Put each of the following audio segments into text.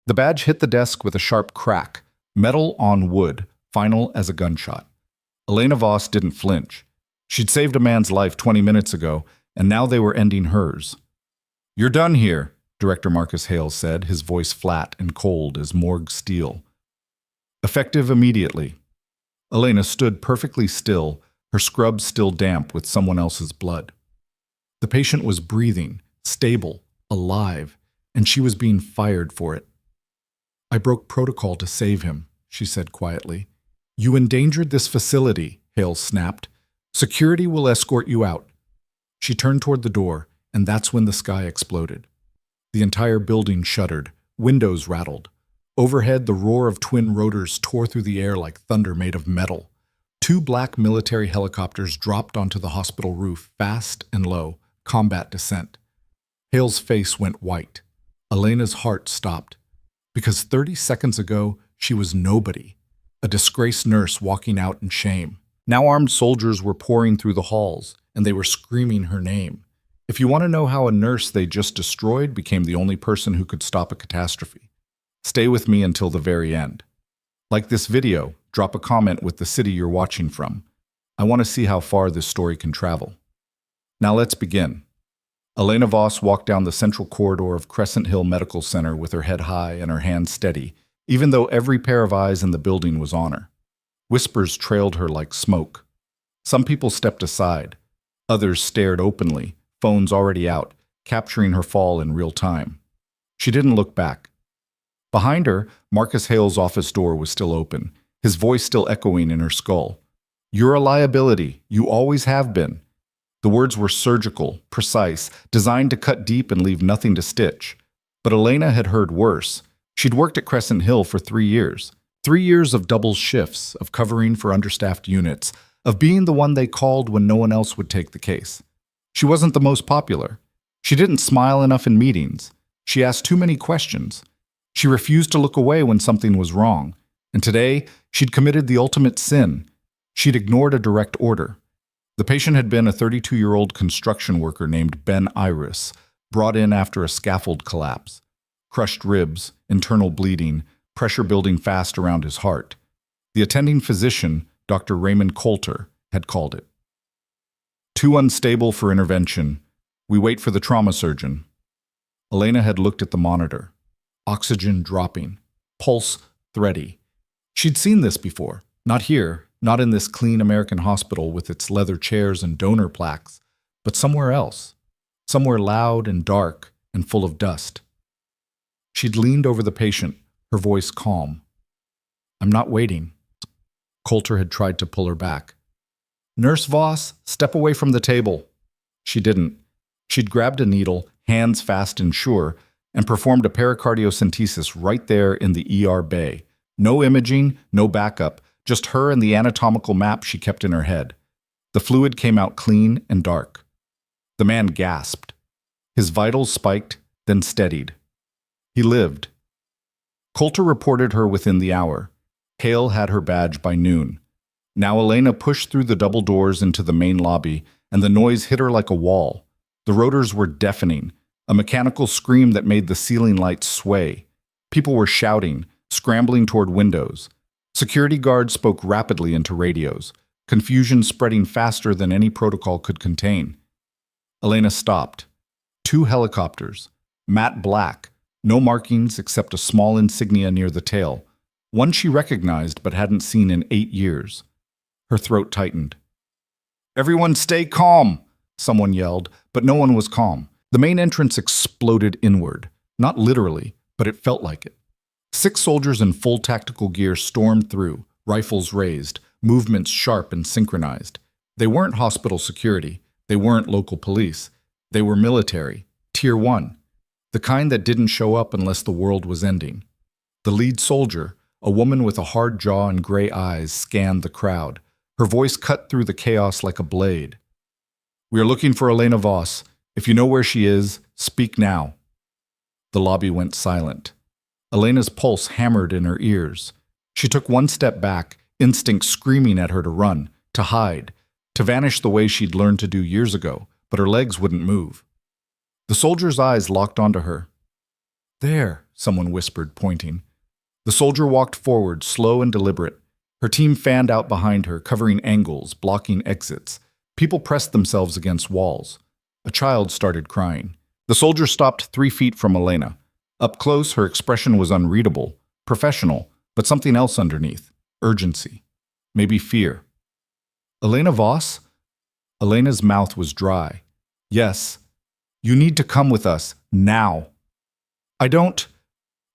The badge hit the desk with a sharp crack, metal on wood, final as a gunshot. Elena Voss didn't flinch. She'd saved a man's life 20 minutes ago, and now they were ending hers. "You're done here," Director Marcus Hales said, his voice flat and cold as morgue steel. "Effective immediately." Elena stood perfectly still, her scrubs still damp with someone else's blood. The patient was breathing, stable, alive, and she was being fired for it. "I broke protocol to save him," she said quietly. "You endangered this facility," Hales snapped. "Security will escort you out." She turned toward the door, and that's when the sky exploded. The entire building shuddered, windows rattled. Overhead, the roar of twin rotors tore through the air like thunder made of metal. 2 black military helicopters dropped onto the hospital roof, fast and low, combat descent. Hale's face went white. Elena's heart stopped. Because 30 seconds ago, she was nobody, a disgraced nurse walking out in shame. Now armed soldiers were pouring through the halls, and they were screaming her name. If you want to know how a nurse they just destroyed became the only person who could stop a catastrophe, stay with me until the very end. Like this video, drop a comment with the city you're watching from. I want to see how far this story can travel. Now let's begin. Elena Voss walked down the central corridor of Crescent Hill Medical Center with her head high and her hands steady, even though every pair of eyes in the building was on her. Whispers trailed her like smoke. Some people stepped aside. Others stared openly, phones already out, capturing her fall in real time. She didn't look back. Behind her, Marcus Hale's office door was still open, his voice still echoing in her skull. "You're a liability. You always have been." The words were surgical, precise, designed to cut deep and leave nothing to stitch. But Elena had heard worse. She'd worked at Crescent Hill for 3 years. 3 years of double shifts, of covering for understaffed units, of being the one they called when no one else would take the case. She wasn't the most popular. She didn't smile enough in meetings. She asked too many questions. She refused to look away when something was wrong. And today, she'd committed the ultimate sin. She'd ignored a direct order. The patient had been a 32-year-old construction worker named Ben Iris, brought in after a scaffold collapse. Crushed ribs, internal bleeding, pressure building fast around his heart. The attending physician, Dr. Raymond Coulter, had called it. "Too unstable for intervention. We wait for the trauma surgeon." Elena had looked at the monitor. Oxygen dropping. Pulse thready. She'd seen this before. Not here, not in this clean American hospital with its leather chairs and donor plaques, but somewhere else. Somewhere loud and dark and full of dust. She'd leaned over the patient, her voice calm. "I'm not waiting." Coulter had tried to pull her back. "Nurse Voss, step away from the table." She didn't. She'd grabbed a needle, hands fast and sure, and performed a pericardiocentesis right there in the ER bay. No imaging, no backup, just her and the anatomical map she kept in her head. The fluid came out clean and dark. The man gasped. His vitals spiked, then steadied. He lived. Coulter reported her within the hour. Hale had her badge by noon. Now Elena pushed through the double doors into the main lobby, and the noise hit her like a wall. The rotors were deafening, a mechanical scream that made the ceiling lights sway. People were shouting, scrambling toward windows. Security guards spoke rapidly into radios, confusion spreading faster than any protocol could contain. Elena stopped. 2 helicopters, matte black, no markings except a small insignia near the tail, one she recognized but hadn't seen in 8 years. Her throat tightened. "Everyone stay calm," someone yelled, but no one was calm. The main entrance exploded inward, not literally, but it felt like it. 6 soldiers in full tactical gear stormed through, rifles raised, movements sharp and synchronized. They weren't hospital security. They weren't local police. They were military, Tier 1, the kind that didn't show up unless the world was ending. The lead soldier, a woman with a hard jaw and gray eyes, scanned the crowd. Her voice cut through the chaos like a blade. "We are looking for Elena Voss. If you know where she is, speak now." The lobby went silent. Elena's pulse hammered in her ears. She took one step back, instinct screaming at her to run, to hide, to vanish the way she'd learned to do years ago, but her legs wouldn't move. The soldier's eyes locked onto her. There, someone whispered, pointing. The soldier walked forward, slow and deliberate. Her team fanned out behind her, covering angles, blocking exits. People pressed themselves against walls. A child started crying. The soldier stopped 3 feet from Elena. Up close, her expression was unreadable, professional, but something else underneath. Urgency. Maybe fear. Elena Voss? Elena's mouth was dry. Yes. You need to come with us, now. I don't...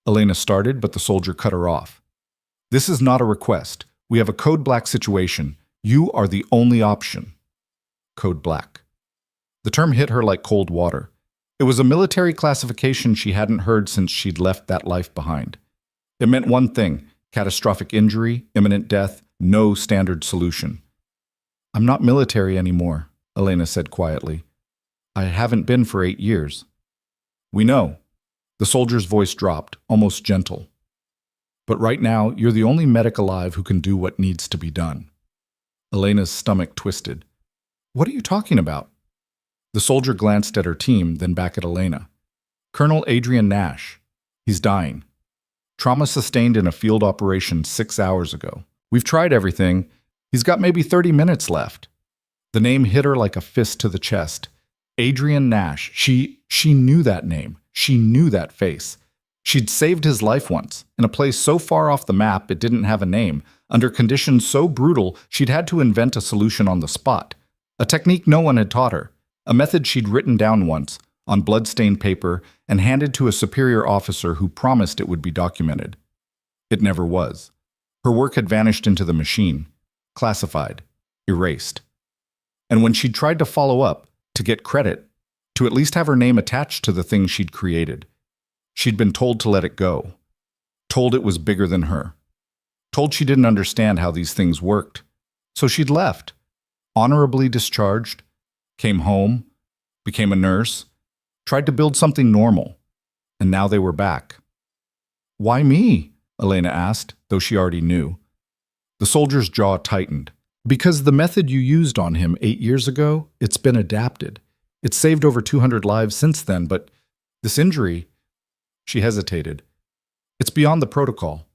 Elena started, but the soldier cut her off. This is not a request. We have a code black situation. You are the only option. Code black. The term hit her like cold water. It was a military classification she hadn't heard since she'd left that life behind. It meant one thing: catastrophic injury, imminent death, no standard solution. I'm not military anymore, Elena said quietly. I haven't been for 8 years. We know. The soldier's voice dropped, almost gentle. But right now, you're the only medic alive who can do what needs to be done. Elena's stomach twisted. What are you talking about? The soldier glanced at her team, then back at Elena. Colonel Adrian Nash. He's dying. Trauma sustained in a field operation 6 hours ago. We've tried everything. He's got maybe 30 minutes left. The name hit her like a fist to the chest. Adrian Nash. She knew that name. She knew that face. She'd saved his life once, in a place so far off the map it didn't have a name. Under conditions so brutal, she'd had to invent a solution on the spot. A technique no one had taught her. A method she'd written down once, on blood-stained paper, and handed to a superior officer who promised it would be documented. It never was. Her work had vanished into the machine, classified, erased. And when she'd tried to follow up, to get credit, to at least have her name attached to the thing she'd created, she'd been told to let it go, told it was bigger than her, told she didn't understand how these things worked. So she'd left, honorably discharged, came home, became a nurse, tried to build something normal, and now they were back. Why me? Elena asked, though she already knew. The soldier's jaw tightened. Because the method you used on him 8 years ago, it's been adapted. It's saved over 200 lives since then, but this injury... She hesitated. It's beyond the protocol.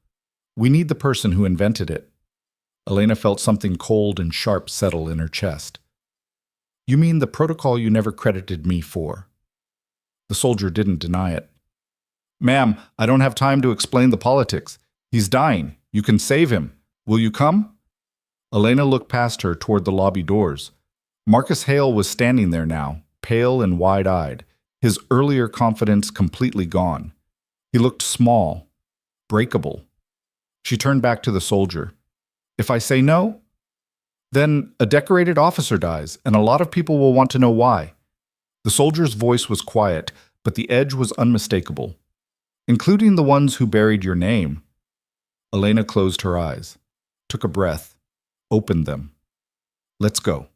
We need the person who invented it. Elena felt something cold and sharp settle in her chest. You mean the protocol you never credited me for? The soldier didn't deny it. Ma'am, I don't have time to explain the politics. He's dying. You can save him. Will you come? Elena looked past her toward the lobby doors. Marcus Hale was standing there now, pale and wide-eyed, his earlier confidence completely gone. He looked small, breakable. She turned back to the soldier. If I say no, then a decorated officer dies, and a lot of people will want to know why. The soldier's voice was quiet, but the edge was unmistakable. Including the ones who buried your name. Elena closed her eyes, took a breath, opened them. Let's go.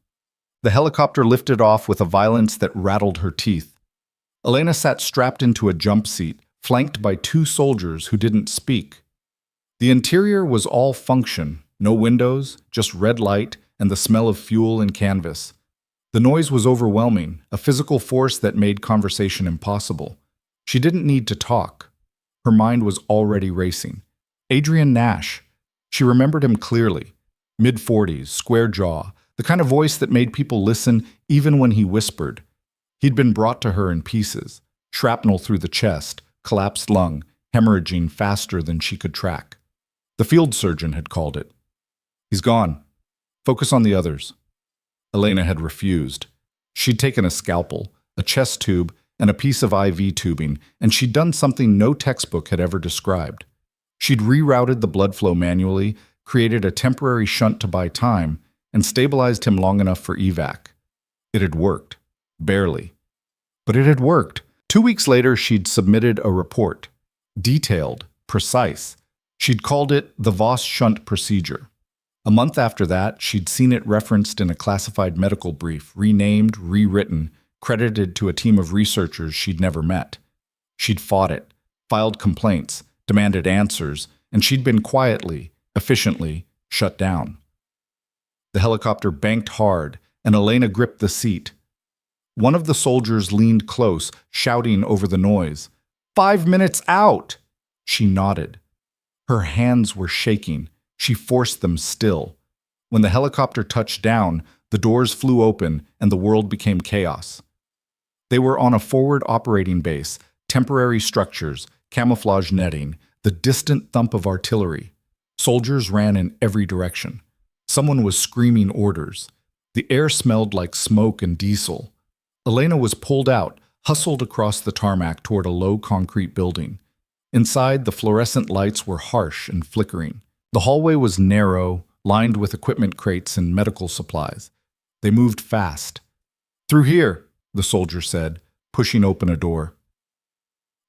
The helicopter lifted off with a violence that rattled her teeth. Elena sat strapped into a jump seat, flanked by 2 soldiers who didn't speak. The interior was all function, no windows, just red light and the smell of fuel and canvas. The noise was overwhelming, a physical force that made conversation impossible. She didn't need to talk. Her mind was already racing. Adrian Nash. She remembered him clearly. Mid-40s, square jaw, the kind of voice that made people listen even when he whispered. He'd been brought to her in pieces, shrapnel through the chest, collapsed lung, hemorrhaging faster than she could track. The field surgeon had called it. He's gone. Focus on the others. Elena had refused. She'd taken a scalpel, a chest tube, and a piece of IV tubing, and she'd done something no textbook had ever described. She'd rerouted the blood flow manually, created a temporary shunt to buy time, and stabilized him long enough for evac. It had worked. Barely. But it had worked. 2 weeks later, she'd submitted a report. Detailed, precise. She'd called it the Voss shunt procedure. A month after that, she'd seen it referenced in a classified medical brief, renamed, rewritten, credited to a team of researchers she'd never met. She'd fought it, filed complaints, demanded answers, and she'd been quietly, efficiently, shut down. The helicopter banked hard, and Elena gripped the seat. One of the soldiers leaned close, shouting over the noise. 5 minutes out. She nodded. Her hands were shaking. She forced them still. When the helicopter touched down, the doors flew open and the world became chaos. They were on a forward operating base, temporary structures, camouflage netting, the distant thump of artillery. Soldiers ran in every direction. Someone was screaming orders. The air smelled like smoke and diesel. Elena was pulled out, hustled across the tarmac toward a low concrete building. Inside, the fluorescent lights were harsh and flickering. The hallway was narrow, lined with equipment crates and medical supplies. They moved fast. "Through here," the soldier said, pushing open a door.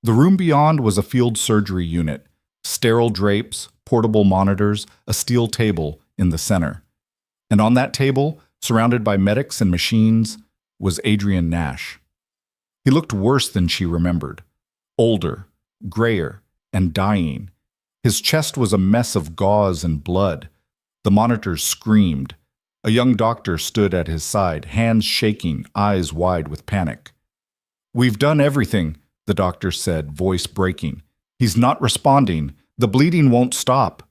The room beyond was a field surgery unit, sterile drapes, portable monitors, a steel table in the center. And on that table, surrounded by medics and machines, was Adrian Nash. He looked worse than she remembered. Older, grayer, and dying. His chest was a mess of gauze and blood. The monitors screamed. A young doctor stood at his side, hands shaking, eyes wide with panic. "We've done everything," the doctor said, voice breaking. "He's not responding. The bleeding won't stop."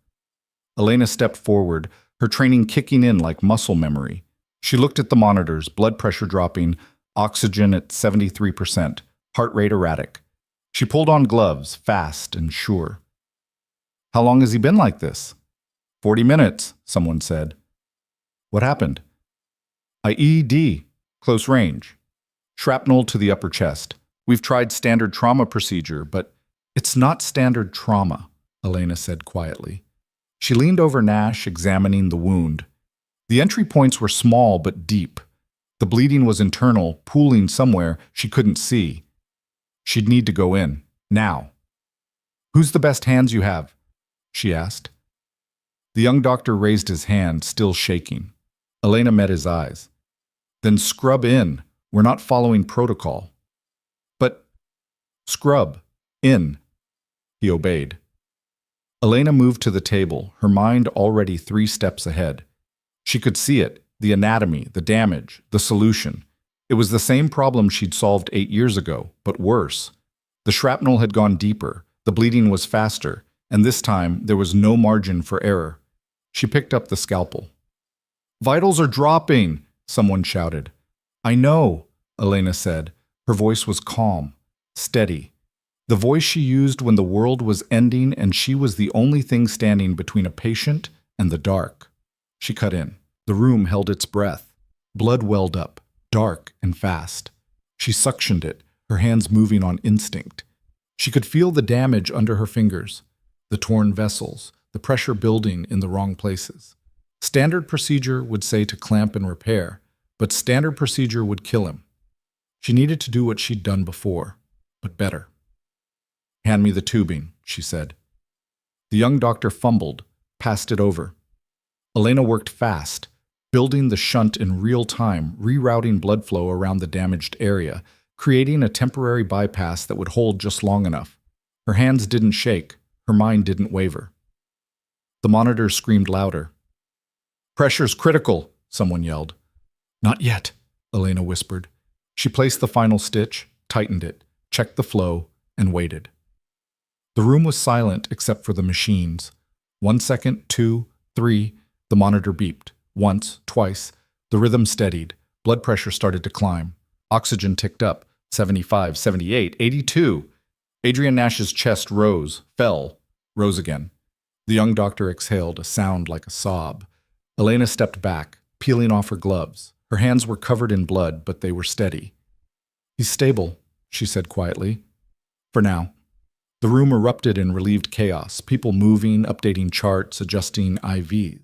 Elena stepped forward, her training kicking in like muscle memory. She looked at the monitors, blood pressure dropping, oxygen at 73%, heart rate erratic. She pulled on gloves, fast and sure. "How long has he been like this?" 40 minutes, someone said. "What happened?" "IED, close range. Shrapnel to the upper chest. We've tried standard trauma procedure, but it's not standard trauma," Elena said quietly. She leaned over Nash, examining the wound. The entry points were small but deep. The bleeding was internal, pooling somewhere she couldn't see. She'd need to go in, now. "Who's the best hands you have?" she asked. The young doctor raised his hand, still shaking. Elena met his eyes. "Then scrub in. We're not following protocol." "But scrub in." He obeyed. Elena moved to the table, her mind already 3 steps ahead. She could see it, the anatomy, the damage, the solution. It was the same problem she'd solved 8 years ago, but worse. The shrapnel had gone deeper, the bleeding was faster, and this time there was no margin for error. She picked up the scalpel. "Vitals are dropping," someone shouted. "I know," Elena said. Her voice was calm, steady. The voice she used when the world was ending and she was the only thing standing between a patient and the dark. She cut in. The room held its breath. Blood welled up, dark and fast. She suctioned it, her hands moving on instinct. She could feel the damage under her fingers, the torn vessels, the pressure building in the wrong places. Standard procedure would say to clamp and repair, but standard procedure would kill him. She needed to do what she'd done before, but better. "Hand me the tubing," she said. The young doctor fumbled, passed it over. Elena worked fast, building the shunt in real time, rerouting blood flow around the damaged area, creating a temporary bypass that would hold just long enough. Her hands didn't shake, her mind didn't waver. The monitors screamed louder. "Pressure's critical," someone yelled. "Not yet," Elena whispered. She placed the final stitch, tightened it, checked the flow, and waited. The room was silent except for the machines. 1 second, 2, 3, the monitor beeped. Once, twice, the rhythm steadied. Blood pressure started to climb. Oxygen ticked up, 75, 78, 82. Adrian Nash's chest rose, fell, rose again. The young doctor exhaled, a sound like a sob. Elena stepped back, peeling off her gloves. Her hands were covered in blood, but they were steady. "He's stable," she said quietly. "For now." The room erupted in relieved chaos, people moving, updating charts, adjusting IVs.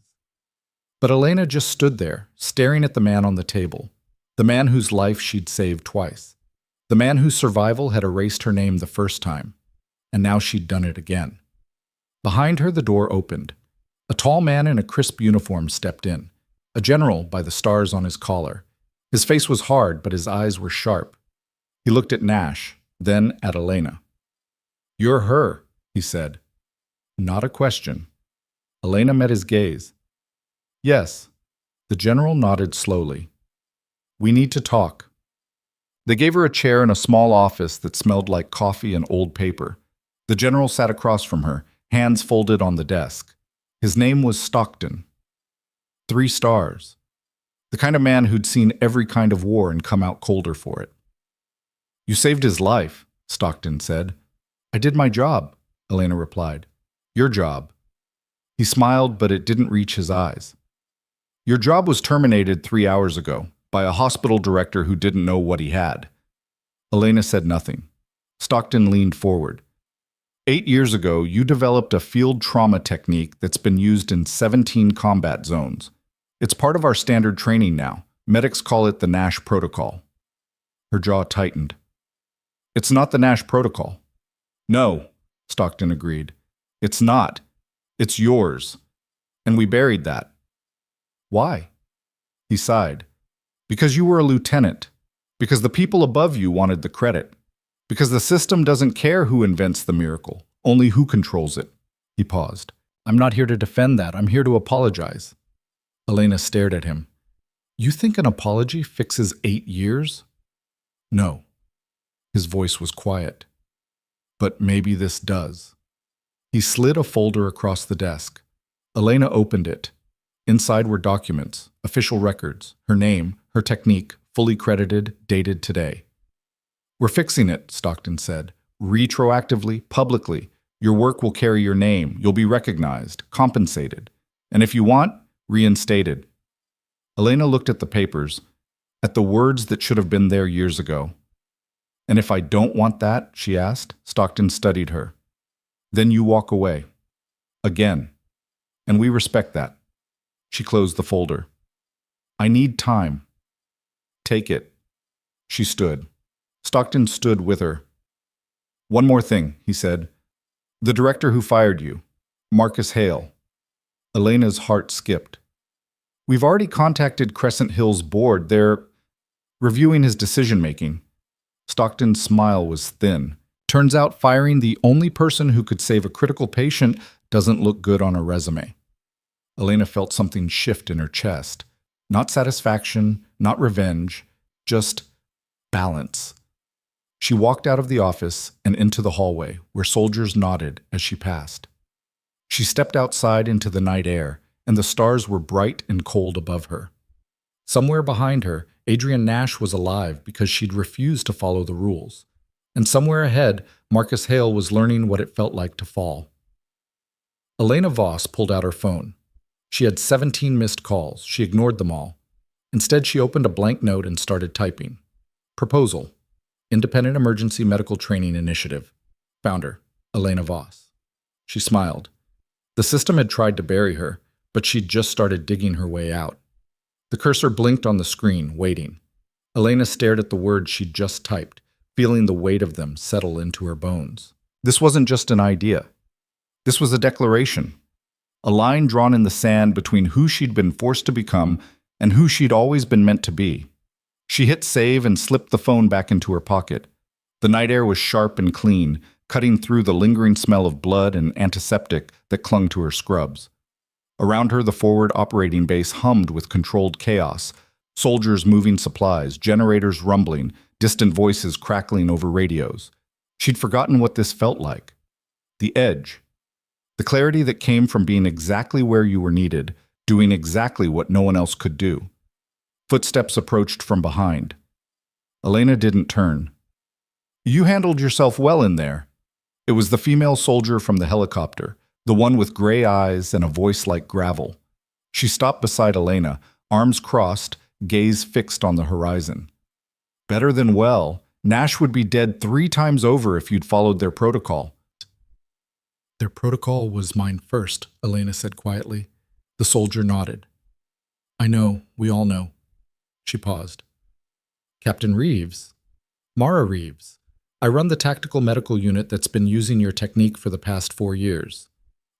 But Elena just stood there, staring at the man on the table, the man whose life she'd saved twice, the man whose survival had erased her name the first time, and now she'd done it again. Behind her, the door opened. A tall man in a crisp uniform stepped in, a general by the stars on his collar. His face was hard, but his eyes were sharp. He looked at Nash, then at Elena. "You're her," he said. Not a question. Elena met his gaze. "Yes." The general nodded slowly. "We need to talk." They gave her a chair in a small office that smelled like coffee and old paper. The general sat across from her, hands folded on the desk. His name was Stockton. 3 stars. The kind of man who'd seen every kind of war and come out colder for it. "You saved his life," Stockton said. "I did my job," Elena replied. "Your job." He smiled, but it didn't reach his eyes. "Your job was terminated 3 hours ago by a hospital director who didn't know what he had." Elena said nothing. Stockton leaned forward. 8 years ago, you developed a field trauma technique that's been used in 17 combat zones. It's part of our standard training now. Medics call it the Nash Protocol. Her jaw tightened. "It's not the Nash Protocol." "No," Stockton agreed. "It's not. It's yours. And we buried that." "Why?" He sighed. "Because you were a lieutenant. Because the people above you wanted the credit. Because the system doesn't care who invents the miracle, only who controls it." He paused. "I'm not here to defend that. I'm here to apologize." Elena stared at him. "You think an apology fixes 8 years?" "No." His voice was quiet. "But maybe this does." He slid a folder across the desk. Elena opened it. Inside were documents, official records, her name, her technique, fully credited, dated today. "We're fixing it," Stockton said. "Retroactively, publicly. Your work will carry your name. You'll be recognized, compensated. And if you want, reinstated." Elena looked at the papers, at the words that should have been there years ago. "And if I don't want that," she asked. Stockton studied her. "Then you walk away. Again. And we respect that." She closed the folder. "I need time." "Take it." She stood. Stockton stood with her. "One more thing," he said. "The director who fired you, Marcus Hale." Elena's heart skipped. "We've already contacted Crescent Hill's board. They're reviewing his decision-making." Stockton's smile was thin. "Turns out firing the only person who could save a critical patient doesn't look good on a resume." Elena felt something shift in her chest. Not satisfaction, not revenge, just balance. She walked out of the office and into the hallway, where soldiers nodded as she passed. She stepped outside into the night air, and the stars were bright and cold above her. Somewhere behind her, Adrian Nash was alive because she'd refused to follow the rules. And somewhere ahead, Marcus Hale was learning what it felt like to fall. Elena Voss pulled out her phone. She had 17 missed calls. She ignored them all. Instead, she opened a blank note and started typing. Proposal. Independent Emergency Medical Training Initiative. Founder, Elena Voss. She smiled. The system had tried to bury her, but she'd just started digging her way out. The cursor blinked on the screen, waiting. Elena stared at the words she'd just typed, feeling the weight of them settle into her bones. This wasn't just an idea. This was a declaration. A line drawn in the sand between who she'd been forced to become and who she'd always been meant to be. She hit save and slipped the phone back into her pocket. The night air was sharp and clean, cutting through the lingering smell of blood and antiseptic that clung to her scrubs. Around her, the forward operating base hummed with controlled chaos, soldiers moving supplies, generators rumbling, distant voices crackling over radios. She'd forgotten what this felt like. The edge. The clarity that came from being exactly where you were needed, doing exactly what no one else could do. Footsteps approached from behind. Elena didn't turn. "You handled yourself well in there." It was the female soldier from the helicopter, the one with gray eyes and a voice like gravel. She stopped beside Elena, arms crossed, gaze fixed on the horizon. "Better than well. Nash would be dead 3 times over if you'd followed their protocol." "Their protocol was mine first," Elena said quietly. The soldier nodded. "I know, we all know." She paused. "Captain Reeves?" "Mara Reeves. I run the tactical medical unit that's been using your technique for the past 4 years.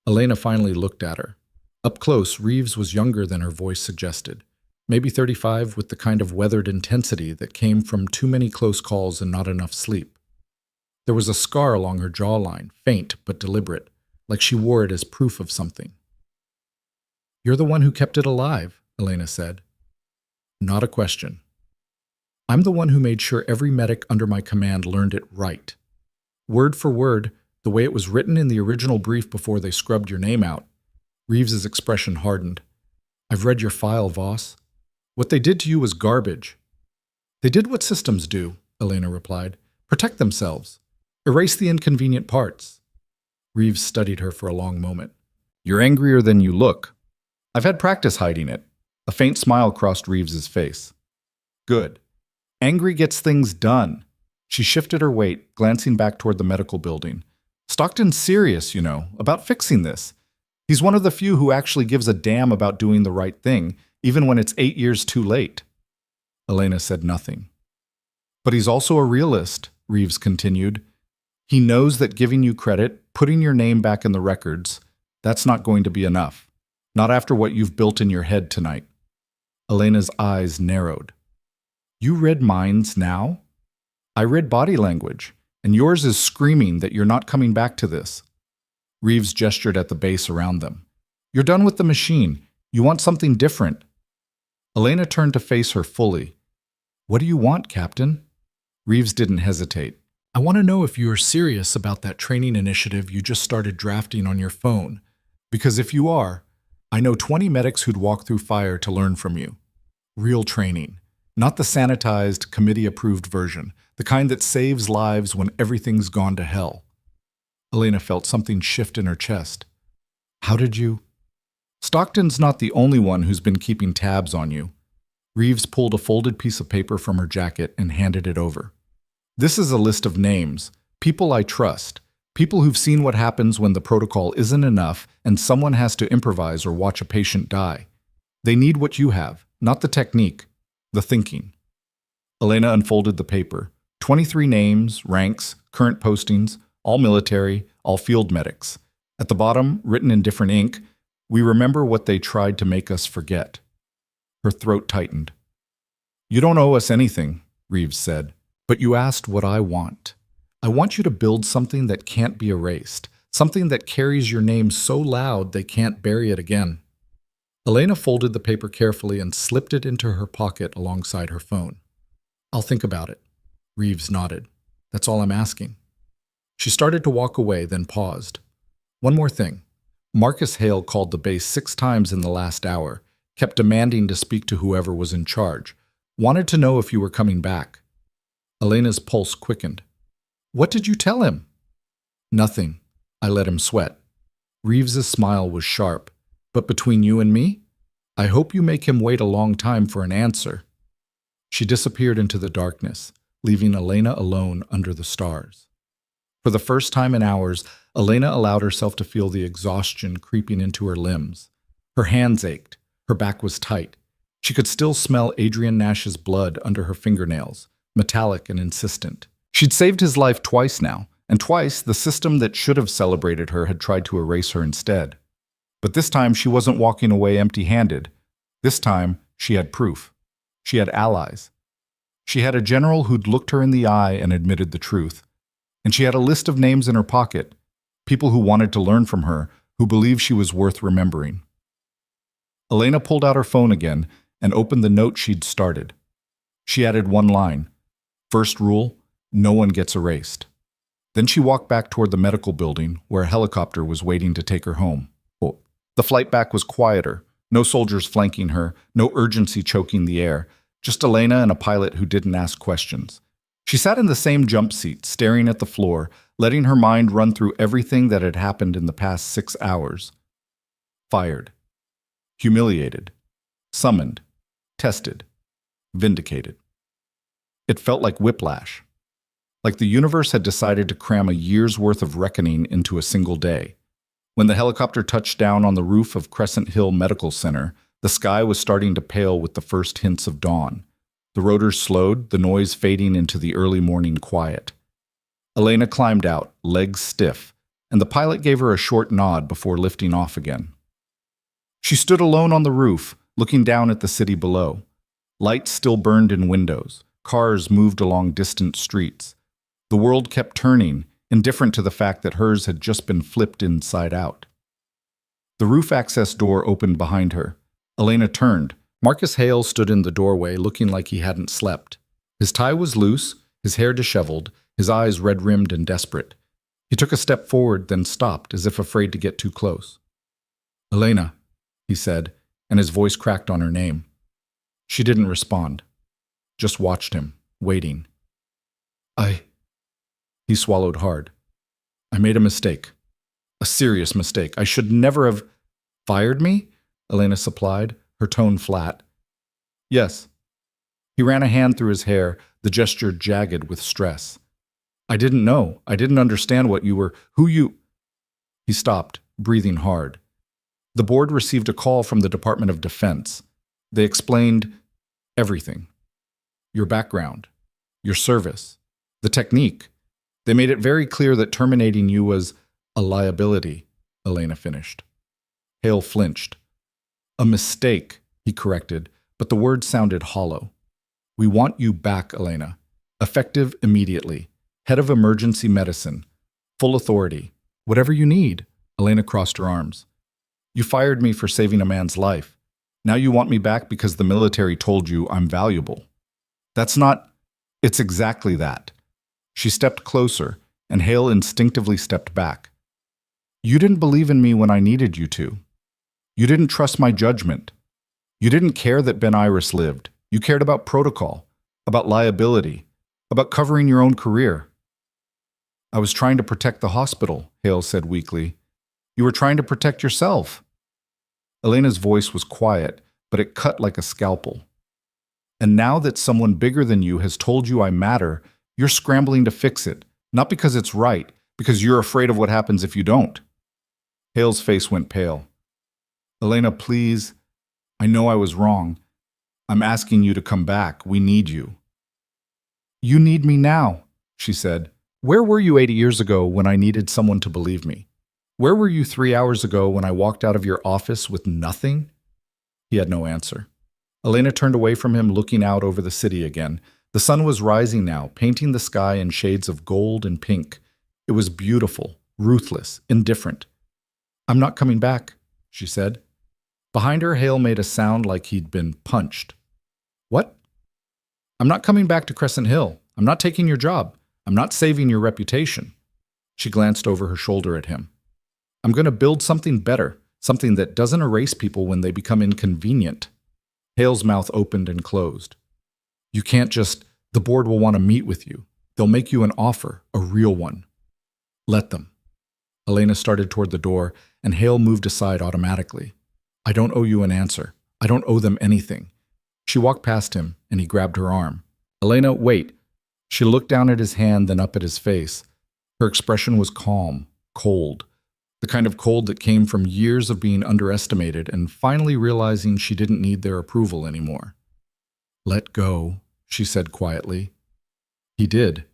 Elena finally looked at her. Up close, Reeves was younger than her voice suggested. Maybe 35, with the kind of weathered intensity that came from too many close calls and not enough sleep. There was a scar along her jawline, faint but deliberate, like she wore it as proof of something. "You're the one who kept it alive," Elena said. Not a question. I'm the one who made sure every medic under my command learned it right. Word for word, the way it was written in the original brief before they scrubbed your name out. Reeves's expression hardened. I've read your file, Voss. What they did to you was garbage. They did what systems do, Elena replied. Protect themselves. Erase the inconvenient parts. Reeves studied her for a long moment. You're angrier than you look. I've had practice hiding it. A faint smile crossed Reeves's face. Good. Angry gets things done. She shifted her weight, glancing back toward the medical building. Stockton's serious, about fixing this. He's one of the few who actually gives a damn about doing the right thing, even when it's 8 years too late. Elena said nothing. But he's also a realist, Reeves continued. He knows that giving you credit, putting your name back in the records, that's not going to be enough. Not after what you've built in your head tonight. Elena's eyes narrowed. You read minds now? I read body language, and yours is screaming that you're not coming back to this. Reeves gestured at the base around them. You're done with the machine. You want something different. Elena turned to face her fully. What do you want, Captain? Reeves didn't hesitate. I want to know if you're serious about that training initiative you just started drafting on your phone. Because if you are, I know 20 medics who'd walk through fire to learn from you. Real training. Not the sanitized, committee-approved version. The kind that saves lives when everything's gone to hell. Elena felt something shift in her chest. How did you? Stockton's not the only one who's been keeping tabs on you. Reeves pulled a folded piece of paper from her jacket and handed it over. This is a list of names, people I trust, people who've seen what happens when the protocol isn't enough and someone has to improvise or watch a patient die. They need what you have, not the technique, the thinking. Elena unfolded the paper. 23 names, ranks, current postings, all military, all field medics. At the bottom, written in different ink, we remember what they tried to make us forget. Her throat tightened. You don't owe us anything, Reeves said, but you asked what I want. I want you to build something that can't be erased, something that carries your name so loud they can't bury it again. Elena folded the paper carefully and slipped it into her pocket alongside her phone. I'll think about it. Reeves nodded. That's all I'm asking. She started to walk away, then paused. One more thing. Marcus Hale called the base 6 times in the last hour, kept demanding to speak to whoever was in charge, wanted to know if you were coming back. Elena's pulse quickened. What did you tell him? Nothing. I let him sweat. Reeves's smile was sharp. But between you and me, I hope you make him wait a long time for an answer. She disappeared into the darkness, leaving Elena alone under the stars. For the first time in hours, Elena allowed herself to feel the exhaustion creeping into her limbs. Her hands ached. Her back was tight. She could still smell Adrian Nash's blood under her fingernails, metallic and insistent. She'd saved his life twice now, and twice the system that should have celebrated her had tried to erase her instead. But this time she wasn't walking away empty-handed. This time she had proof. She had allies. She had a general who'd looked her in the eye and admitted the truth. And she had a list of names in her pocket, people who wanted to learn from her, who believed she was worth remembering. Elena pulled out her phone again and opened the note she'd started. She added one line. First rule, no one gets erased. Then she walked back toward the medical building where a helicopter was waiting to take her home. The flight back was quieter, no soldiers flanking her, no urgency choking the air, just Elena and a pilot who didn't ask questions. She sat in the same jump seat, staring at the floor, letting her mind run through everything that had happened in the past 6 hours. Fired. Humiliated. Summoned. Tested. Vindicated. It felt like whiplash. Like the universe had decided to cram a year's worth of reckoning into a single day. When the helicopter touched down on the roof of Crescent Hill Medical Center, the sky was starting to pale with the first hints of dawn. The rotors slowed, the noise fading into the early morning quiet. Elena climbed out, legs stiff, and the pilot gave her a short nod before lifting off again. She stood alone on the roof, looking down at the city below. Lights still burned in windows. Cars moved along distant streets. The world kept turning, indifferent to the fact that hers had just been flipped inside out. The roof access door opened behind her. Elena turned. Marcus Hale stood in the doorway looking like he hadn't slept. His tie was loose, his hair disheveled, his eyes red-rimmed and desperate. He took a step forward, then stopped, as if afraid to get too close. "Elena," he said, and his voice cracked on her name. She didn't respond, just watched him, waiting. He swallowed hard. "I made a mistake. A serious mistake. I should never have—" "Fired me?" Elena supplied, her tone flat. "Yes." He ran a hand through his hair, the gesture jagged with stress. "I didn't know. I didn't understand who you—" He stopped, breathing hard. The board received a call from the Department of Defense. They explained everything. Your background, your service, the technique. They made it very clear that terminating you was a liability, Elena finished. Hale flinched. "A mistake," he corrected, but the words sounded hollow. "We want you back, Elena. Effective immediately. Head of emergency medicine. Full authority. Whatever you need." Elena crossed her arms. "You fired me for saving a man's life. Now you want me back because the military told you I'm valuable. That's not—" "It's exactly that." She stepped closer, and Hale instinctively stepped back. "You didn't believe in me when I needed you to. You didn't trust my judgment. You didn't care that Ben Iris lived. You cared about protocol, about liability, about covering your own career." "I was trying to protect the hospital," Hale said weakly. "You were trying to protect yourself." Elena's voice was quiet, but it cut like a scalpel. "And now that someone bigger than you has told you I matter, you're scrambling to fix it, not because it's right, because you're afraid of what happens if you don't." Hale's face went pale. "Elena, please. I know I was wrong. I'm asking you to come back. We need you." "You need me now," she said. "Where were you 80 years ago when I needed someone to believe me? Where were you 3 hours ago when I walked out of your office with nothing?" He had no answer. Elena turned away from him, looking out over the city again. The sun was rising now, painting the sky in shades of gold and pink. It was beautiful, ruthless, indifferent. "I'm not coming back," she said. Behind her, Hale made a sound like he'd been punched. "What?" "I'm not coming back to Crescent Hill. I'm not taking your job. I'm not saving your reputation." She glanced over her shoulder at him. "I'm going to build something better, something that doesn't erase people when they become inconvenient." Hale's mouth opened and closed. "You can't just— the board will want to meet with you. They'll make you an offer, a real one. Let them." Elena started toward the door, and Hale moved aside automatically. "I don't owe you an answer. I don't owe them anything." She walked past him, and he grabbed her arm. "Elena, wait." She looked down at his hand, then up at his face. Her expression was calm, cold, the kind of cold that came from years of being underestimated and finally realizing she didn't need their approval anymore. "Let go," she said quietly. He did,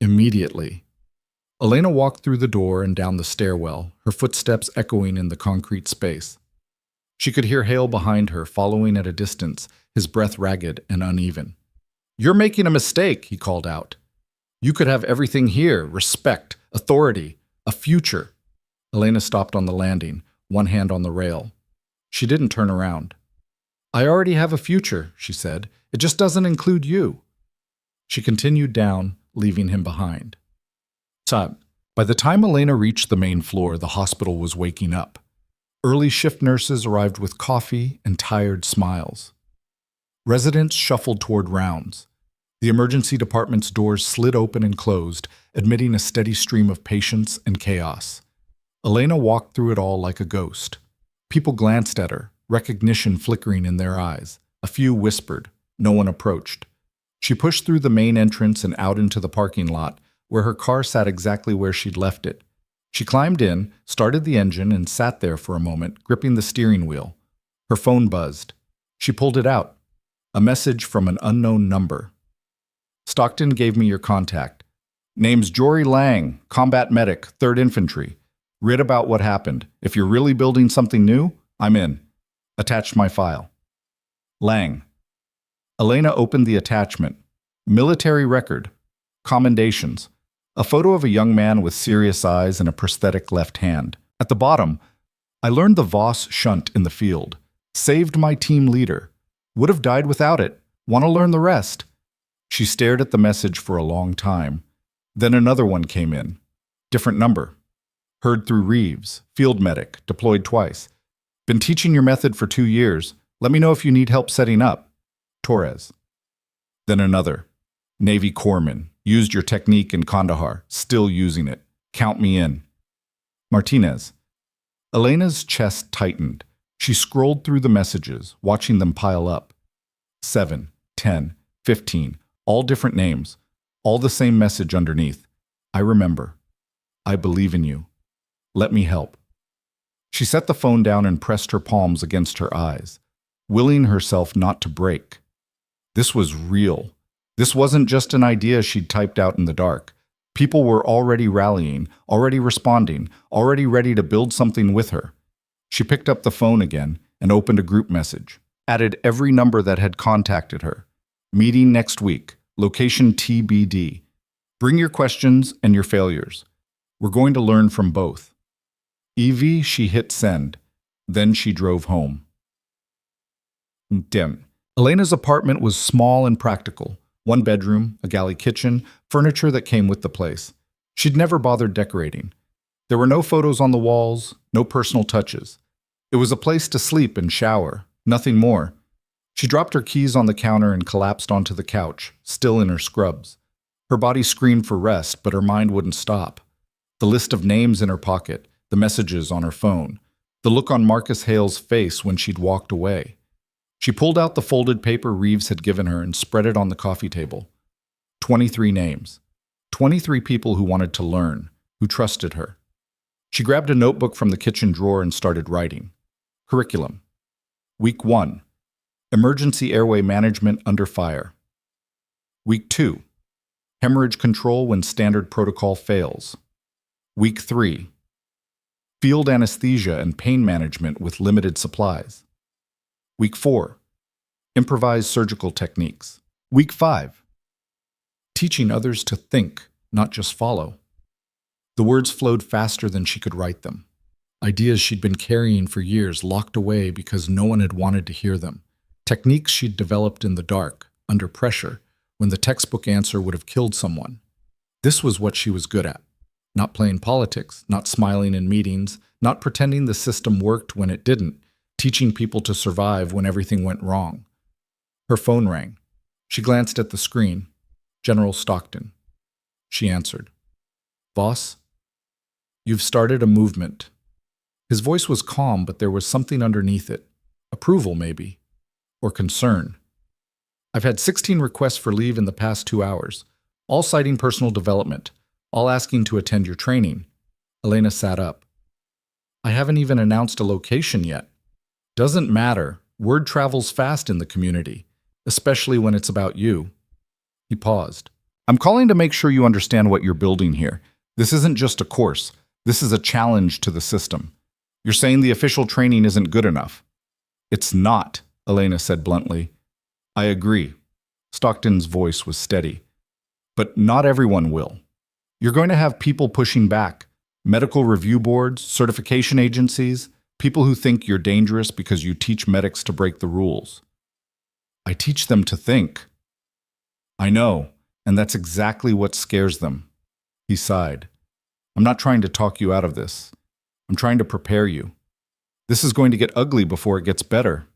immediately. Elena walked through the door and down the stairwell, her footsteps echoing in the concrete space. She could hear Hale behind her, following at a distance, his breath ragged and uneven. "You're making a mistake," he called out. "You could have everything here: respect, authority, a future." Elena stopped on the landing, one hand on the rail. She didn't turn around. "I already have a future," she said. "It just doesn't include you." She continued down, leaving him behind. By the time Elena reached the main floor, the hospital was waking up. Early shift nurses arrived with coffee and tired smiles. Residents shuffled toward rounds. The emergency department's doors slid open and closed, admitting a steady stream of patients and chaos. Elena walked through it all like a ghost. People glanced at her, recognition flickering in their eyes. A few whispered. No one approached. She pushed through the main entrance and out into the parking lot, where her car sat exactly where she'd left it. She climbed in, started the engine, and sat there for a moment, gripping the steering wheel. Her phone buzzed. She pulled it out. A message from an unknown number. "Stockton gave me your contact. Name's Jory Lang, combat medic, 3rd Infantry. Read about what happened. If you're really building something new, I'm in. Attached my file." Lang. Elena opened the attachment. Military record. Commendations. A photo of a young man with serious eyes and a prosthetic left hand. At the bottom, "I learned the Voss shunt in the field. Saved my team leader. Would have died without it. Want to learn the rest?" She stared at the message for a long time. Then another one came in. Different number. Heard through Reeves, field medic, deployed twice. Been teaching your method for 2 years. Let me know if you need help setting up. Torres. Then another. Navy corpsman. Used your technique in Kandahar. Still using it. Count me in. Martinez. Elena's chest tightened. She scrolled through the messages, watching them pile up. 7, 10, 15. All different names. All the same message underneath. I remember. I believe in you. Let me help. She set the phone down and pressed her palms against her eyes, willing herself not to break. This was real. This wasn't just an idea she'd typed out in the dark. People were already rallying, already responding, already ready to build something with her. She picked up the phone again and opened a group message. Added every number that had contacted her. Meeting next week. Location TBD. Bring your questions and your failures. We're going to learn from both. Evie, she hit send. Then she drove home. Dim. Elena's apartment was small and practical. 1 bedroom, a galley kitchen, furniture that came with the place. She'd never bothered decorating. There were no photos on the walls, no personal touches. It was a place to sleep and shower, nothing more. She dropped her keys on the counter and collapsed onto the couch, still in her scrubs. Her body screamed for rest, but her mind wouldn't stop. The list of names in her pocket, the messages on her phone, the look on Marcus Hale's face when she'd walked away. She pulled out the folded paper Reeves had given her and spread it on the coffee table. 23 names. 23 people who wanted to learn, who trusted her. She grabbed a notebook from the kitchen drawer and started writing. Curriculum. Week 1. Emergency airway management under fire. Week 2. Hemorrhage control when standard protocol fails. Week 3. Field anesthesia and pain management with limited supplies. Week 4. Improvised surgical techniques. Week 5. Teaching others to think, not just follow. The words flowed faster than she could write them. Ideas she'd been carrying for years locked away because no one had wanted to hear them. Techniques she'd developed in the dark, under pressure, when the textbook answer would have killed someone. This was what she was good at. Not playing politics, not smiling in meetings, not pretending the system worked when it didn't, teaching people to survive when everything went wrong. Her phone rang. She glanced at the screen. General Stockton. She answered. Boss, you've started a movement. His voice was calm, but there was something underneath it. Approval, maybe. Or concern. I've had 16 requests for leave in the past 2 hours, all citing personal development, all asking to attend your training. Elena sat up. I haven't even announced a location yet. Doesn't matter. Word travels fast in the community, especially when it's about you. He paused. I'm calling to make sure you understand what you're building here. This isn't just a course. This is a challenge to the system. You're saying the official training isn't good enough. It's not, Elena said bluntly. I agree. Stockton's voice was steady. But not everyone will. You're going to have people pushing back. Medical review boards, certification agencies, people who think you're dangerous because you teach medics to break the rules. I teach them to think. I know, and that's exactly what scares them. He sighed. I'm not trying to talk you out of this. I'm trying to prepare you. This is going to get ugly before it gets better.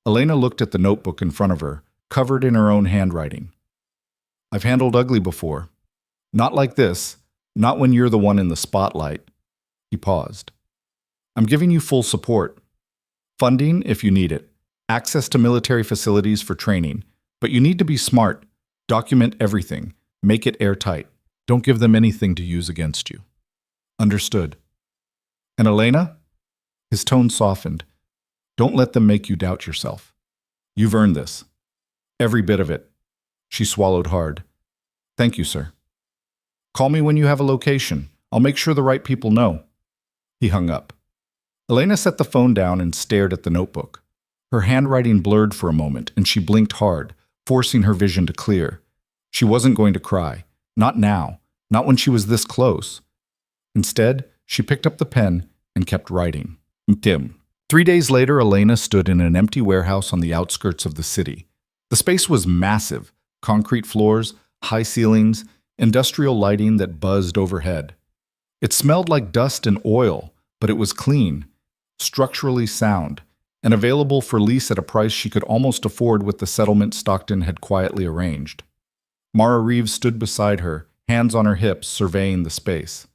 Elena looked at the notebook in front of her, covered in her own handwriting. I've handled ugly before. Not like this, not when you're the one in the spotlight. He paused. I'm giving you full support. Funding if you need it. Access to military facilities for training. But you need to be smart. Document everything. Make it airtight. Don't give them anything to use against you. Understood. And Elena? His tone softened. Don't let them make you doubt yourself. You've earned this. Every bit of it. She swallowed hard. Thank you, sir. Call me when you have a location. I'll make sure the right people know. He hung up. Elena set the phone down and stared at the notebook. Her handwriting blurred for a moment, and she blinked hard, forcing her vision to clear. She wasn't going to cry. Not now. Not when she was this close. Instead, she picked up the pen and kept writing. Dim. 3 days later, Elena stood in an empty warehouse on the outskirts of the city. The space was massive, concrete floors, high ceilings, industrial lighting that buzzed overhead. It smelled like dust and oil, but it was clean, structurally sound, and available for lease at a price she could almost afford with the settlement Stockton had quietly arranged. Mara Reeves stood beside her, hands on her hips, surveying the space.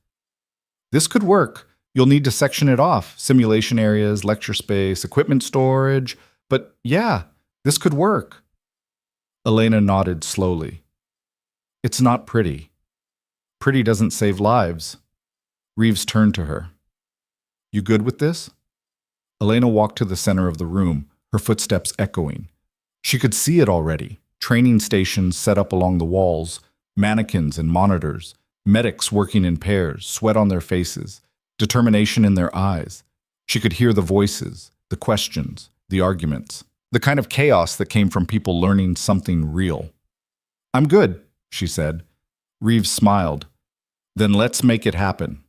This could work. You'll need to section it off, simulation areas, lecture space, equipment storage, but yeah, this could work. Elena nodded slowly. It's not pretty. Pretty doesn't save lives. Reeves turned to her. You good with this? Elena walked to the center of the room, her footsteps echoing. She could see it already. Training stations set up along the walls, mannequins and monitors, medics working in pairs, sweat on their faces, determination in their eyes. She could hear the voices, the questions, the arguments, the kind of chaos that came from people learning something real. I'm good, she said. Reeves smiled. Then let's make it happen.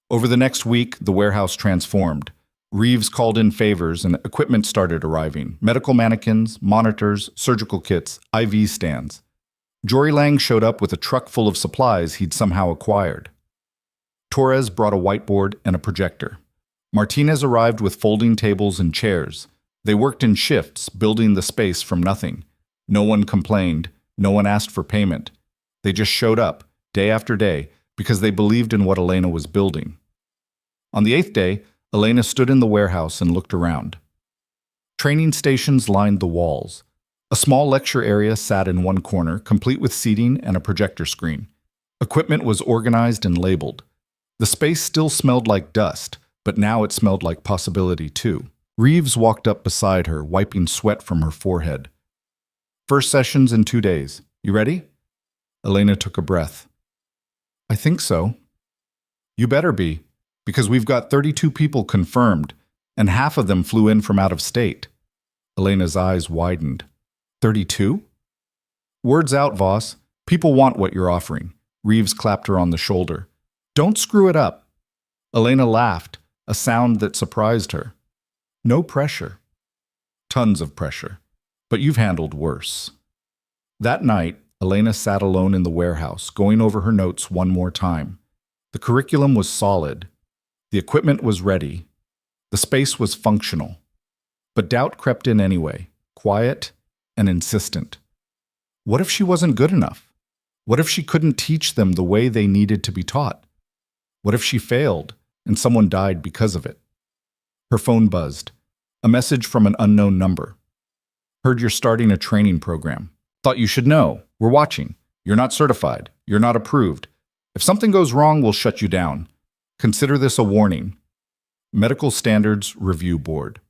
Over the next week, the warehouse transformed. Reeves called in favors and equipment started arriving. Medical mannequins, monitors, surgical kits, IV stands. Jory Lang showed up with a truck full of supplies he'd somehow acquired. Torres brought a whiteboard and a projector. Martinez arrived with folding tables and chairs. They worked in shifts, building the space from nothing. No one complained. No one asked for payment. They just showed up, day after day, because they believed in what Elena was building. On the 8th day, Elena stood in the warehouse and looked around. Training stations lined the walls. A small lecture area sat in one corner, complete with seating and a projector screen. Equipment was organized and labeled. The space still smelled like dust, but now it smelled like possibility too. Reeves walked up beside her, wiping sweat from her forehead. First session's in 2 days. You ready? Elena took a breath. I think so. You better be, because we've got 32 people confirmed, and half of them flew in from out of state. Elena's eyes widened. 32? Word's out, Voss. People want what you're offering. Reeves clapped her on the shoulder. Don't screw it up. Elena laughed, a sound that surprised her. No pressure. Tons of pressure. But you've handled worse. That night, Elena sat alone in the warehouse, going over her notes one more time. The curriculum was solid. The equipment was ready. The space was functional. But doubt crept in anyway, quiet and insistent. What if she wasn't good enough? What if she couldn't teach them the way they needed to be taught? What if she failed and someone died because of it? Her phone buzzed. A message from an unknown number. Heard you're starting a training program. Thought you should know. We're watching. You're not certified. You're not approved. If something goes wrong, we'll shut you down. Consider this a warning. Medical Standards Review Board.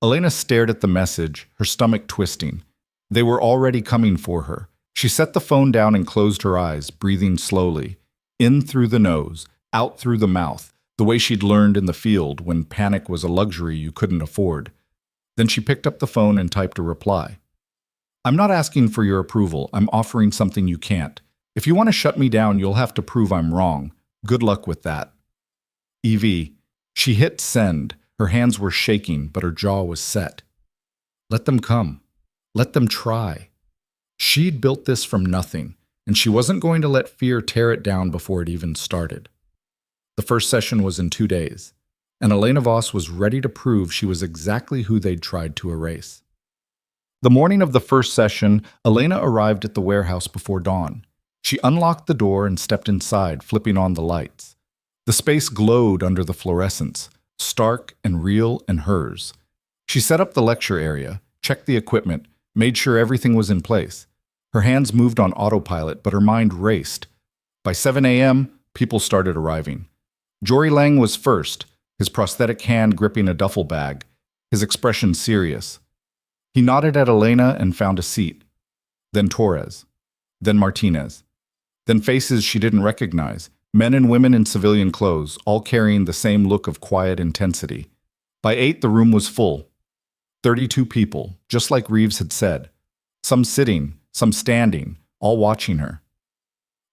Elena stared at the message, her stomach twisting. They were already coming for her. She set the phone down and closed her eyes, breathing slowly. In through the nose, out through the mouth, the way she'd learned in the field when panic was a luxury you couldn't afford. Then she picked up the phone and typed a reply. I'm not asking for your approval. I'm offering something you can't. If you want to shut me down, you'll have to prove I'm wrong. Good luck with that. EV. She hit send. Her hands were shaking, but her jaw was set. Let them come. Let them try. She'd built this from nothing, and she wasn't going to let fear tear it down before it even started. The first session was in 2 days, and Elena Voss was ready to prove she was exactly who they'd tried to erase. The morning of the first session, Elena arrived at the warehouse before dawn. She unlocked the door and stepped inside, flipping on the lights. The space glowed under the fluorescence, stark and real and hers. She set up the lecture area, checked the equipment, made sure everything was in place. Her hands moved on autopilot, but her mind raced. By 7 a.m., people started arriving. Jory Lang was first, his prosthetic hand gripping a duffel bag, his expression serious. He nodded at Elena and found a seat. Then Torres. Then Martinez. Then faces she didn't recognize, men and women in civilian clothes, all carrying the same look of quiet intensity. By 8, the room was full. 32 people, just like Reeves had said. Some sitting, some standing, all watching her.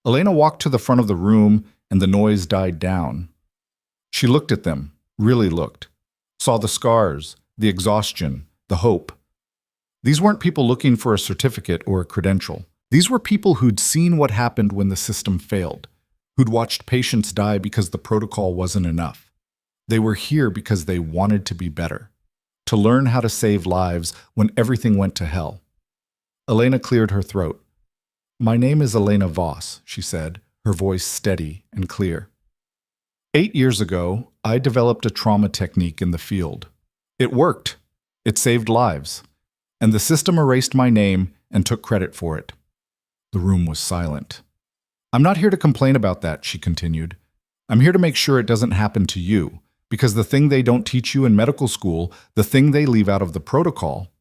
Elena walked to the front of the room, and the noise died down. She looked at them, really looked. Saw the scars, the exhaustion, the hope. These weren't people looking for a certificate or a credential. These were people who'd seen what happened when the system failed, who'd watched patients die because the protocol wasn't enough. They were here because they wanted to be better, to learn how to save lives when everything went to hell. Elena cleared her throat. "My name is Elena Voss," she said, her voice steady and clear. 8 years ago, I developed a trauma technique in the field. It worked. It saved lives. And the system erased my name and took credit for it. The room was silent. "I'm not here to complain about that," she continued. "I'm here to make sure it doesn't happen to you, because the thing they don't teach you in medical school, the thing they leave out of the protocol,"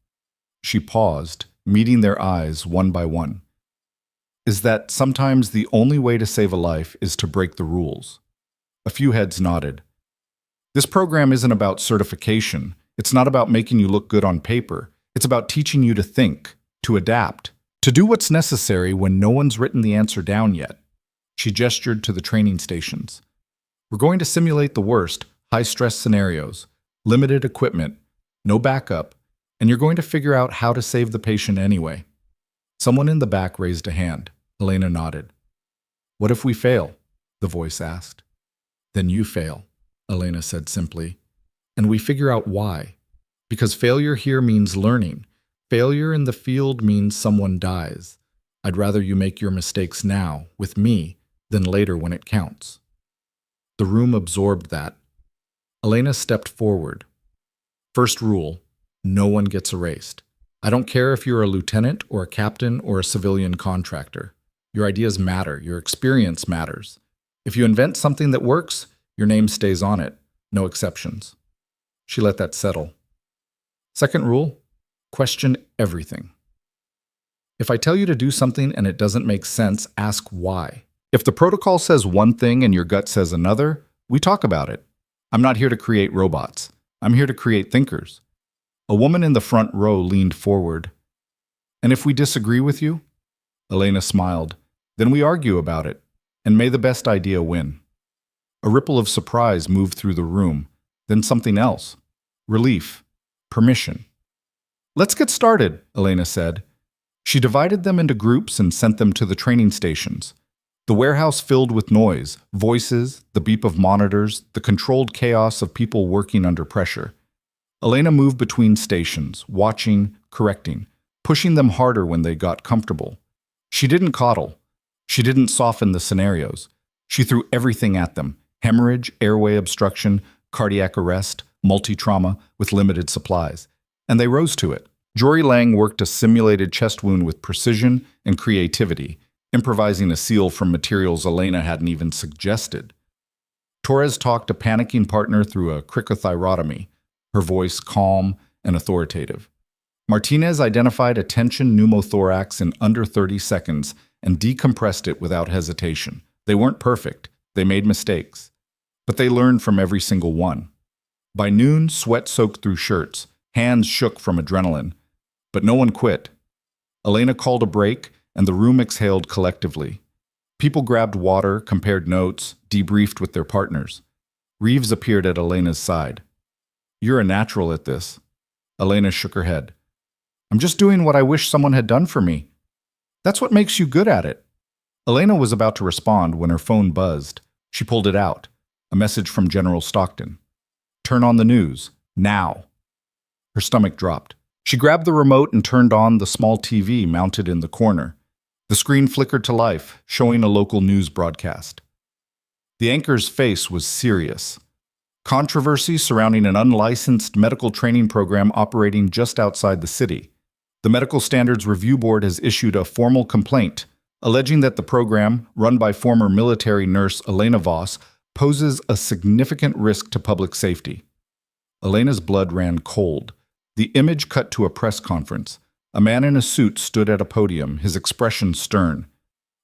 she paused, meeting their eyes one by one, "is that sometimes the only way to save a life is to break the rules." A few heads nodded. "This program isn't about certification. It's not about making you look good on paper. It's about teaching you to think, to adapt, to do what's necessary when no one's written the answer down yet." She gestured to the training stations. "We're going to simulate the worst, high-stress scenarios, limited equipment, no backup, and you're going to figure out how to save the patient anyway." Someone in the back raised a hand. Elena nodded. "What if we fail?" the voice asked. "Then you fail," Elena said simply. "And we figure out why. Because failure here means learning. Failure in the field means someone dies. I'd rather you make your mistakes now, with me, than later when it counts." The room absorbed that. Elena stepped forward. "First rule, no one gets erased. I don't care if you're a lieutenant or a captain or a civilian contractor. Your ideas matter. Your experience matters. If you invent something that works, your name stays on it. No exceptions." She let that settle. "Second rule, question everything. If I tell you to do something and it doesn't make sense, ask why. If the protocol says one thing and your gut says another, we talk about it. I'm not here to create robots. I'm here to create thinkers." A woman in the front row leaned forward. "And if we disagree with you?" Elena smiled. "Then we argue about it, and may the best idea win." A ripple of surprise moved through the room, then something else. Relief. Permission. "Let's get started," Elena said. She divided them into groups and sent them to the training stations. The warehouse filled with noise, voices, the beep of monitors, the controlled chaos of people working under pressure. Elena moved between stations, watching, correcting, pushing them harder when they got comfortable. She didn't coddle. She didn't soften the scenarios. She threw everything at them: hemorrhage, airway obstruction, cardiac arrest, multi-trauma, with limited supplies. And they rose to it. Jory Lang worked a simulated chest wound with precision and creativity, improvising a seal from materials Elena hadn't even suggested. Torres talked a panicking partner through a cricothyrotomy, her voice calm and authoritative. Martinez identified a tension pneumothorax in under 30 seconds and decompressed it without hesitation. They weren't perfect. They made mistakes. But they learned from every single one. By noon, sweat soaked through shirts. Hands shook from adrenaline. But no one quit. Elena called a break, and the room exhaled collectively. People grabbed water, compared notes, debriefed with their partners. Reeves appeared at Elena's side. "You're a natural at this." Elena shook her head. "I'm just doing what I wish someone had done for me." "That's what makes you good at it." Elena was about to respond when her phone buzzed. She pulled it out. A message from General Stockton. "Turn on the news. Now." Her stomach dropped. She grabbed the remote and turned on the small TV mounted in the corner. The screen flickered to life, showing a local news broadcast. The anchor's face was serious. Controversy surrounding an unlicensed medical training program operating just outside the city. The Medical Standards Review Board has issued a formal complaint, alleging that the program, run by former military nurse Elena Voss, poses a significant risk to public safety. Elena's blood ran cold. The image cut to a press conference. A man in a suit stood at a podium, his expression stern.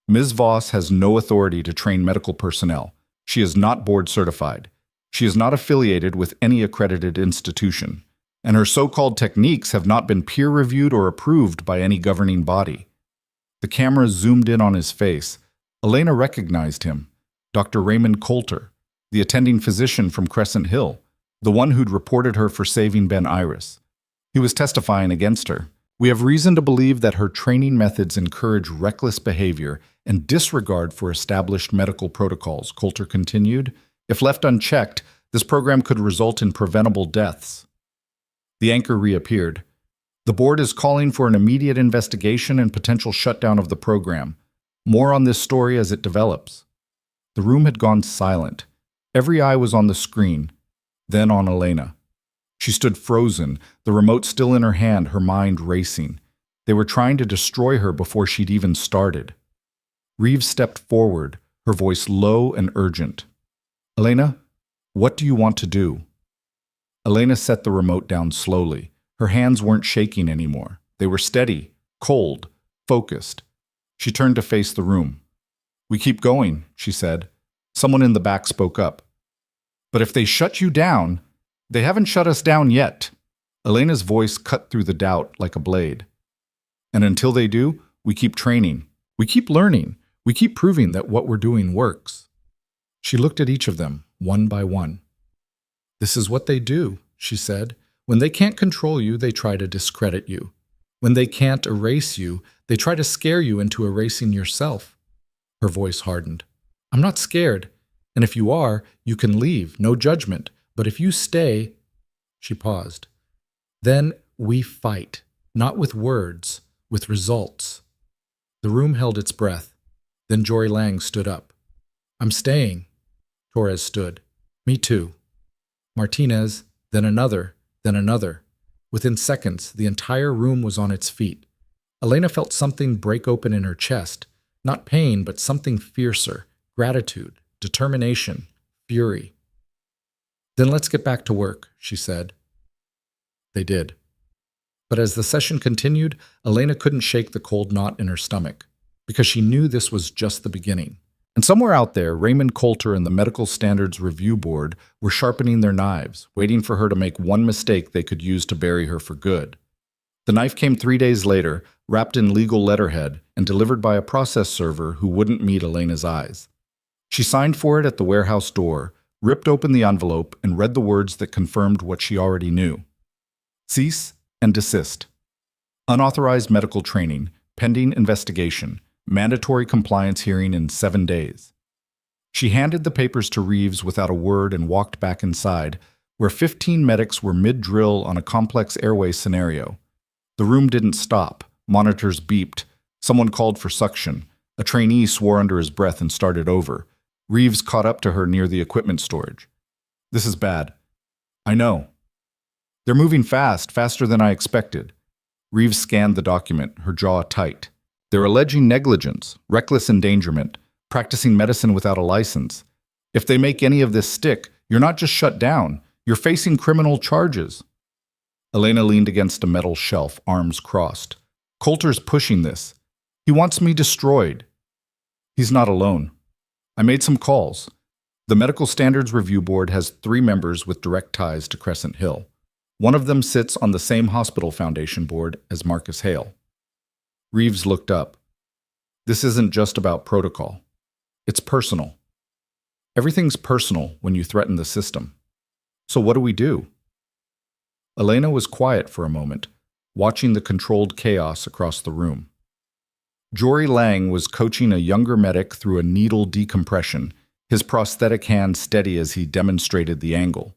"Ms. Voss has no authority to train medical personnel. She is not board certified. She is not affiliated with any accredited institution. And her so-called techniques have not been peer-reviewed or approved by any governing body." The camera zoomed in on his face. Elena recognized him. Dr. Raymond Coulter, the attending physician from Crescent Hill, the one who'd reported her for saving Ben Iris. He was testifying against her. We have reason to believe that her training methods encourage reckless behavior and disregard for established medical protocols, Coulter continued. If left unchecked, this program could result in preventable deaths. The anchor reappeared. The board is calling for an immediate investigation and potential shutdown of the program. More on this story as it develops. The room had gone silent. Every eye was on the screen, then on Elena. She stood frozen, the remote still in her hand, her mind racing. They were trying to destroy her before she'd even started. Reeves stepped forward, her voice low and urgent. "Elena, what do you want to do?" Elena set the remote down slowly. Her hands weren't shaking anymore. They were steady, cold, focused. She turned to face the room. "We keep going," she said. Someone in the back spoke up. "But if they shut you down, they haven't shut us down yet." Elena's voice cut through the doubt like a blade. "And until they do, we keep training. We keep learning. We keep proving that what we're doing works." She looked at each of them, one by one. "This is what they do," she said. "When they can't control you, they try to discredit you. When they can't erase you, they try to scare you into erasing yourself." Her voice hardened. "I'm not scared. And if you are, you can leave, no judgment. But if you stay—" She paused. "Then we fight, not with words, with results." The room held its breath. Then Jory Lang stood up. "I'm staying." Torres stood. "Me too." Martinez, then another, then another. Within seconds, the entire room was on its feet. Elena felt something break open in her chest. Not pain, but something fiercer. Gratitude, determination, fury. "Then let's get back to work," she said. They did. But as the session continued, Elena couldn't shake the cold knot in her stomach, because she knew this was just the beginning. And somewhere out there, Raymond Coulter and the Medical Standards Review Board were sharpening their knives, waiting for her to make one mistake they could use to bury her for good. The knife came 3 days later, wrapped in legal letterhead, and delivered by a process server who wouldn't meet Elena's eyes. She signed for it at the warehouse door, ripped open the envelope, and read the words that confirmed what she already knew. Cease and desist. Unauthorized medical training, pending investigation, mandatory compliance hearing in 7 days. She handed the papers to Reeves without a word and walked back inside, where 15 medics were mid-drill on a complex airway scenario. The room didn't stop. Monitors beeped. Someone called for suction. A trainee swore under his breath and started over. Reeves caught up to her near the equipment storage. "This is bad." "I know." "They're moving fast, faster than I expected." Reeves scanned the document, her jaw tight. "They're alleging negligence, reckless endangerment, practicing medicine without a license. If they make any of this stick, you're not just shut down, you're facing criminal charges." Elena leaned against a metal shelf, arms crossed. "Coulter's pushing this. He wants me destroyed." "He's not alone. I made some calls. The Medical Standards Review Board has 3 members with direct ties to Crescent Hill. One of them sits on the same hospital foundation board as Marcus Hale." Reeves looked up. "This isn't just about protocol. It's personal. Everything's personal when you threaten the system. So what do we do?" Elena was quiet for a moment, watching the controlled chaos across the room. Jory Lang was coaching a younger medic through a needle decompression, his prosthetic hand steady as he demonstrated the angle.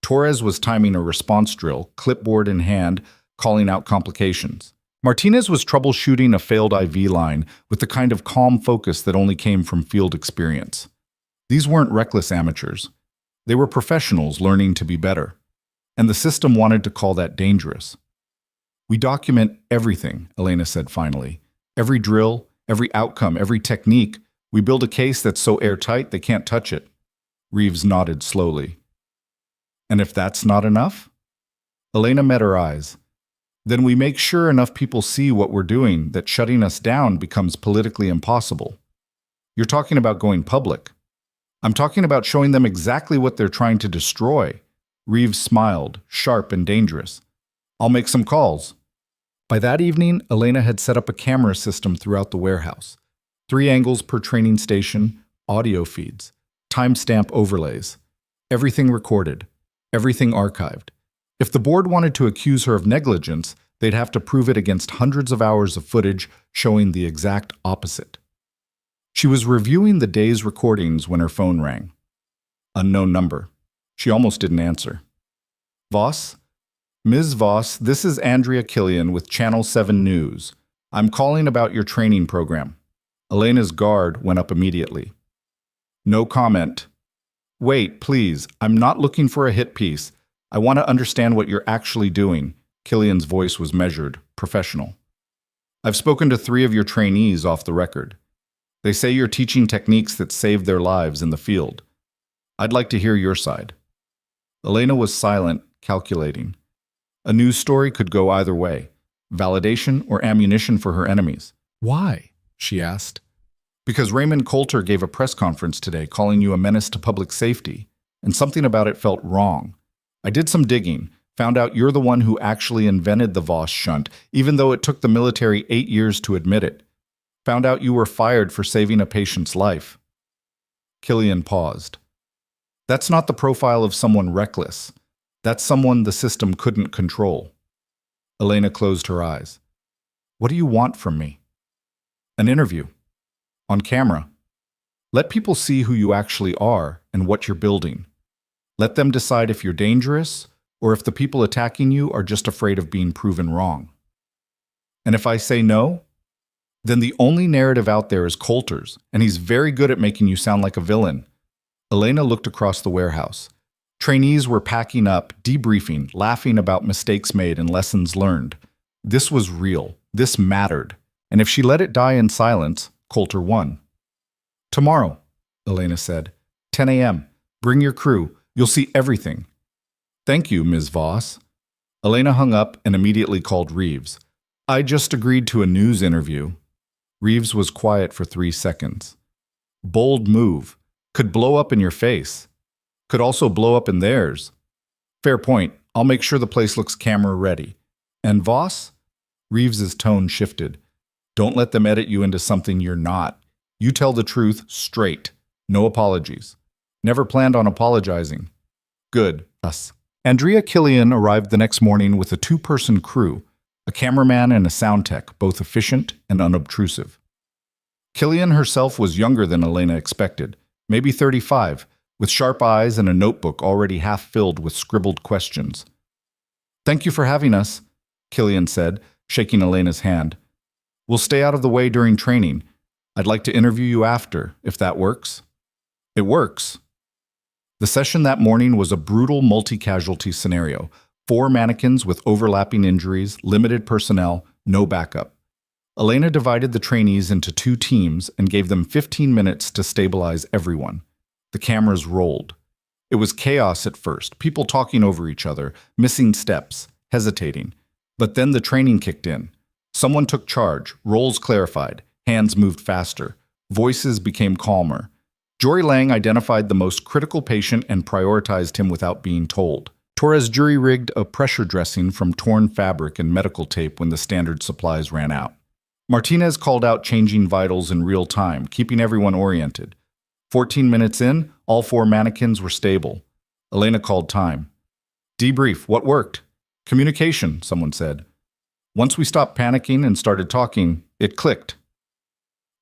Torres was timing a response drill, clipboard in hand, calling out complications. Martinez was troubleshooting a failed IV line with the kind of calm focus that only came from field experience. These weren't reckless amateurs. They were professionals learning to be better. And the system wanted to call that dangerous. "We document everything," Elena said finally. "Every drill, every outcome, every technique. We build a case that's so airtight they can't touch it." Reeves nodded slowly. "And if that's not enough?" Elena met her eyes. "Then we make sure enough people see what we're doing that shutting us down becomes politically impossible." "You're talking about going public." "I'm talking about showing them exactly what they're trying to destroy." Reeves smiled, sharp and dangerous. "I'll make some calls." By that evening, Elena had set up a camera system throughout the warehouse. 3 angles per training station, audio feeds, timestamp overlays. Everything recorded, everything archived. If the board wanted to accuse her of negligence, they'd have to prove it against hundreds of hours of footage showing the exact opposite. She was reviewing the day's recordings when her phone rang. Unknown number. She almost didn't answer. Voss? Ms. Voss, this is Andrea Killian with Channel 7 News. I'm calling about your training program. Elena's guard went up immediately. No comment. Wait, please. I'm not looking for a hit piece. I want to understand what you're actually doing. Killian's voice was measured, professional. I've spoken to 3 of your trainees off the record. They say you're teaching techniques that saved their lives in the field. I'd like to hear your side. Elena was silent, calculating. A news story could go either way, validation or ammunition for her enemies. Why? She asked. Because Raymond Coulter gave a press conference today calling you a menace to public safety, and something about it felt wrong. I did some digging, found out you're the one who actually invented the Voss shunt, even though it took the military 8 years to admit it. Found out you were fired for saving a patient's life. Killian paused. That's not the profile of someone reckless. That's someone the system couldn't control. Elena closed her eyes. What do you want from me? An interview. On camera. Let people see who you actually are and what you're building. Let them decide if you're dangerous or if the people attacking you are just afraid of being proven wrong. And if I say no, then the only narrative out there is Coulter's, and he's very good at making you sound like a villain. Elena looked across the warehouse. Trainees were packing up, debriefing, laughing about mistakes made and lessons learned. This was real. This mattered. And if she let it die in silence, Coulter won. Tomorrow, Elena said. 10 a.m. Bring your crew. You'll see everything. Thank you, Ms. Voss. Elena hung up and immediately called Reeves. I just agreed to a news interview. Reeves was quiet for 3 seconds. Bold move. Could blow up in your face. Could also blow up in theirs. Fair point. I'll make sure the place looks camera ready. And Voss? Reeves's tone shifted. Don't let them edit you into something you're not. You tell the truth straight. No apologies. Never planned on apologizing. Good. Us. Andrea Killian arrived the next morning with a 2-person crew, a cameraman and a sound tech, both efficient and unobtrusive. Killian herself was younger than Elena expected, maybe 35, with sharp eyes and a notebook already half filled with scribbled questions. Thank you for having us, Killian said, shaking Elena's hand. We'll stay out of the way during training. I'd like to interview you after, if that works. It works. The session that morning was a brutal multi-casualty scenario. 4 mannequins with overlapping injuries, limited personnel, no backup. Elena divided the trainees into 2 teams and gave them 15 minutes to stabilize everyone. The cameras rolled. It was chaos at first, people talking over each other, missing steps, hesitating. But then the training kicked in. Someone took charge, roles clarified, hands moved faster, voices became calmer. Jory Lang identified the most critical patient and prioritized him without being told. Torres jury-rigged a pressure dressing from torn fabric and medical tape when the standard supplies ran out. Martinez called out changing vitals in real time, keeping everyone oriented. 14 minutes in, all 4 mannequins were stable. Elena called time. Debrief, what worked? Communication, someone said. Once we stopped panicking and started talking, it clicked.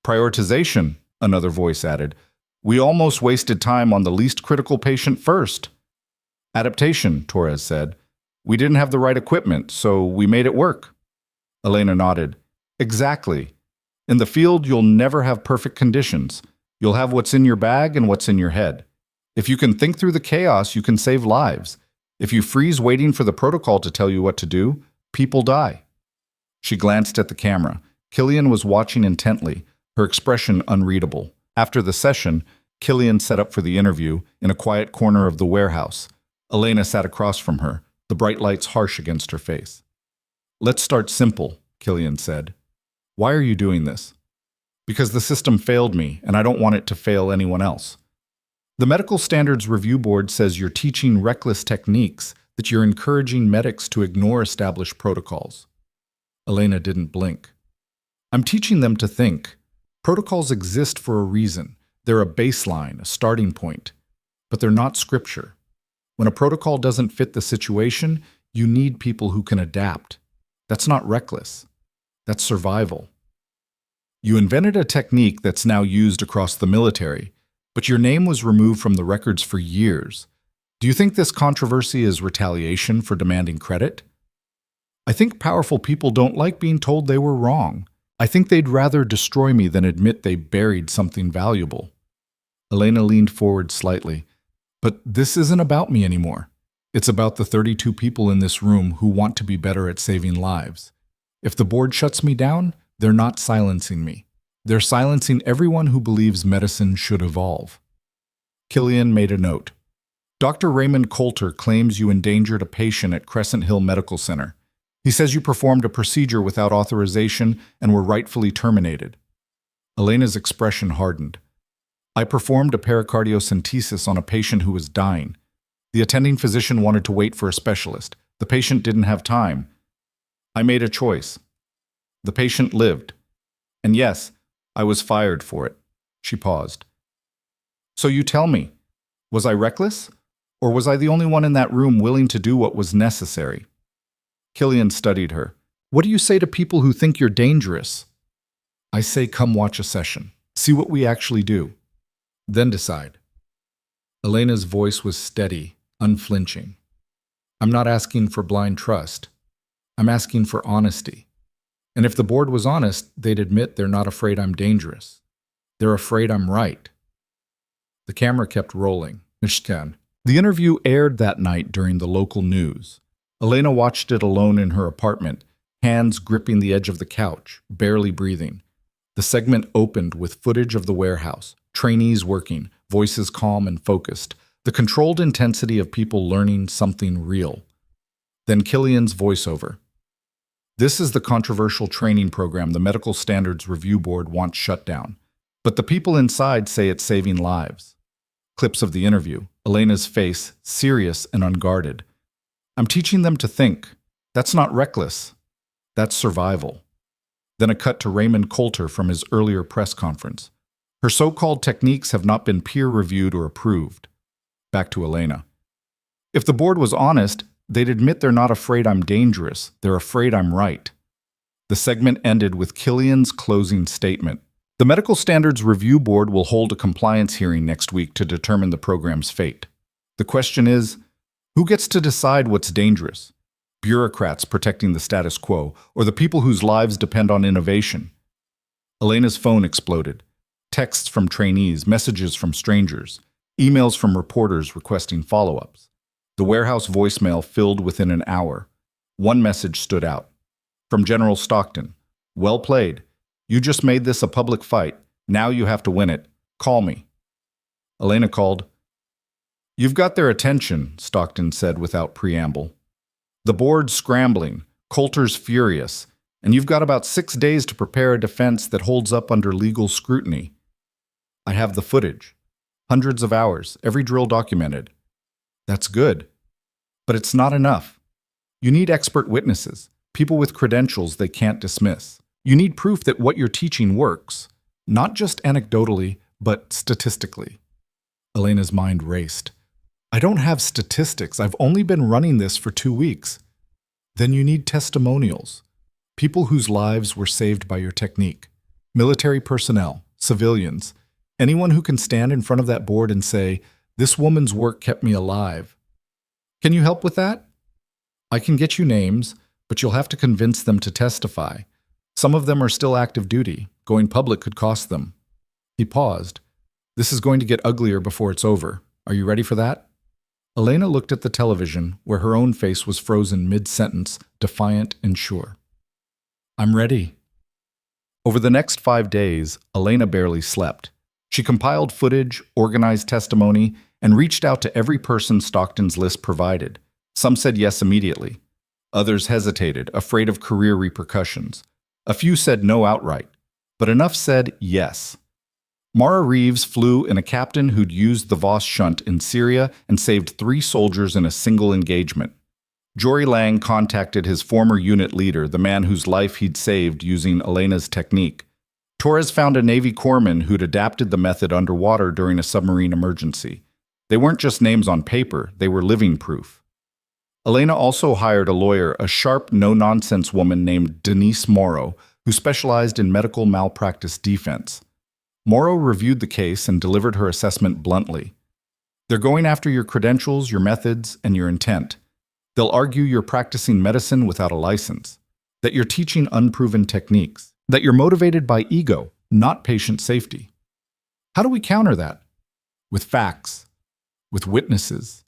Prioritization, another voice added. We almost wasted time on the least critical patient first. Adaptation, Torres said. We didn't have the right equipment, so we made it work. Elena nodded. Exactly. In the field, you'll never have perfect conditions. You'll have what's in your bag and what's in your head. If you can think through the chaos, you can save lives. If you freeze waiting for the protocol to tell you what to do, people die. She glanced at the camera. Killian was watching intently, her expression unreadable. After the session, Killian set up for the interview in a quiet corner of the warehouse. Elena sat across from her, the bright lights harsh against her face. Let's start simple, Killian said. Why are you doing this? Because the system failed me, and I don't want it to fail anyone else. The Medical Standards Review Board says you're teaching reckless techniques, that you're encouraging medics to ignore established protocols. Elena didn't blink. I'm teaching them to think. Protocols exist for a reason. They're a baseline, a starting point. But they're not scripture. When a protocol doesn't fit the situation, You need people who can adapt. That's not reckless. That's survival. You invented a technique that's now used across the military, but your name was removed from the records for years. Do you think this controversy is retaliation for demanding credit? I think powerful people don't like being told they were wrong. I think they'd rather destroy me than admit they buried something valuable. Elena leaned forward slightly. But this isn't about me anymore. It's about the 32 people in this room who want to be better at saving lives. If the board shuts me down, they're not silencing me. They're silencing everyone who believes medicine should evolve. Killian made a note. Dr. Raymond Coulter claims you endangered a patient at Crescent Hill Medical Center. He says you performed a procedure without authorization and were rightfully terminated. Elena's expression hardened. I performed a pericardiocentesis on a patient who was dying. The attending physician wanted to wait for a specialist. The patient didn't have time. I made a choice. The patient lived. And yes, I was fired for it. She paused. So you tell me, was I reckless? Or was I the only one in that room willing to do what was necessary? Killian studied her. What do you say to people who think you're dangerous? I say come watch a session. See what we actually do. Then decide. Elena's voice was steady, unflinching. I'm not asking for blind trust. I'm asking for honesty. And if the board was honest, they'd admit they're not afraid I'm dangerous. They're afraid I'm right. The camera kept rolling. Mishkan. The interview aired that night during the local news. Elena watched it alone in her apartment, hands gripping the edge of the couch, barely breathing. The segment opened with footage of the warehouse, trainees working, voices calm and focused, the controlled intensity of people learning something real. Then Killian's voiceover. This is the controversial training program the Medical Standards Review Board wants shut down, but the people inside say it's saving lives. Clips of the interview, Elena's face, serious and unguarded. I'm teaching them to think. That's not reckless. That's survival. Then a cut to Raymond Coulter from his earlier press conference. Her so-called techniques have not been peer-reviewed or approved. Back to Elena. If the board was honest, they'd admit they're not afraid I'm dangerous. They're afraid I'm right. The segment ended with Killian's closing statement. The Medical Standards Review Board will hold a compliance hearing next week to determine the program's fate. The question is, who gets to decide what's dangerous? Bureaucrats protecting the status quo, or the people whose lives depend on innovation? Elena's phone exploded. Texts from trainees, messages from strangers, emails from reporters requesting follow-ups. The warehouse voicemail filled within an hour. One message stood out. From General Stockton. Well played. You just made this a public fight. Now you have to win it. Call me. Elena called. You've got their attention, Stockton said without preamble. The board's scrambling, Coulter's furious, and you've got about 6 days to prepare a defense that holds up under legal scrutiny. I have the footage. Hundreds of hours, every drill documented. That's good. But it's not enough. You need expert witnesses, people with credentials they can't dismiss. You need proof that what you're teaching works, not just anecdotally, but statistically. Elena's mind raced. I don't have statistics. I've only been running this for 2 weeks. Then you need testimonials. People whose lives were saved by your technique. Military personnel, civilians, anyone who can stand in front of that board and say, this woman's work kept me alive. Can you help with that? I can get you names, but you'll have to convince them to testify. Some of them are still active duty. Going public could cost them. He paused. This is going to get uglier before it's over. Are you ready for that? Elena looked at the television, where her own face was frozen mid-sentence, defiant and sure. I'm ready. Over the next 5 days, Elena barely slept. She compiled footage, organized testimony, and reached out to every person Stockton's list provided. Some said yes immediately. Others hesitated, afraid of career repercussions. A few said no outright, but enough said yes. Mara Reeves flew in a captain who'd used the Voss shunt in Syria and saved 3 soldiers in a single engagement. Jory Lang contacted his former unit leader, the man whose life he'd saved using Elena's technique. Torres found a Navy corpsman who'd adapted the method underwater during a submarine emergency. They weren't just names on paper, they were living proof. Elena also hired a lawyer, a sharp, no-nonsense woman named Denise Morrow, who specialized in medical malpractice defense. Morrow reviewed the case and delivered her assessment bluntly. They're going after your credentials, your methods, and your intent. They'll argue you're practicing medicine without a license, that you're teaching unproven techniques, that you're motivated by ego, not patient safety. How do we counter that? With facts, with witnesses,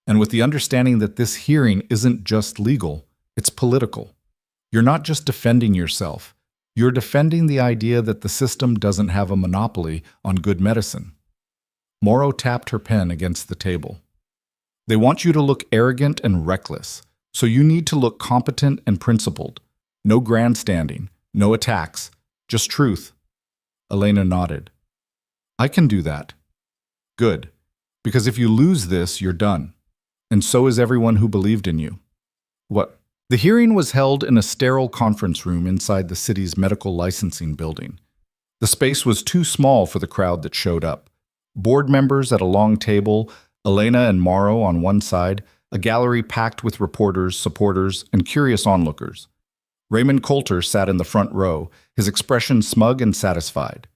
and with the understanding that this hearing isn't just legal, it's political. You're not just defending yourself. You're defending the idea that the system doesn't have a monopoly on good medicine. Morrow tapped her pen against the table. They want you to look arrogant and reckless, so you need to look competent and principled. No grandstanding, no attacks, just truth. Elena nodded. I can do that. Good, because if you lose this, you're done. And so is everyone who believed in you. What? The hearing was held in a sterile conference room inside the city's medical licensing building. The space was too small for the crowd that showed up. Board members at a long table, Elena and Morrow on one side, a gallery packed with reporters, supporters, and curious onlookers. Raymond Coulter sat in the front row, his expression smug and satisfied.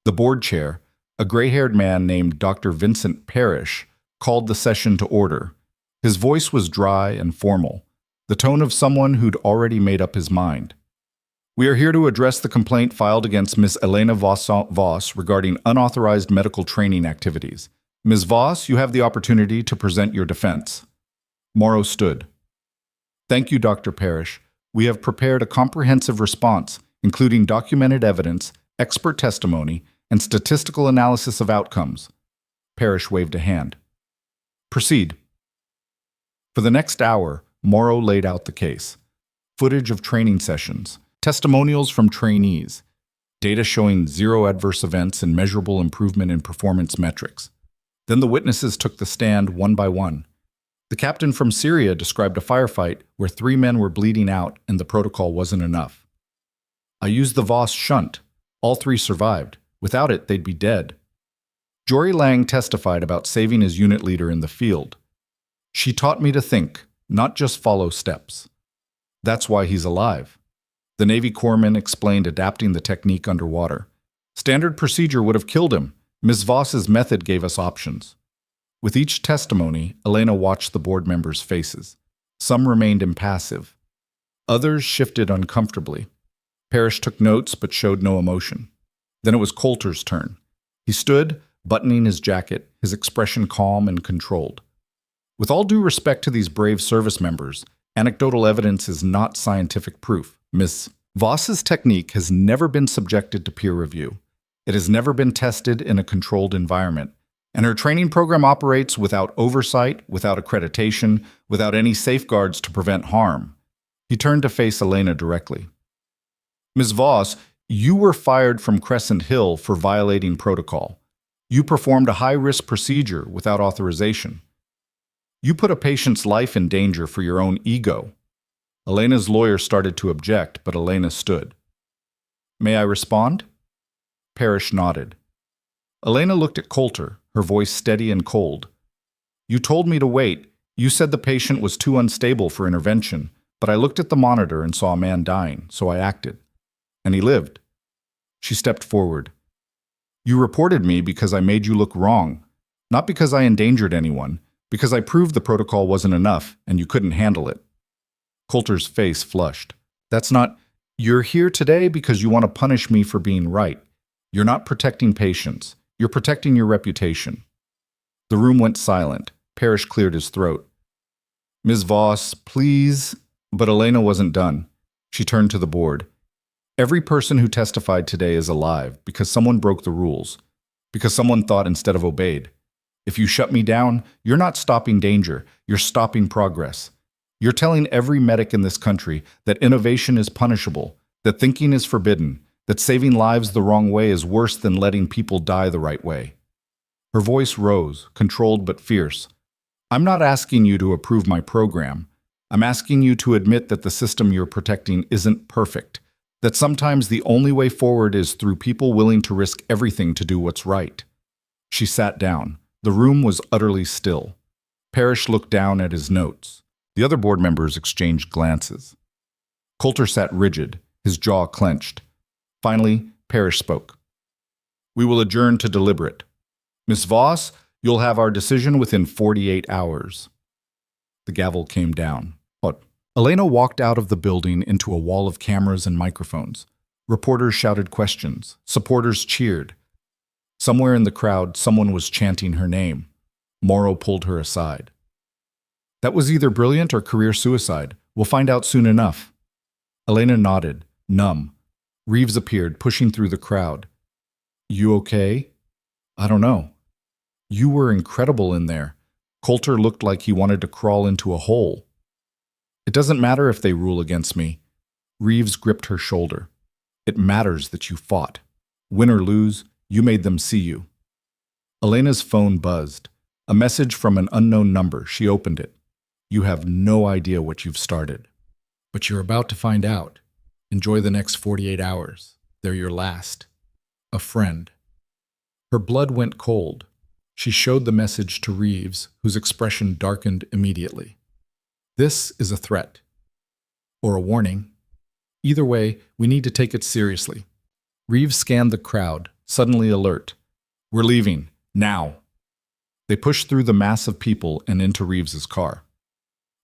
The board chair, a gray-haired man named Dr. Vincent Parrish, called the session to order. His voice was dry and formal, the tone of someone who'd already made up his mind. We are here to address the complaint filed against Ms. Elena Voss regarding unauthorized medical training activities. Ms. Voss, you have the opportunity to present your defense. Morrow stood. Thank you, Dr. Parrish. We have prepared a comprehensive response, including documented evidence, expert testimony, and statistical analysis of outcomes. Parrish waved a hand. Proceed. For the next hour, Morrow laid out the case. Footage of training sessions, testimonials from trainees, data showing zero adverse events and measurable improvement in performance metrics. Then the witnesses took the stand one by one. The captain from Syria described a firefight where 3 men were bleeding out and the protocol wasn't enough. I used the Voss shunt. All 3 survived. Without it, they'd be dead. Jory Lang testified about saving his unit leader in the field. She taught me to think, not just follow steps. That's why he's alive. The Navy corpsman explained adapting the technique underwater. Standard procedure would have killed him. Ms. Voss's method gave us options. With each testimony, Elena watched the board members' faces. Some remained impassive. Others shifted uncomfortably. Parrish took notes but showed no emotion. Then it was Coulter's turn. He stood, buttoning his jacket, his expression calm and controlled. With all due respect to these brave service members, anecdotal evidence is not scientific proof. Ms. Voss's technique has never been subjected to peer review. It has never been tested in a controlled environment, and her training program operates without oversight, without accreditation, without any safeguards to prevent harm. He turned to face Elena directly. Ms. Voss, you were fired from Crescent Hill for violating protocol. You performed a high-risk procedure without authorization. You put a patient's life in danger for your own ego. Elena's lawyer started to object, but Elena stood. May I respond? Parrish nodded. Elena looked at Coulter, her voice steady and cold. You told me to wait. You said the patient was too unstable for intervention, but I looked at the monitor and saw a man dying, so I acted. And he lived. She stepped forward. You reported me because I made you look wrong, not because I endangered anyone, because I proved the protocol wasn't enough and you couldn't handle it. Coulter's face flushed. That's not, you're here today because you want to punish me for being right. You're not protecting patients. You're protecting your reputation. The room went silent. Parrish cleared his throat. Ms. Voss, please. But Elena wasn't done. She turned to the board. Every person who testified today is alive because someone broke the rules, because someone thought instead of obeyed. If you shut me down, you're not stopping danger, you're stopping progress. You're telling every medic in this country that innovation is punishable, that thinking is forbidden, that saving lives the wrong way is worse than letting people die the right way. Her voice rose, controlled but fierce. I'm not asking you to approve my program. I'm asking you to admit that the system you're protecting isn't perfect, that sometimes the only way forward is through people willing to risk everything to do what's right. She sat down. The room was utterly still. Parrish looked down at his notes. The other board members exchanged glances. Coulter sat rigid, his jaw clenched. Finally, Parrish spoke. "We will adjourn to deliberate. Miss Voss, you'll have our decision within 48 hours. The gavel came down. What? Elena walked out of the building into a wall of cameras and microphones. Reporters shouted questions. Supporters cheered. Somewhere in the crowd, someone was chanting her name. Morrow pulled her aside. "That was either brilliant or career suicide. We'll find out soon enough." Elena nodded, numb. Reeves appeared, pushing through the crowd. "You okay?" "I don't know." "You were incredible in there." Coulter looked like he wanted to crawl into a hole. "It doesn't matter if they rule against me." Reeves gripped her shoulder. "It matters that you fought. Win or lose, you made them see you." Elena's phone buzzed. A message from an unknown number. She opened it. "You have no idea what you've started." "But you're about to find out. Enjoy the next 48 hours. They're your last." A friend. Her blood went cold. She showed the message to Reeves, whose expression darkened immediately. "This is a threat. Or a warning. Either way, we need to take it seriously." Reeves scanned the crowd, suddenly alert. "We're leaving. Now." They pushed through the mass of people and into Reeves's car.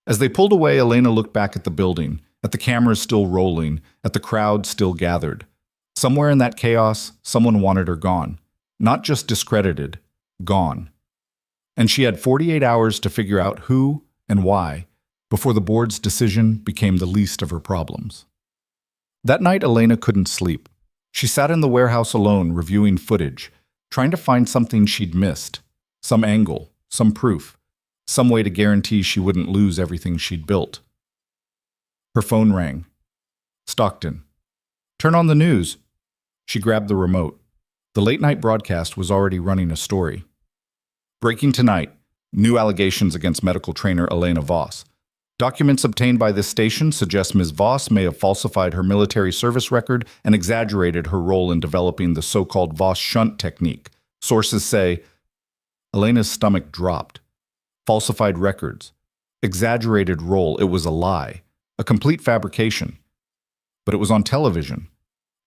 As they pulled away, Elena looked back at the building, at the cameras still rolling, at the crowd still gathered. Somewhere in that chaos, someone wanted her gone. Not just discredited, gone. And she had 48 hours to figure out who and why before the board's decision became the least of her problems. That night, Elena couldn't sleep. She sat in the warehouse alone, reviewing footage, trying to find something she'd missed, some angle, some proof, some way to guarantee she wouldn't lose everything she'd built. Her phone rang. "Stockton. Turn on the news." She grabbed the remote. The late-night broadcast was already running a story. "Breaking tonight. New allegations against medical trainer Elena Voss. Documents obtained by this station suggest Ms. Voss may have falsified her military service record and exaggerated her role in developing the so-called Voss shunt technique. Sources say..." Elena's stomach dropped. Falsified records. Exaggerated role. It was a lie. A complete fabrication. But it was on television.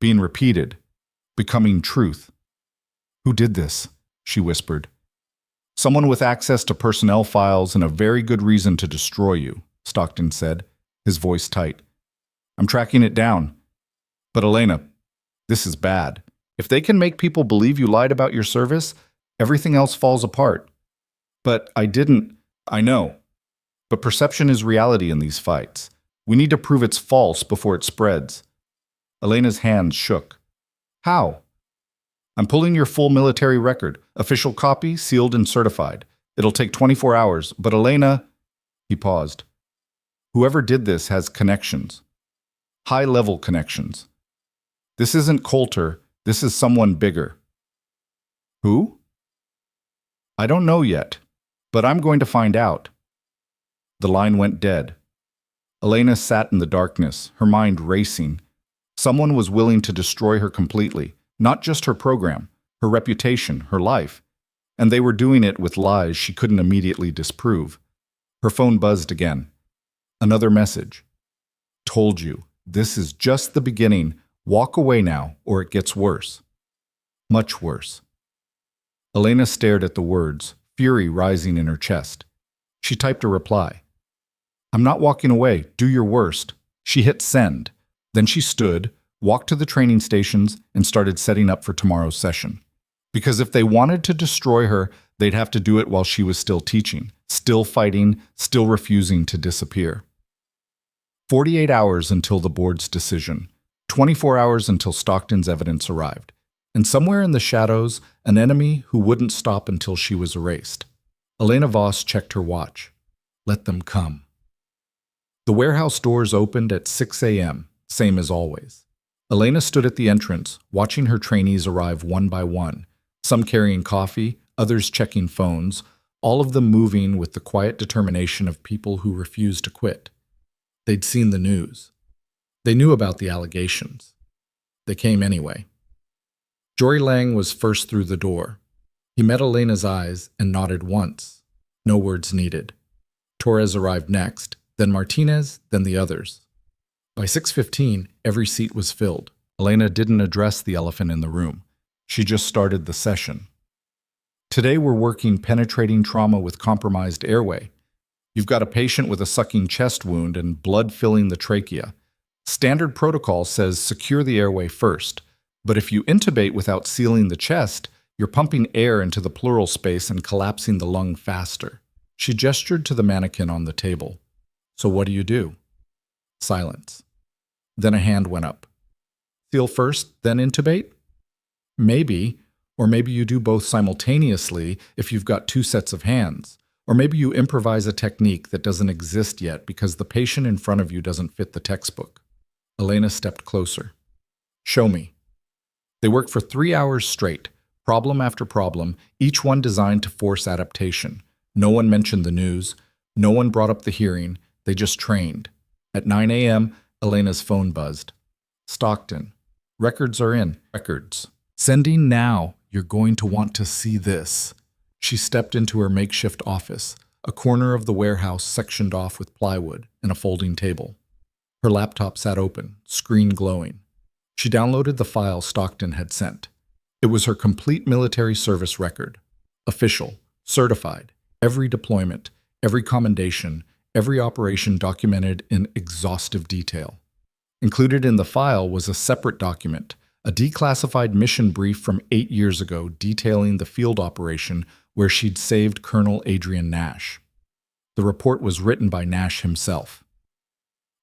Being repeated. Becoming truth. "Who did this?" she whispered. "Someone with access to personnel files and a very good reason to destroy you," Stockton said, his voice tight. "I'm tracking it down. But Elena, this is bad. If they can make people believe you lied about your service, everything else falls apart." "But I didn't." "I know. But perception is reality in these fights. We need to prove it's false before it spreads." Elena's hands shook. "How?" "I'm pulling your full military record, official copy, sealed and certified. It'll take 24 hours, but Elena..." He paused. "Whoever did this has connections. High-level connections. This isn't Coulter, this is someone bigger." "Who?" "I don't know yet, but I'm going to find out." The line went dead. Elena sat in the darkness, her mind racing. Someone was willing to destroy her completely, not just her program, her reputation, her life. And they were doing it with lies she couldn't immediately disprove. Her phone buzzed again. Another message. "Told you, this is just the beginning. Walk away now, or it gets worse. Much worse." Elena stared at the words, fury rising in her chest. She typed a reply. "I'm not walking away. Do your worst." She hit send. Then she stood, walked to the training stations, and started setting up for tomorrow's session. Because if they wanted to destroy her, they'd have to do it while she was still teaching, still fighting, still refusing to disappear. 48 hours until the board's decision. 24 hours until Stockton's evidence arrived. And somewhere in the shadows, an enemy who wouldn't stop until she was erased. Elena Voss checked her watch. Let them come. The warehouse doors opened at 6 a.m., same as always. Elena stood at the entrance, watching her trainees arrive one by one, some carrying coffee, others checking phones, all of them moving with the quiet determination of people who refuse to quit. They'd seen the news. They knew about the allegations. They came anyway. Jory Lang was first through the door. He met Elena's eyes and nodded once. No words needed. Torres arrived next, then Martinez, then the others. By 6:15, every seat was filled. Elena didn't address the elephant in the room. She just started the session. Today we're working penetrating trauma with compromised airway. You've got a patient with a sucking chest wound and blood filling the trachea. Standard protocol says secure the airway first, but if you intubate without sealing the chest, you're pumping air into the pleural space and collapsing the lung faster. She gestured to the mannequin on the table. So what do? Silence. Then a hand went up. Seal first, then intubate? Maybe, or maybe you do both simultaneously if you've got two sets of hands. Or maybe you improvise a technique that doesn't exist yet because the patient in front of you doesn't fit the textbook. Elena stepped closer. Show me. They worked for 3 hours straight, problem after problem, each one designed to force adaptation. No one mentioned the news. No one brought up the hearing. They just trained. At 9 a.m., Elena's phone buzzed. Stockton. Records are in. Records. Sending now. You're going to want to see this. She stepped into her makeshift office, a corner of the warehouse sectioned off with plywood and a folding table. Her laptop sat open, screen glowing. She downloaded the file Stockton had sent. It was her complete military service record. Official, certified, every deployment, every commendation, every operation documented in exhaustive detail. Included in the file was a separate document, a declassified mission brief from 8 years ago detailing the field operation where she'd saved Colonel Adrian Nash. The report was written by Nash himself.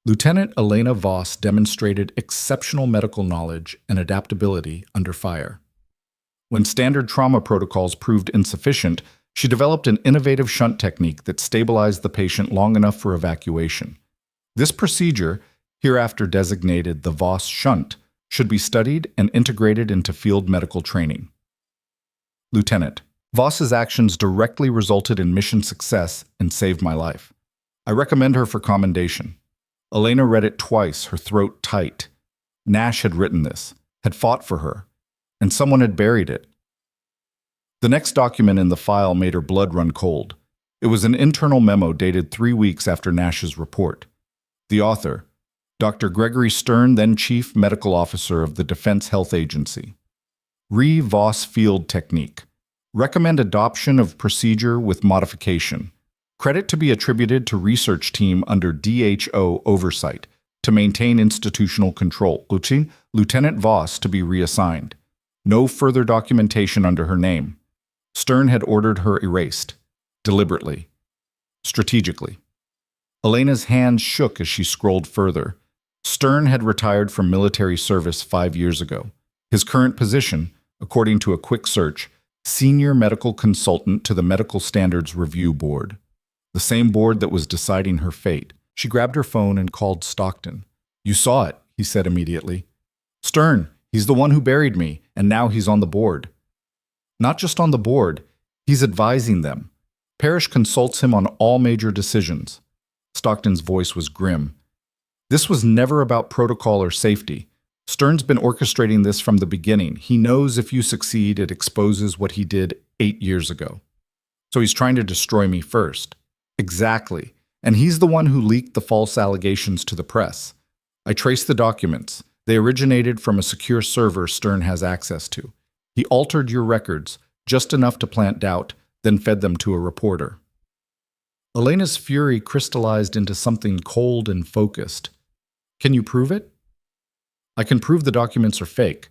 Lieutenant Elena Voss demonstrated exceptional medical knowledge and adaptability under fire. When standard trauma protocols proved insufficient, she developed an innovative shunt technique that stabilized the patient long enough for evacuation. This procedure, hereafter designated the Voss shunt, should be studied and integrated into field medical training. Lieutenant, Voss's actions directly resulted in mission success and saved my life. I recommend her for commendation. Elena read it twice, her throat tight. Nash had written this, had fought for her, and someone had buried it. The next document in the file made her blood run cold. It was an internal memo dated 3 weeks after Nash's report. The author, Dr. Gregory Stern, then Chief Medical Officer of the Defense Health Agency. Voss Field Technique. Recommend adoption of procedure with modification. Credit to be attributed to research team under DHO oversight to maintain institutional control. Lieutenant Voss to be reassigned. No further documentation under her name. Stern had ordered her erased. Deliberately. Strategically. Elena's hands shook as she scrolled further. Stern had retired from military service 5 years ago. His current position, according to a quick search, Senior Medical Consultant to the Medical Standards Review Board. The same board that was deciding her fate. She grabbed her phone and called Stockton. You saw it, he said immediately. Stern, he's the one who buried me, and now he's on the board. Not just on the board, he's advising them. Parrish consults him on all major decisions. Stockton's voice was grim. This was never about protocol or safety. Stern's been orchestrating this from the beginning. He knows if you succeed, it exposes what he did 8 years ago. So he's trying to destroy me first. Exactly. And he's the one who leaked the false allegations to the press. I traced the documents. They originated from a secure server Stern has access to. He altered your records, just enough to plant doubt, then fed them to a reporter. Elena's fury crystallized into something cold and focused. Can you prove it? I can prove the documents are fake.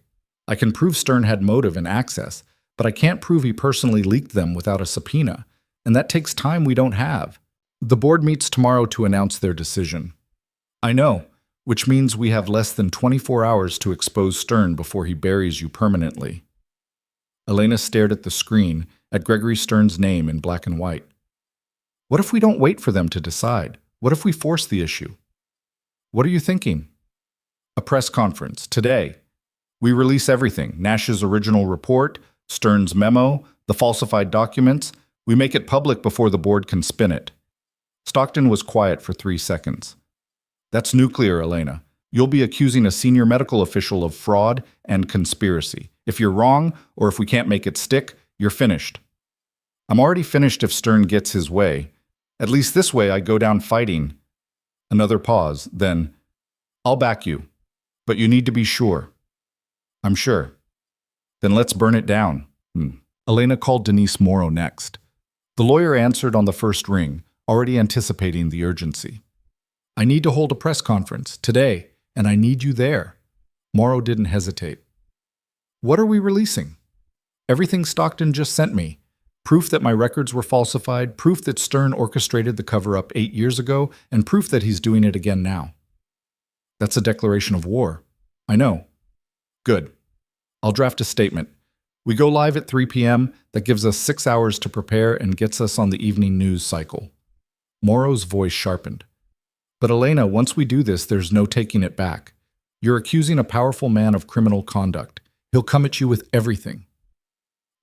I can prove Stern had motive and access, but I can't prove he personally leaked them without a subpoena, and that takes time we don't have. The board meets tomorrow to announce their decision. I know, which means we have less than 24 hours to expose Stern before he buries you permanently. Elena stared at the screen, at Gregory Stern's name in black and white. What if we don't wait for them to decide? What if we force the issue? What are you thinking? A press conference, today. We release everything, Nash's original report, Stern's memo, the falsified documents. We make it public before the board can spin it. Stockton was quiet for 3 seconds. That's nuclear, Elena. You'll be accusing a senior medical official of fraud and conspiracy. If you're wrong, or if we can't make it stick, you're finished. I'm already finished if Stern gets his way. At least this way I go down fighting. Another pause, then, I'll back you, but you need to be sure. I'm sure. Then let's burn it down. Elena called Denise Morrow next. The lawyer answered on the first ring, already anticipating the urgency. I need to hold a press conference today, and I need you there. Morrow didn't hesitate. What are we releasing? Everything Stockton just sent me. Proof that my records were falsified, proof that Stern orchestrated the cover-up 8 years ago, and proof that he's doing it again now. That's a declaration of war. I know. Good. I'll draft a statement. We go live at 3 p.m. That gives us 6 hours to prepare and gets us on the evening news cycle. Morrow's voice sharpened. But Elena, once we do this, there's no taking it back. You're accusing a powerful man of criminal conduct. He'll come at you with everything.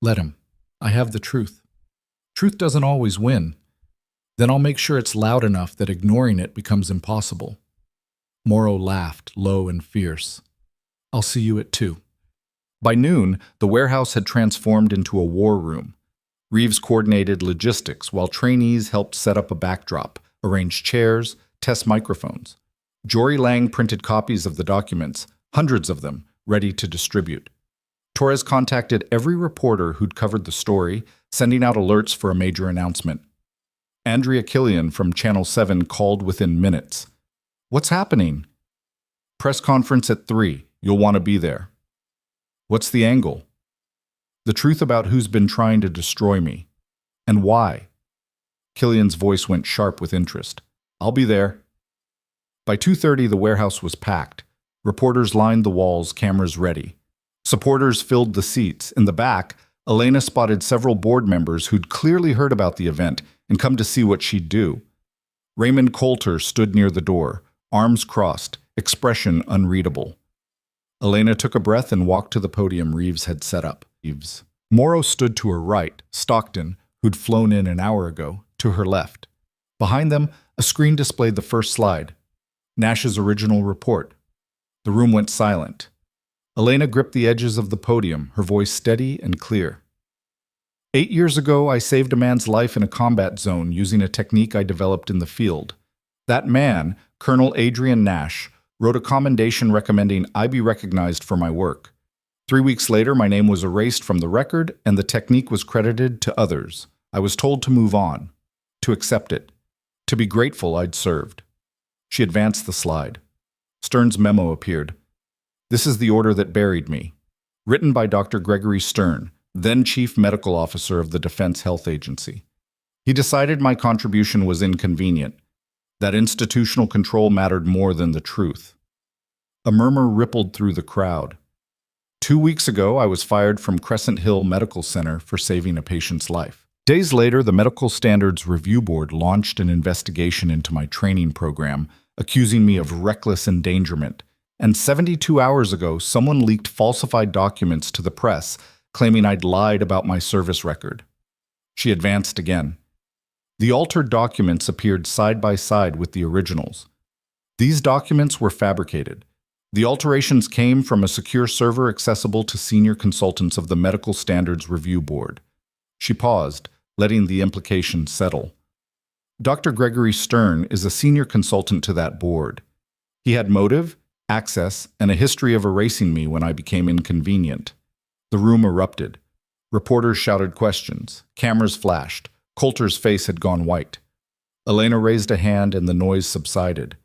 Let him. I have the truth. Truth doesn't always win. Then I'll make sure it's loud enough that ignoring it becomes impossible. Morrow laughed, low and fierce. I'll see you at 2. By noon, the warehouse had transformed into a war room. Reeves coordinated logistics while trainees helped set up a backdrop, arrange chairs, test microphones. Jory Lang printed copies of the documents, hundreds of them, ready to distribute. Torres contacted every reporter who'd covered the story, sending out alerts for a major announcement. Andrea Killian from Channel 7 called within minutes. What's happening? Press conference at 3. You'll want to be there. What's the angle? The truth about who's been trying to destroy me. And why? Killian's voice went sharp with interest. I'll be there. By 2:30, the warehouse was packed. Reporters lined the walls, cameras ready. Supporters filled the seats. In the back, Elena spotted several board members who'd clearly heard about the event and come to see what she'd do. Raymond Coulter stood near the door, arms crossed, expression unreadable. Elena took a breath and walked to the podium Reeves had set up. Morrow stood to her right, Stockton, who'd flown in an hour ago, to her left. Behind them, a screen displayed the first slide, Nash's original report. The room went silent. Elena gripped the edges of the podium, her voice steady and clear. 8 years ago, I saved a man's life in a combat zone using a technique I developed in the field. That man, Colonel Adrian Nash, wrote a commendation recommending I be recognized for my work. 3 weeks later, my name was erased from the record, and the technique was credited to others. I was told to move on, to accept it, to be grateful I'd served. She advanced the slide. Stern's memo appeared. This is the order that buried me. Written by Dr. Gregory Stern, then Chief Medical Officer of the Defense Health Agency. He decided my contribution was inconvenient, that institutional control mattered more than the truth. A murmur rippled through the crowd. 2 weeks ago, I was fired from Crescent Hill Medical Center for saving a patient's life. Days later, the Medical Standards Review Board launched an investigation into my training program, accusing me of reckless endangerment. And 72 hours ago, someone leaked falsified documents to the press, claiming I'd lied about my service record. She advanced again. The altered documents appeared side by side with the originals. These documents were fabricated. The alterations came from a secure server accessible to senior consultants of the Medical Standards Review Board. She paused, letting the implication settle. Dr. Gregory Stern is a senior consultant to that board. He had motive, access, and a history of erasing me when I became inconvenient. The room erupted. Reporters shouted questions. Cameras flashed. Coulter's face had gone white. Elena raised a hand and the noise subsided.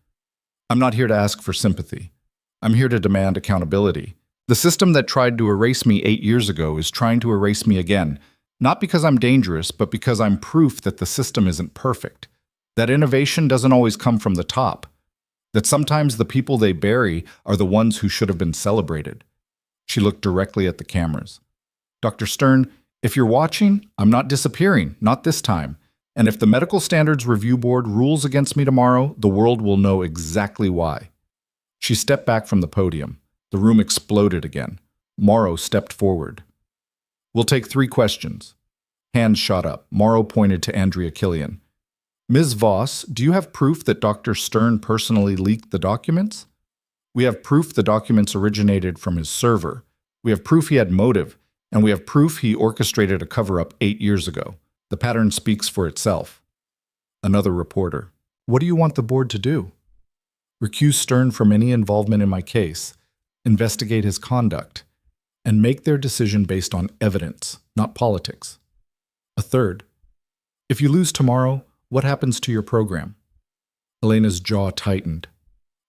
I'm not here to ask for sympathy. I'm here to demand accountability. The system that tried to erase me 8 years ago is trying to erase me again, not because I'm dangerous, but because I'm proof that the system isn't perfect, that innovation doesn't always come from the top, that sometimes the people they bury are the ones who should have been celebrated. She looked directly at the cameras. Dr. Stern, if you're watching, I'm not disappearing, not this time. And if the Medical Standards Review Board rules against me tomorrow, the world will know exactly why. She stepped back from the podium. The room exploded again. Morrow stepped forward. We'll take 3 questions. Hands shot up. Morrow pointed to Andrea Killian. Ms. Voss, do you have proof that Dr. Stern personally leaked the documents? We have proof the documents originated from his server. We have proof he had motive, and we have proof he orchestrated a cover-up 8 years ago. The pattern speaks for itself. Another reporter. What do you want the board to do? recuse Stern from any involvement in my case, investigate his conduct, and make their decision based on evidence, not politics. A third, if you lose tomorrow, what happens to your program? Elena's jaw tightened.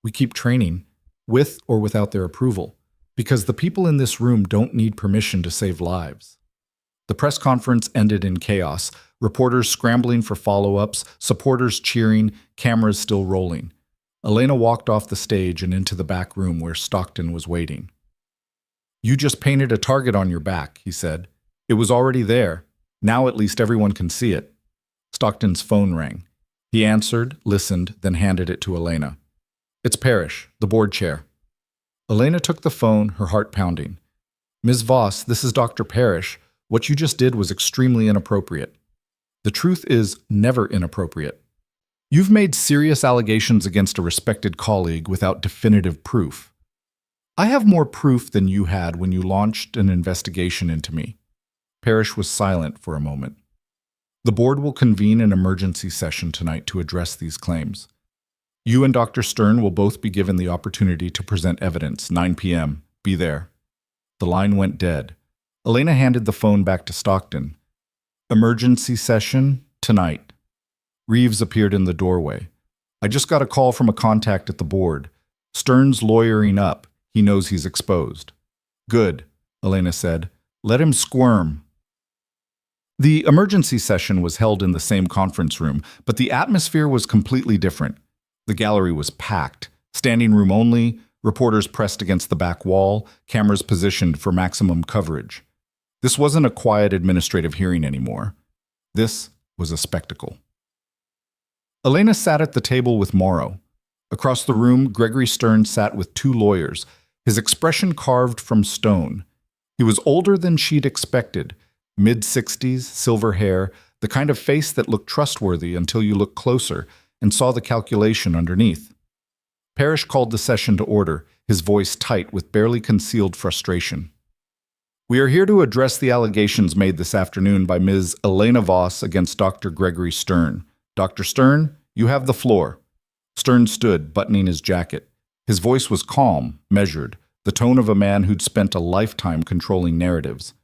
We keep training, with or without their approval, because the people in this room don't need permission to save lives. The press conference ended in chaos, reporters scrambling for follow-ups, supporters cheering, cameras still rolling. Elena walked off the stage and into the back room where Stockton was waiting. You just painted a target on your back, he said. It was already there. Now at least everyone can see it. Stockton's phone rang. He answered, listened, then handed it to Elena. It's Parrish, the board chair. Elena took the phone, her heart pounding. Ms. Voss, this is Dr. Parrish. What you just did was extremely inappropriate. The truth is never inappropriate. You've made serious allegations against a respected colleague without definitive proof. I have more proof than you had when you launched an investigation into me. Parrish was silent for a moment. The board will convene an emergency session tonight to address these claims. You and Dr. Stern will both be given the opportunity to present evidence, 9 p.m. Be there. The line went dead. Elena handed the phone back to Stockton. Emergency session tonight. Reeves appeared in the doorway. I just got a call from a contact at the board. Stern's lawyering up. He knows he's exposed. Good, Elena said. Let him squirm. The emergency session was held in the same conference room, but the atmosphere was completely different. The gallery was packed, standing room only, reporters pressed against the back wall, cameras positioned for maximum coverage. This wasn't a quiet administrative hearing anymore. This was a spectacle. Elena sat at the table with Morrow. Across the room, Gregory Stern sat with two lawyers, his expression carved from stone. He was older than she'd expected, mid-60s, silver hair, the kind of face that looked trustworthy until you looked closer and saw the calculation underneath. Parrish called the session to order, his voice tight with barely concealed frustration. We are here to address the allegations made this afternoon by Ms. Elena Voss against Dr. Gregory Stern. Dr. Stern, you have the floor. Stern stood, buttoning his jacket. His voice was calm, measured, the tone of a man who'd spent a lifetime controlling narratives.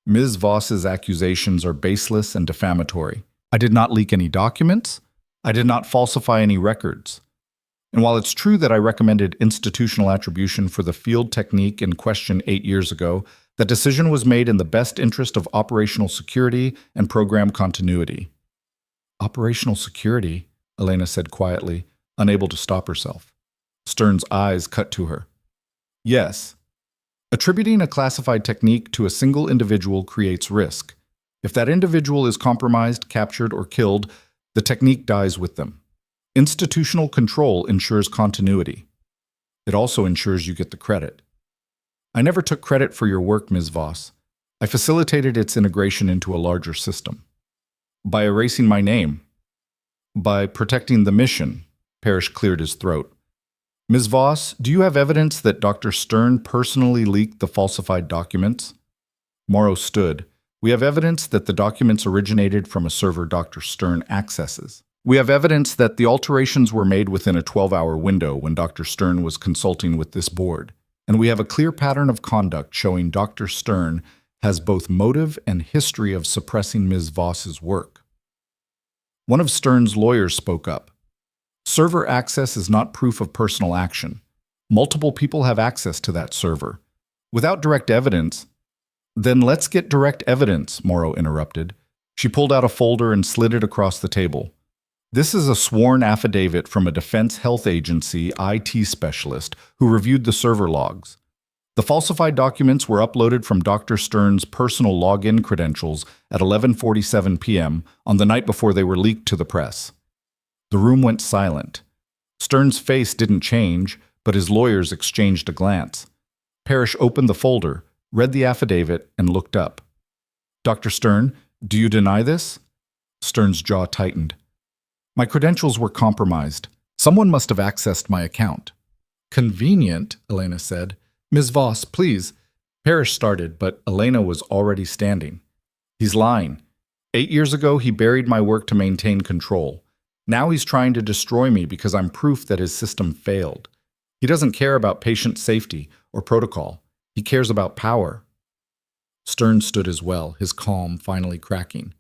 Ms. Voss's accusations are baseless and defamatory. I did not leak any documents. I did not falsify any records. And while it's true that I recommended institutional attribution for the field technique in question 8 years ago, that decision was made in the best interest of operational security and program continuity. Operational security, Elena said quietly, unable to stop herself. Stern's eyes cut to her. Yes. Attributing a classified technique to a single individual creates risk. If that individual is compromised, captured, or killed, the technique dies with them. Institutional control ensures continuity. It also ensures you get the credit. I never took credit for your work, Ms. Voss. I facilitated its integration into a larger system. By erasing my name. By protecting the mission. Parrish cleared his throat. Ms. Voss, do you have evidence that Dr. Stern personally leaked the falsified documents? Morrow stood. We have evidence that the documents originated from a server Dr. Stern accesses. We have evidence that the alterations were made within a 12-hour window when Dr. Stern was consulting with this board. And we have a clear pattern of conduct showing Dr. Stern has both motive and history of suppressing Ms. Voss's work. One of Stern's lawyers spoke up. Server access is not proof of personal action. Multiple people have access to that server. Without direct evidence, then let's get direct evidence, Morrow interrupted. She pulled out a folder and slid it across the table. This is a sworn affidavit from a Defense Health Agency IT specialist who reviewed the server logs. The falsified documents were uploaded from Dr. Stern's personal login credentials at 11:47 p.m. on the night before they were leaked to the press. The room went silent. Stern's face didn't change, but his lawyers exchanged a glance. Parrish opened the folder, read the affidavit, and looked up. Dr. Stern, do you deny this? Stern's jaw tightened. My credentials were compromised. Someone must have accessed my account. Convenient, Elena said. Ms. Voss, please. Parrish started, but Elena was already standing. He's lying. 8 years ago, he buried my work to maintain control. Now he's trying to destroy me because I'm proof that his system failed. He doesn't care about patient safety or protocol. He cares about power. Stern stood as well, his calm finally cracking.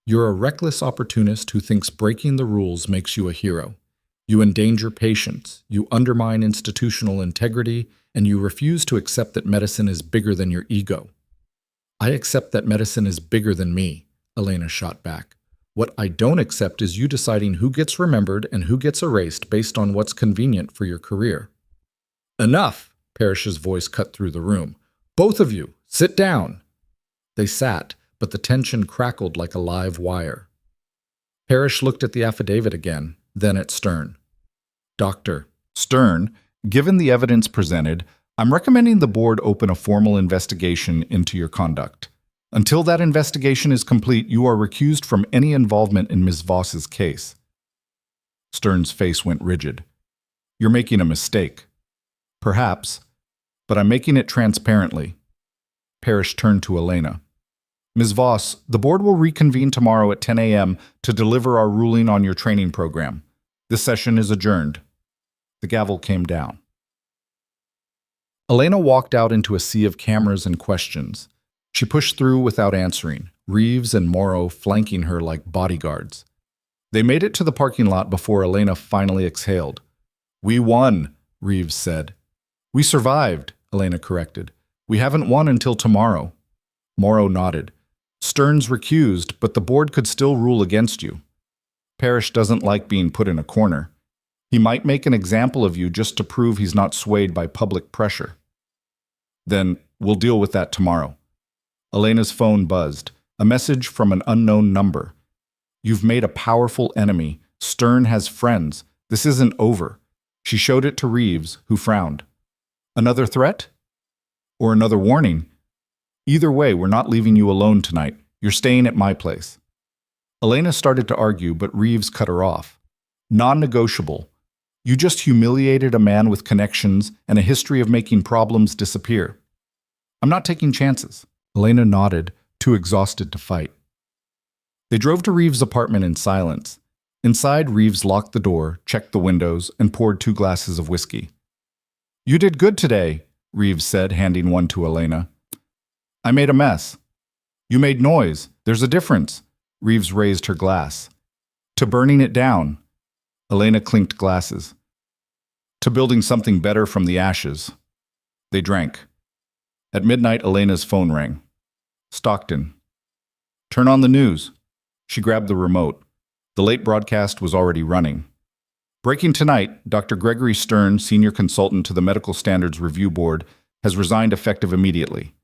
You're a reckless opportunist who thinks breaking the rules makes you a hero. You endanger patients, you undermine institutional integrity, and you refuse to accept that medicine is bigger than your ego. I accept that medicine is bigger than me, Elena shot back. What I don't accept is you deciding who gets remembered and who gets erased based on what's convenient for your career. Enough, Parrish's voice cut through the room. Both of you, sit down. They sat, but the tension crackled like a live wire. Parrish looked at the affidavit again, then at Stern. Doctor. Stern, given the evidence presented, I'm recommending the board open a formal investigation into your conduct. Until that investigation is complete, you are recused from any involvement in Ms. Voss's case. Stern's face went rigid. You're making a mistake. Perhaps, but I'm making it transparently. Parrish turned to Elena. Ms. Voss, the board will reconvene tomorrow at 10 a.m. to deliver our ruling on your training program. This session is adjourned. The gavel came down. Elena walked out into a sea of cameras and questions. She pushed through without answering, Reeves and Morrow flanking her like bodyguards. They made it to the parking lot before Elena finally exhaled. We won, Reeves said. We survived, Elena corrected. We haven't won until tomorrow. Morrow nodded. Stern's recused, but the board could still rule against you. Parrish doesn't like being put in a corner. He might make an example of you just to prove he's not swayed by public pressure. Then we'll deal with that tomorrow. Elena's phone buzzed. A message from an unknown number. You've made a powerful enemy. Stern has friends. This isn't over. She showed it to Reeves, who frowned. Another threat? Or another warning? Either way, we're not leaving you alone tonight. You're staying at my place. Elena started to argue, but Reeves cut her off. Non-negotiable. You just humiliated a man with connections and a history of making problems disappear. I'm not taking chances. Elena nodded, too exhausted to fight. They drove to Reeves' apartment in silence. Inside, Reeves locked the door, checked the windows, and poured 2 glasses of whiskey. You did good today, Reeves said, handing one to Elena. I made a mess. You made noise. There's a difference. Reeves raised her glass. To burning it down. Elena clinked glasses. To building something better from the ashes. They drank. At midnight, Elena's phone rang. Stockton. Turn on the news. She grabbed the remote. The late broadcast was already running. Breaking tonight, Dr. Gregory Stern, senior consultant to the Medical Standards Review Board, has resigned effective immediately.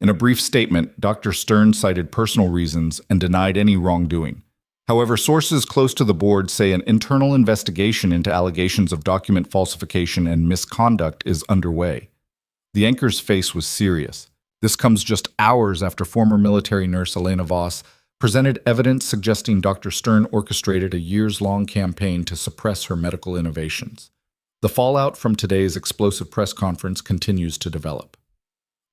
In a brief statement, Dr. Stern cited personal reasons and denied any wrongdoing. However, sources close to the board say an internal investigation into allegations of document falsification and misconduct is underway. The anchor's face was serious. This comes just hours after former military nurse Elena Voss presented evidence suggesting Dr. Stern orchestrated a years-long campaign to suppress her medical innovations. The fallout from today's explosive press conference continues to develop.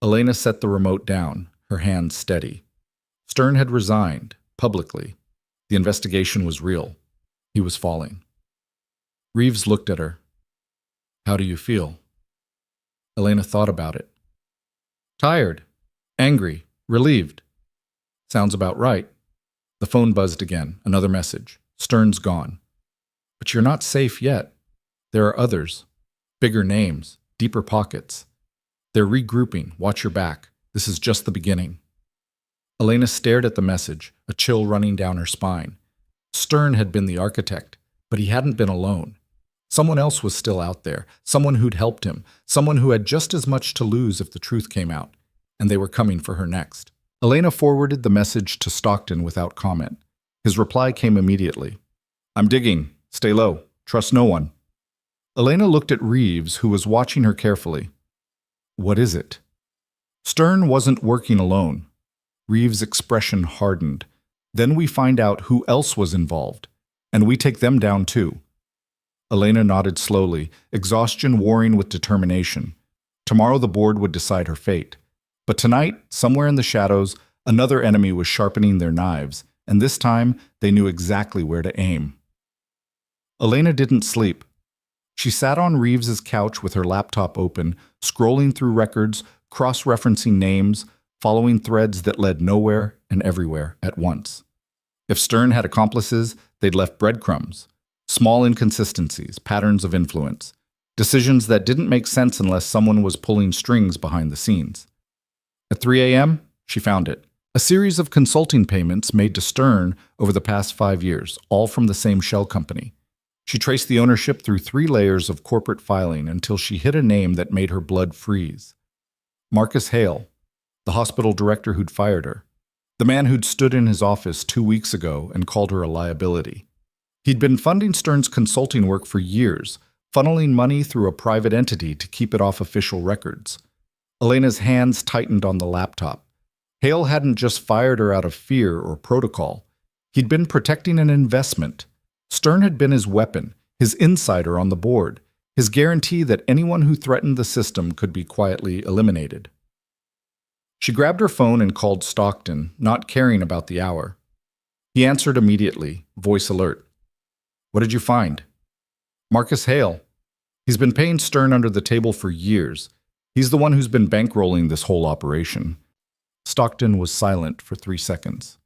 Elena set the remote down, her hands steady. Stern had resigned, publicly. The investigation was real. He was falling. Reeves looked at her. How do you feel? Elena thought about it. Tired, angry, relieved. Sounds about right. The phone buzzed again, another message. Stern's gone. But you're not safe yet. There are others. Bigger names, deeper pockets. They're regrouping. Watch your back. This is just the beginning. Elena stared at the message, a chill running down her spine. Stern had been the architect, but he hadn't been alone. Someone else was still out there, someone who'd helped him, someone who had just as much to lose if the truth came out, and they were coming for her next. Elena forwarded the message to Stockton without comment. His reply came immediately. I'm digging. Stay low. Trust no one. Elena looked at Reeves, who was watching her carefully. What is it? Stern wasn't working alone. Reeves' expression hardened. Then we find out who else was involved, and we take them down too. Elena nodded slowly, exhaustion warring with determination. Tomorrow the board would decide her fate. But tonight, somewhere in the shadows, another enemy was sharpening their knives, and this time they knew exactly where to aim. Elena didn't sleep. She sat on Reeves's couch with her laptop open, scrolling through records, cross-referencing names, following threads that led nowhere and everywhere at once. If Stern had accomplices, they'd left breadcrumbs, small inconsistencies, patterns of influence, decisions that didn't make sense unless someone was pulling strings behind the scenes. At 3 a.m., she found it. A series of consulting payments made to Stern over the past 5 years, all from the same shell company. She traced the ownership through 3 layers of corporate filing until she hit a name that made her blood freeze. Marcus Hale, the hospital director who'd fired her. The man who'd stood in his office 2 weeks ago and called her a liability. He'd been funding Stern's consulting work for years, funneling money through a private entity to keep it off official records. Elena's hands tightened on the laptop. Hale hadn't just fired her out of fear or protocol. He'd been protecting an investment. Stern had been his weapon, his insider on the board, his guarantee that anyone who threatened the system could be quietly eliminated. She grabbed her phone and called Stockton, not caring about the hour. He answered immediately, voice alert. "What did you find?" "Marcus Hale. He's been paying Stern under the table for years. He's the one who's been bankrolling this whole operation." Stockton was silent for 3 seconds.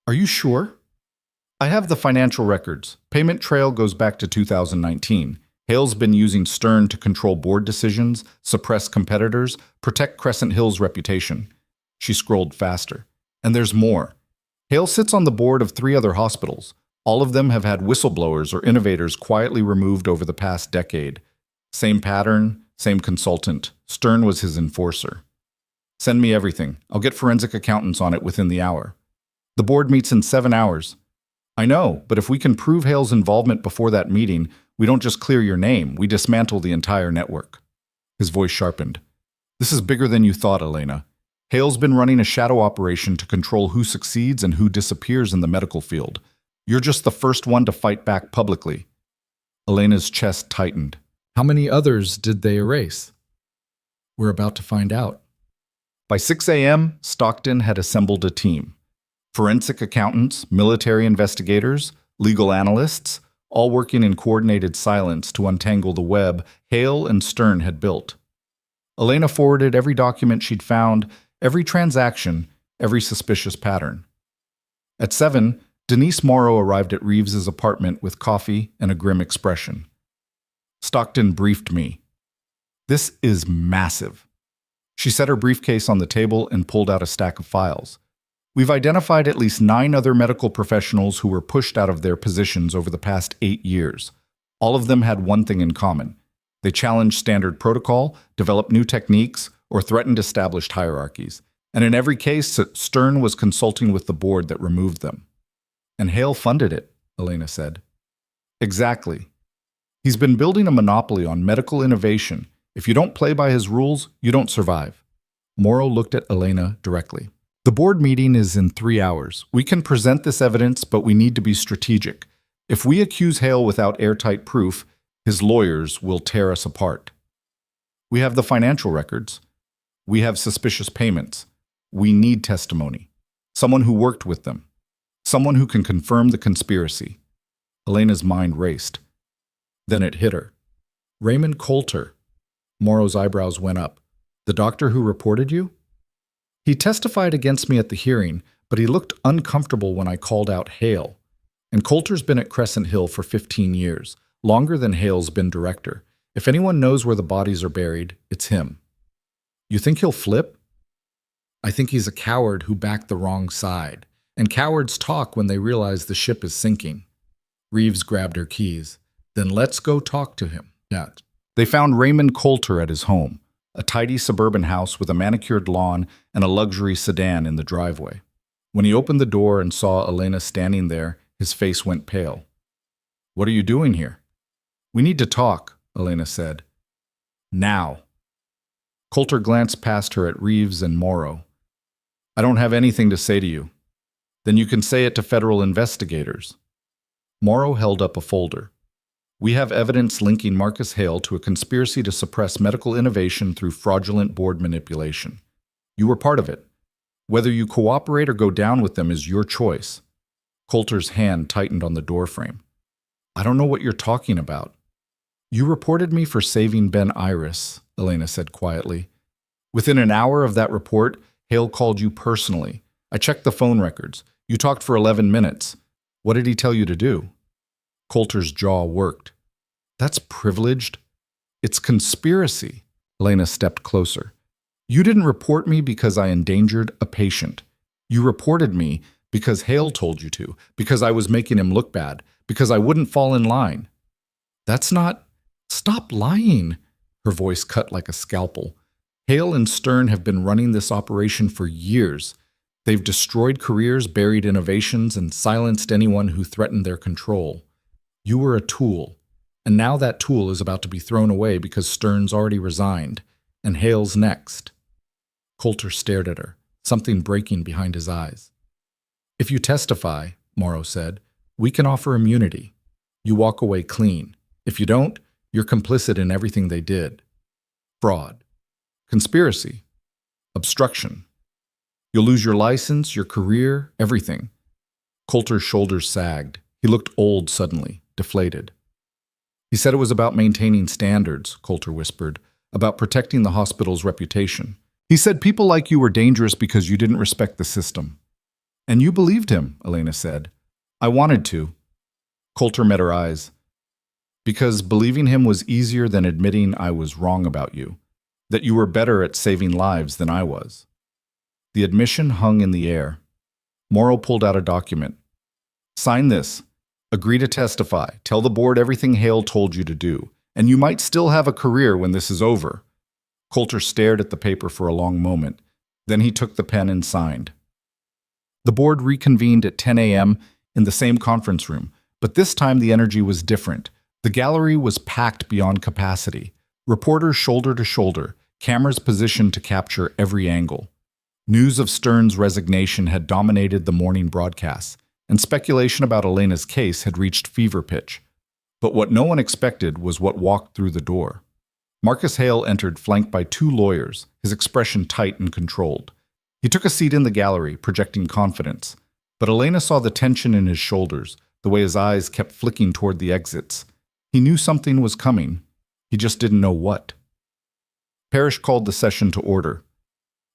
"Are you sure?" "I have the financial records. Payment trail goes back to 2019. Hale's been using Stern to control board decisions, suppress competitors, protect Crescent Hill's reputation." She scrolled faster. "And there's more. Hale sits on the board of 3 other hospitals. All of them have had whistleblowers or innovators quietly removed over the past decade. Same pattern, same consultant. Stern was his enforcer. Send me everything. I'll get forensic accountants on it within the hour." "The board meets in 7 hours." "I know, but if we can prove Hale's involvement before that meeting, we don't just clear your name, we dismantle the entire network." His voice sharpened. "This is bigger than you thought, Elena. Hale's been running a shadow operation to control who succeeds and who disappears in the medical field. You're just the first one to fight back publicly." Elena's chest tightened. "How many others did they erase?" "We're about to find out." By 6 a.m., Stockton had assembled a team. Forensic accountants, military investigators, legal analysts, all working in coordinated silence to untangle the web Hale and Stern had built. Elena forwarded every document she'd found, every transaction, every suspicious pattern. At 7, Denise Morrow arrived at Reeves's apartment with coffee and a grim expression. Stockton briefed me. "This is massive." She set her briefcase on the table and pulled out a stack of files. "We've identified at least 9 other medical professionals who were pushed out of their positions over the past 8 years. All of them had one thing in common. They challenged standard protocol, developed new techniques, or threatened established hierarchies. And in every case, Stern was consulting with the board that removed them." "And Hale funded it," Elena said. "Exactly. He's been building a monopoly on medical innovation. If you don't play by his rules, you don't survive." Morrow looked at Elena directly. "The board meeting is in 3 hours. We can present this evidence, but we need to be strategic. If we accuse Hale without airtight proof, his lawyers will tear us apart. We have the financial records. We have suspicious payments. We need testimony. Someone who worked with them. Someone who can confirm the conspiracy." Elena's mind raced. Then it hit her. "Raymond Coulter." Morrow's eyebrows went up. "The doctor who reported you?" "He testified against me at the hearing, but he looked uncomfortable when I called out Hale. And Coulter's been at Crescent Hill for 15 years, longer than Hale's been director. If anyone knows where the bodies are buried, it's him." "You think he'll flip?" "I think he's a coward who backed the wrong side. And cowards talk when they realize the ship is sinking." Reeves grabbed her keys. "Then let's go talk to him." Yeah. They found Raymond Coulter at his home, a tidy suburban house with a manicured lawn and a luxury sedan in the driveway. When he opened the door and saw Elena standing there, his face went pale. "What are you doing here?" "We need to talk," Elena said. "Now." Coulter glanced past her at Reeves and Morrow. "I don't have anything to say to you." "Then you can say it to federal investigators." Morrow held up a folder. "We have evidence linking Marcus Hale to a conspiracy to suppress medical innovation through fraudulent board manipulation. You were part of it. Whether you cooperate or go down with them is your choice." Coulter's hand tightened on the doorframe. I don't know what you're talking about. You reported me for saving Ben Iris, Elena said quietly. Within an hour of that report, Hale called you personally. I checked the phone records. You talked for 11 minutes. What did he tell you to do? Coulter's jaw worked. That's privileged. It's conspiracy. Elena stepped closer. You didn't report me because I endangered a patient. You reported me because Hale told you to, because I was making him look bad, because I wouldn't fall in line. That's not... Stop lying. Her voice cut like a scalpel. Hale and Stern have been running this operation for years. They've destroyed careers, buried innovations, and silenced anyone who threatened their control. You were a tool, and now that tool is about to be thrown away because Stern's already resigned, and Hale's next. Coulter stared at her, something breaking behind his eyes. If you testify, Morrow said, we can offer immunity. You walk away clean. If you don't, you're complicit in everything they did. Fraud. Conspiracy. Obstruction. You'll lose your license, your career, everything. Coulter's shoulders sagged. He looked old suddenly, deflated. He said it was about maintaining standards, Coulter whispered, about protecting the hospital's reputation. He said people like you were dangerous because you didn't respect the system. And you believed him, Elena said. I wanted to. Coulter met her eyes. Because believing him was easier than admitting I was wrong about you, that you were better at saving lives than I was. The admission hung in the air. Morrow pulled out a document. Sign this. Agree to testify. Tell the board everything Hale told you to do, and you might still have a career when this is over. Coulter stared at the paper for a long moment. Then he took the pen and signed. The board reconvened at 10 a.m. in the same conference room, but this time the energy was different. The gallery was packed beyond capacity. Reporters shoulder to shoulder, cameras positioned to capture every angle. News of Stern's resignation had dominated the morning broadcasts, and speculation about Elena's case had reached fever pitch. But what no one expected was what walked through the door. Marcus Hale entered flanked by two lawyers, his expression tight and controlled. He took a seat in the gallery, projecting confidence. But Elena saw the tension in his shoulders, the way his eyes kept flicking toward the exits. He knew something was coming. He just didn't know what. Parrish called the session to order.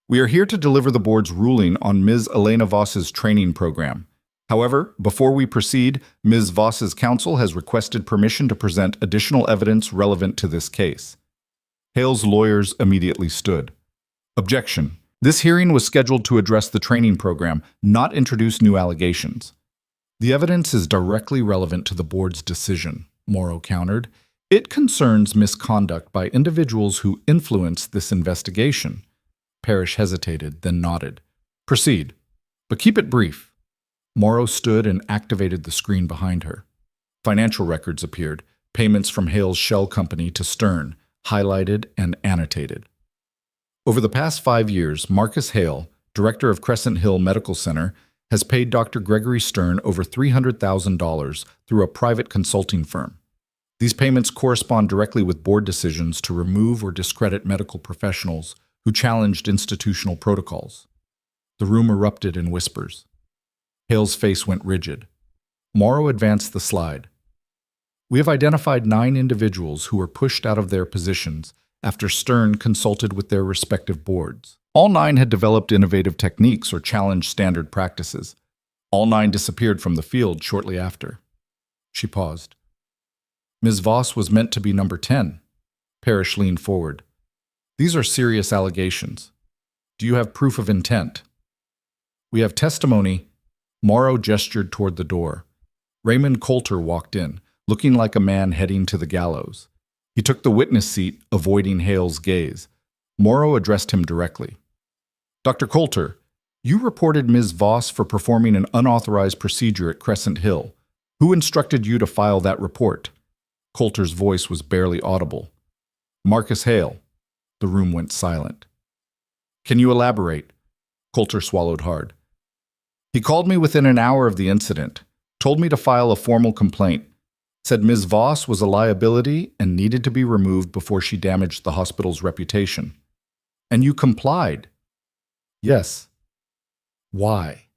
We are here to deliver the board's ruling on Ms. Elena Voss's training program. However, before we proceed, Ms. Voss's counsel has requested permission to present additional evidence relevant to this case. Hale's lawyers immediately stood. Objection. This hearing was scheduled to address the training program, not introduce new allegations. The evidence is directly relevant to the board's decision, Morrow countered. It concerns misconduct by individuals who influenced this investigation. Parrish hesitated, then nodded. Proceed, but keep it brief. Morrow stood and activated the screen behind her. Financial records appeared, payments from Hale's shell company to Stern, highlighted and annotated. Over the past 5 years, Marcus Hale, director of Crescent Hill Medical Center, has paid Dr. Gregory Stern over $300,000 through a private consulting firm. These payments correspond directly with board decisions to remove or discredit medical professionals who challenged institutional protocols. The room erupted in whispers. Hale's face went rigid. Morrow advanced the slide. We have identified 9 individuals who were pushed out of their positions after Stern consulted with their respective boards. All 9 had developed innovative techniques or challenged standard practices. All 9 disappeared from the field shortly after. She paused. Ms. Voss was meant to be number 10. Parrish leaned forward. These are serious allegations. Do you have proof of intent? We have testimony. Morrow gestured toward the door. Raymond Coulter walked in, looking like a man heading to the gallows. He took the witness seat, avoiding Hale's gaze. Morrow addressed him directly. Dr. Coulter, you reported Ms. Voss for performing an unauthorized procedure at Crescent Hill. Who instructed you to file that report? Coulter's voice was barely audible. Marcus Hale. The room went silent. Can you elaborate? Coulter swallowed hard. He called me within an hour of the incident, told me to file a formal complaint, said Ms. Voss was a liability and needed to be removed before she damaged the hospital's reputation. And you complied. Yes. Why?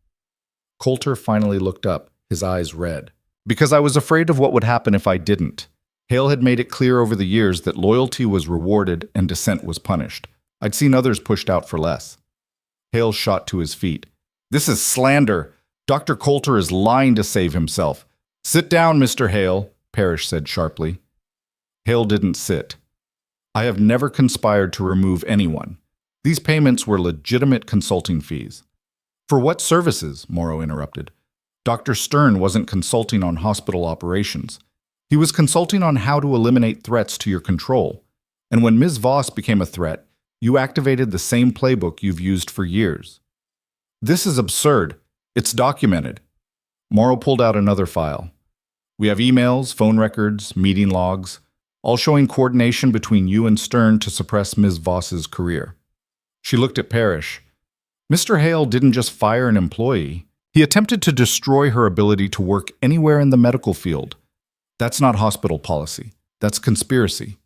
Coulter finally looked up, his eyes red. Because I was afraid of what would happen if I didn't. Hale had made it clear over the years that loyalty was rewarded and dissent was punished. I'd seen others pushed out for less. Hale shot to his feet. This is slander. Dr. Coulter is lying to save himself. Sit down, Mr. Hale, Parrish said sharply. Hale didn't sit. I have never conspired to remove anyone. These payments were legitimate consulting fees. For what services? Morrow interrupted. Dr. Stern wasn't consulting on hospital operations. He was consulting on how to eliminate threats to your control. And when Ms. Voss became a threat, you activated the same playbook you've used for years. This is absurd. It's documented. Morrow pulled out another file. We have emails, phone records, meeting logs, all showing coordination between you and Stern to suppress Ms. Voss's career. She looked at Parrish. Mr. Hale didn't just fire an employee. He attempted to destroy her ability to work anywhere in the medical field. That's not hospital policy. That's conspiracy.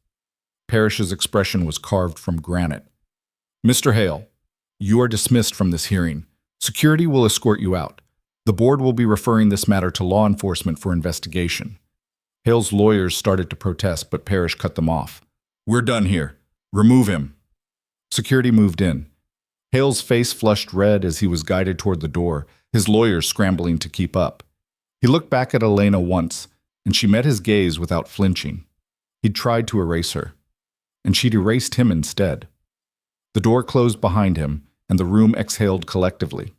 Parrish's expression was carved from granite. Mr. Hale, you are dismissed from this hearing. Security will escort you out. The board will be referring this matter to law enforcement for investigation. Hale's lawyers started to protest, but Parrish cut them off. We're done here. Remove him. Security moved in. Hale's face flushed red as he was guided toward the door, his lawyers scrambling to keep up. He looked back at Elena once, and she met his gaze without flinching. He'd tried to erase her, and she'd erased him instead. The door closed behind him, and the room exhaled collectively.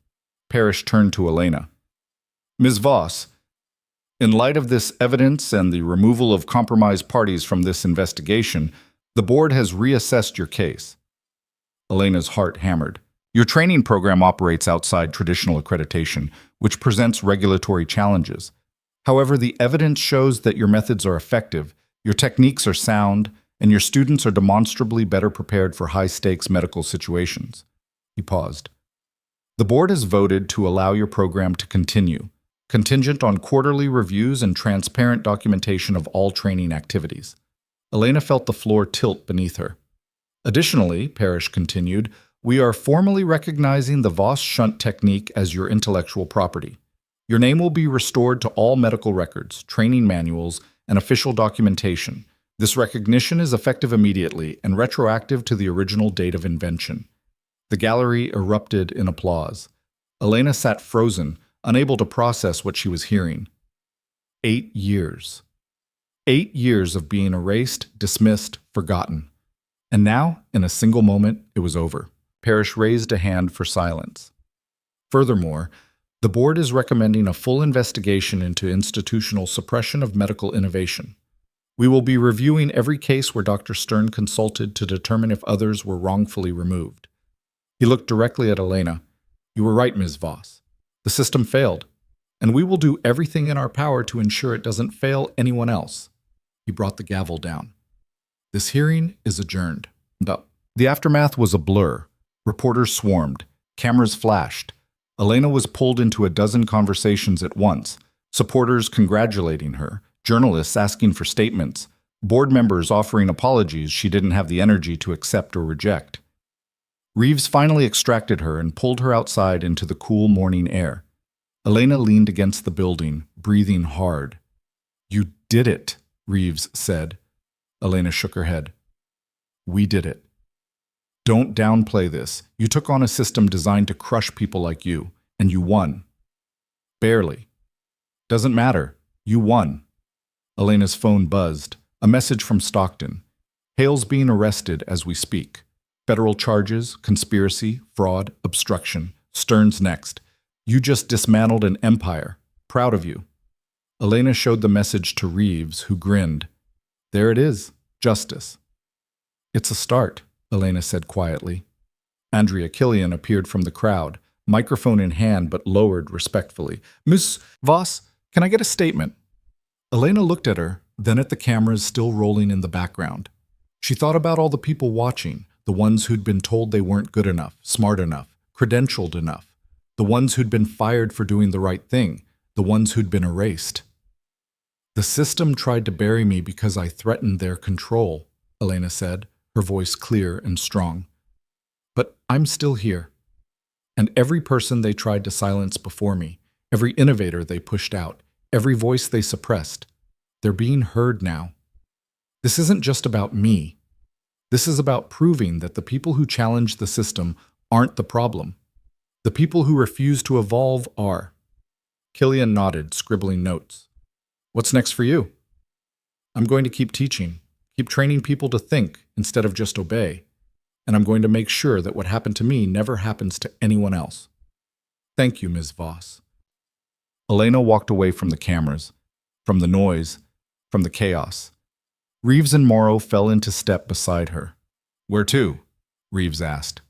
Parrish turned to Elena. Ms. Voss, in light of this evidence and the removal of compromised parties from this investigation, the board has reassessed your case. Elena's heart hammered. Your training program operates outside traditional accreditation, which presents regulatory challenges. However, the evidence shows that your methods are effective, your techniques are sound, and your students are demonstrably better prepared for high-stakes medical situations. He paused. The board has voted to allow your program to continue, contingent on quarterly reviews and transparent documentation of all training activities. Elena felt the floor tilt beneath her. Additionally, Parrish continued, we are formally recognizing the Voss shunt technique as your intellectual property. Your name will be restored to all medical records, training manuals, and official documentation. This recognition is effective immediately and retroactive to the original date of invention. The gallery erupted in applause. Elena sat frozen, unable to process what she was hearing. 8 years. 8 years of being erased, dismissed, forgotten. And now, in a single moment, it was over. Parrish raised a hand for silence. Furthermore, the board is recommending a full investigation into institutional suppression of medical innovation. We will be reviewing every case where Dr. Stern consulted to determine if others were wrongfully removed. He looked directly at Elena. You were right, Ms. Voss. The system failed, and we will do everything in our power to ensure it doesn't fail anyone else. He brought the gavel down. This hearing is adjourned. The aftermath was a blur. Reporters swarmed. Cameras flashed. Elena was pulled into a dozen conversations at once, supporters congratulating her, journalists asking for statements, board members offering apologies she didn't have the energy to accept or reject. Reeves finally extracted her and pulled her outside into the cool morning air. Elena leaned against the building, breathing hard. You did it, Reeves said. Elena shook her head. We did it. Don't downplay this. You took on a system designed to crush people like you, and you won. Barely. Doesn't matter. You won. Elena's phone buzzed. A message from Stockton. Hale's being arrested as we speak. Federal charges, conspiracy, fraud, obstruction. Stern's next. You just dismantled an empire. Proud of you. Elena showed the message to Reeves, who grinned. There it is. Justice. It's a start, Elena said quietly. Andrea Killian appeared from the crowd, microphone in hand but lowered respectfully. Miss Voss, can I get a statement? Elena looked at her, then at the cameras still rolling in the background. She thought about all the people watching, the ones who'd been told they weren't good enough, smart enough, credentialed enough, the ones who'd been fired for doing the right thing, the ones who'd been erased. The system tried to bury me because I threatened their control, Elena said, her voice clear and strong. But I'm still here. And every person they tried to silence before me, every innovator they pushed out, every voice they suppressed. They're being heard now. This isn't just about me. This is about proving that the people who challenge the system aren't the problem. The people who refuse to evolve are. Killian nodded, scribbling notes. What's next for you? I'm going to keep teaching, keep training people to think instead of just obey, and I'm going to make sure that what happened to me never happens to anyone else. Thank you, Ms. Voss. Elena walked away from the cameras, from the noise, from the chaos. Reeves and Morrow fell into step beside her. Where to? Reeves asked.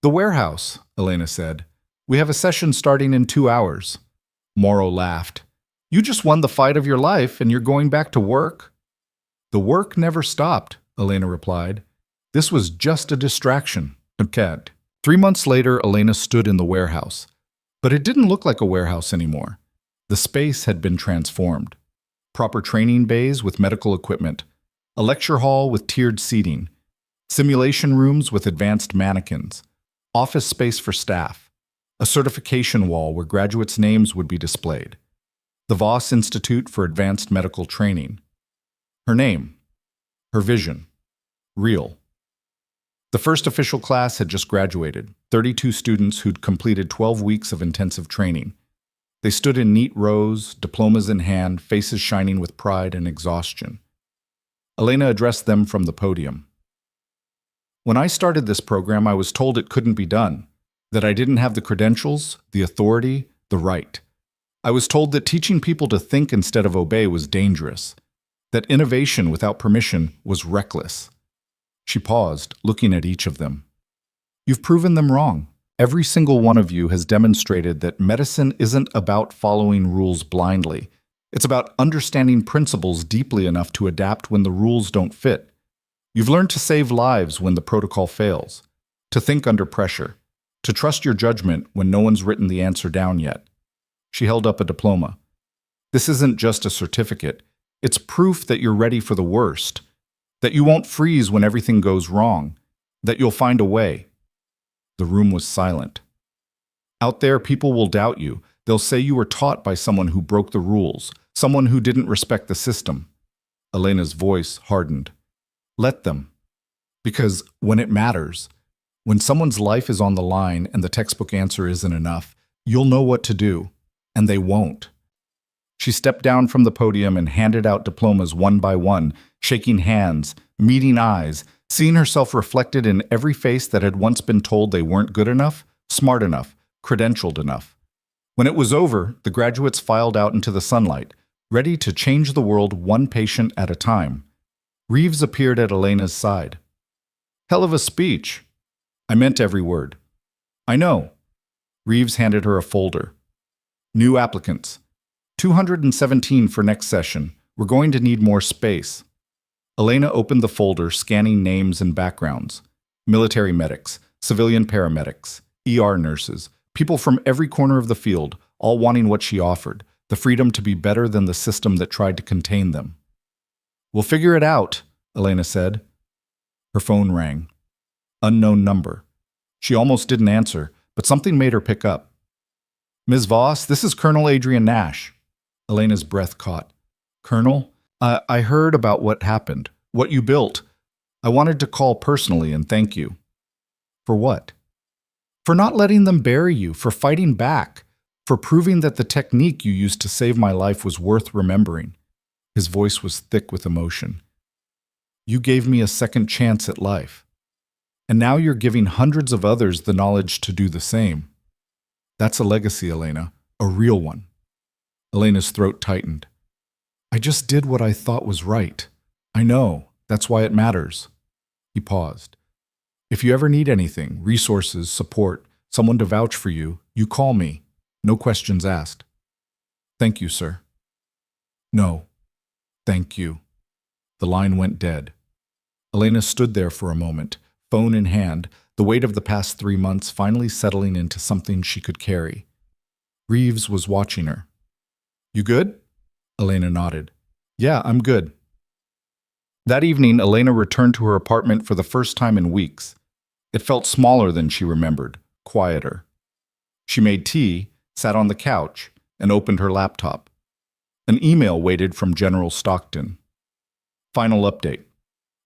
The warehouse, Elena said. We have a session starting in 2 hours. Morrow laughed. You just won the fight of your life and you're going back to work? The work never stopped, Elena replied. This was just a distraction. Okay. 3 months later, Elena stood in the warehouse. But it didn't look like a warehouse anymore. The space had been transformed. Proper training bays with medical equipment, a lecture hall with tiered seating, simulation rooms with advanced mannequins, office space for staff, a certification wall where graduates' names would be displayed, the Voss Institute for Advanced Medical Training. Her name, her vision, real. The first official class had just graduated, 32 students who'd completed 12 weeks of intensive training. They stood in neat rows, diplomas in hand, faces shining with pride and exhaustion. Elena addressed them from the podium. When I started this program, I was told it couldn't be done, that I didn't have the credentials, the authority, the right. I was told that teaching people to think instead of obey was dangerous, that innovation without permission was reckless. She paused, looking at each of them. You've proven them wrong. Every single one of you has demonstrated that medicine isn't about following rules blindly. It's about understanding principles deeply enough to adapt when the rules don't fit. You've learned to save lives when the protocol fails, to think under pressure, to trust your judgment when no one's written the answer down yet. She held up a diploma. This isn't just a certificate. It's proof that you're ready for the worst, that you won't freeze when everything goes wrong, that you'll find a way. The room was silent. Out there, people will doubt you. They'll say you were taught by someone who broke the rules, someone who didn't respect the system. Elena's voice hardened. Let them. Because when it matters, when someone's life is on the line and the textbook answer isn't enough, you'll know what to do, and they won't. She stepped down from the podium and handed out diplomas one by one, shaking hands, meeting eyes, seeing herself reflected in every face that had once been told they weren't good enough, smart enough, credentialed enough. When it was over, the graduates filed out into the sunlight, ready to change the world one patient at a time. Reeves appeared at Elena's side. Hell of a speech. I meant every word. I know. Reeves handed her a folder. New applicants. 217 for next session. We're going to need more space. Elena opened the folder, scanning names and backgrounds. Military medics, civilian paramedics, ER nurses, people from every corner of the field, all wanting what she offered, the freedom to be better than the system that tried to contain them. We'll figure it out, Elena said. Her phone rang. Unknown number. She almost didn't answer, but something made her pick up. Ms. Voss, this is Colonel Adrian Nash. Elena's breath caught. Colonel? I heard about what happened, what you built. I wanted to call personally and thank you. For what? For not letting them bury you, for fighting back, for proving that the technique you used to save my life was worth remembering. His voice was thick with emotion. You gave me a second chance at life. And now you're giving hundreds of others the knowledge to do the same. That's a legacy, Elena, a real one. Elena's throat tightened. I just did what I thought was right. I know. That's why it matters. He paused. If you ever need anything, resources, support, someone to vouch for you, you call me. No questions asked. Thank you, sir. No. Thank you. The line went dead. Elena stood there for a moment, phone in hand, the weight of the past 3 months finally settling into something she could carry. Reeves was watching her. You good? Elena nodded. Yeah, I'm good. That evening, Elena returned to her apartment for the first time in weeks. It felt smaller than she remembered, quieter. She made tea, sat on the couch, and opened her laptop. An email waited from General Stockton. Final update.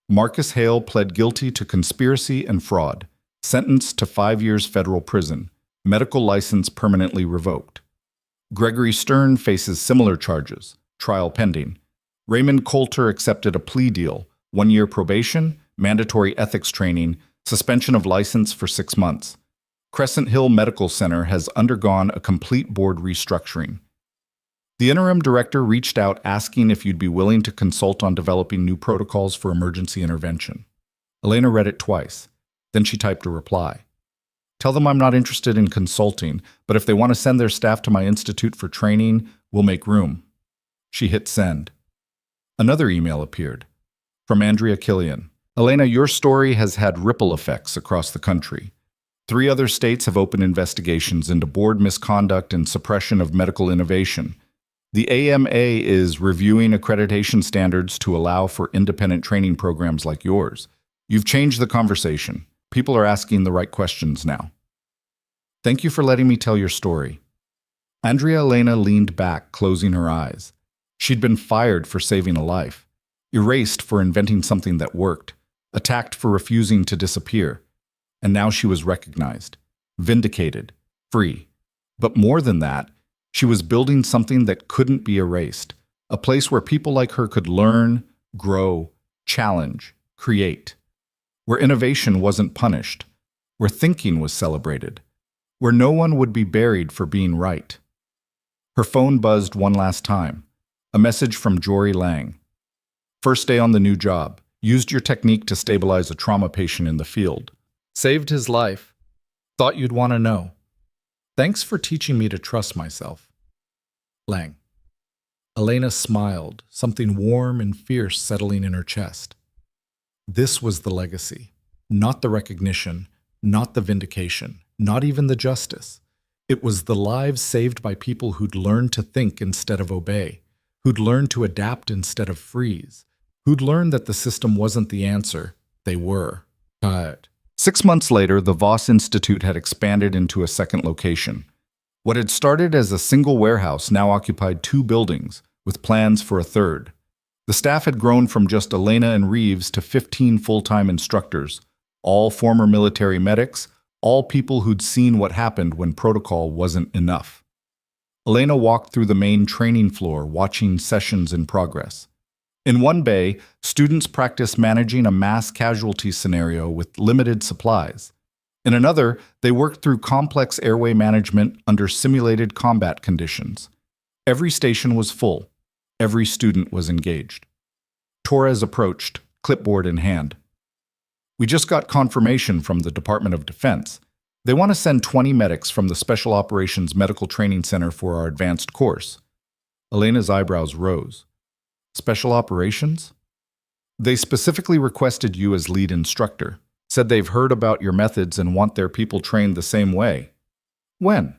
Marcus Hale pled guilty to conspiracy and fraud, sentenced to 5 years federal prison, medical license permanently revoked. Gregory Stern faces similar charges, trial pending. Raymond Coulter accepted a plea deal, 1 year probation, mandatory ethics training, suspension of license for 6 months. Crescent Hill Medical Center has undergone a complete board restructuring. The interim director reached out asking if you'd be willing to consult on developing new protocols for emergency intervention. Elena read it twice. Then she typed a reply. Tell them I'm not interested in consulting, but if they want to send their staff to my institute for training, we'll make room. She hit send. Another email appeared. From Andrea Killian. Elena, your story has had ripple effects across the country. 3 other states have opened investigations into board misconduct and suppression of medical innovation. The AMA is reviewing accreditation standards to allow for independent training programs like yours. You've changed the conversation. People are asking the right questions now. Thank you for letting me tell your story. Andrea Elena leaned back, closing her eyes. She'd been fired for saving a life, erased for inventing something that worked, attacked for refusing to disappear. And now she was recognized, vindicated, free. But more than that, she was building something that couldn't be erased, a place where people like her could learn, grow, challenge, create, where innovation wasn't punished, where thinking was celebrated, where no one would be buried for being right. Her phone buzzed one last time, a message from Jory Lang. First day on the new job, used your technique to stabilize a trauma patient in the field. Saved his life. Thought you'd want to know. Thanks for teaching me to trust myself. Lang. Elena smiled, something warm and fierce settling in her chest. This was the legacy, not the recognition, not the vindication, not even the justice. It was the lives saved by people who'd learned to think instead of obey, who'd learned to adapt instead of freeze, who'd learned that the system wasn't the answer, they were. Cut. 6 months later, the Voss Institute had expanded into a second location. What had started as a single warehouse now occupied 2 buildings, with plans for a third. The staff had grown from just Elena and Reeves to 15 full-time instructors, all former military medics, all people who'd seen what happened when protocol wasn't enough. Elena walked through the main training floor, watching sessions in progress. In one bay, students practiced managing a mass casualty scenario with limited supplies. In another, they worked through complex airway management under simulated combat conditions. Every station was full. Every student was engaged. Torres approached, clipboard in hand. We just got confirmation from the Department of Defense. They want to send 20 medics from the Special Operations Medical Training Center for our advanced course. Elena's eyebrows rose. Special Operations? They specifically requested you as lead instructor, said they've heard about your methods and want their people trained the same way. When?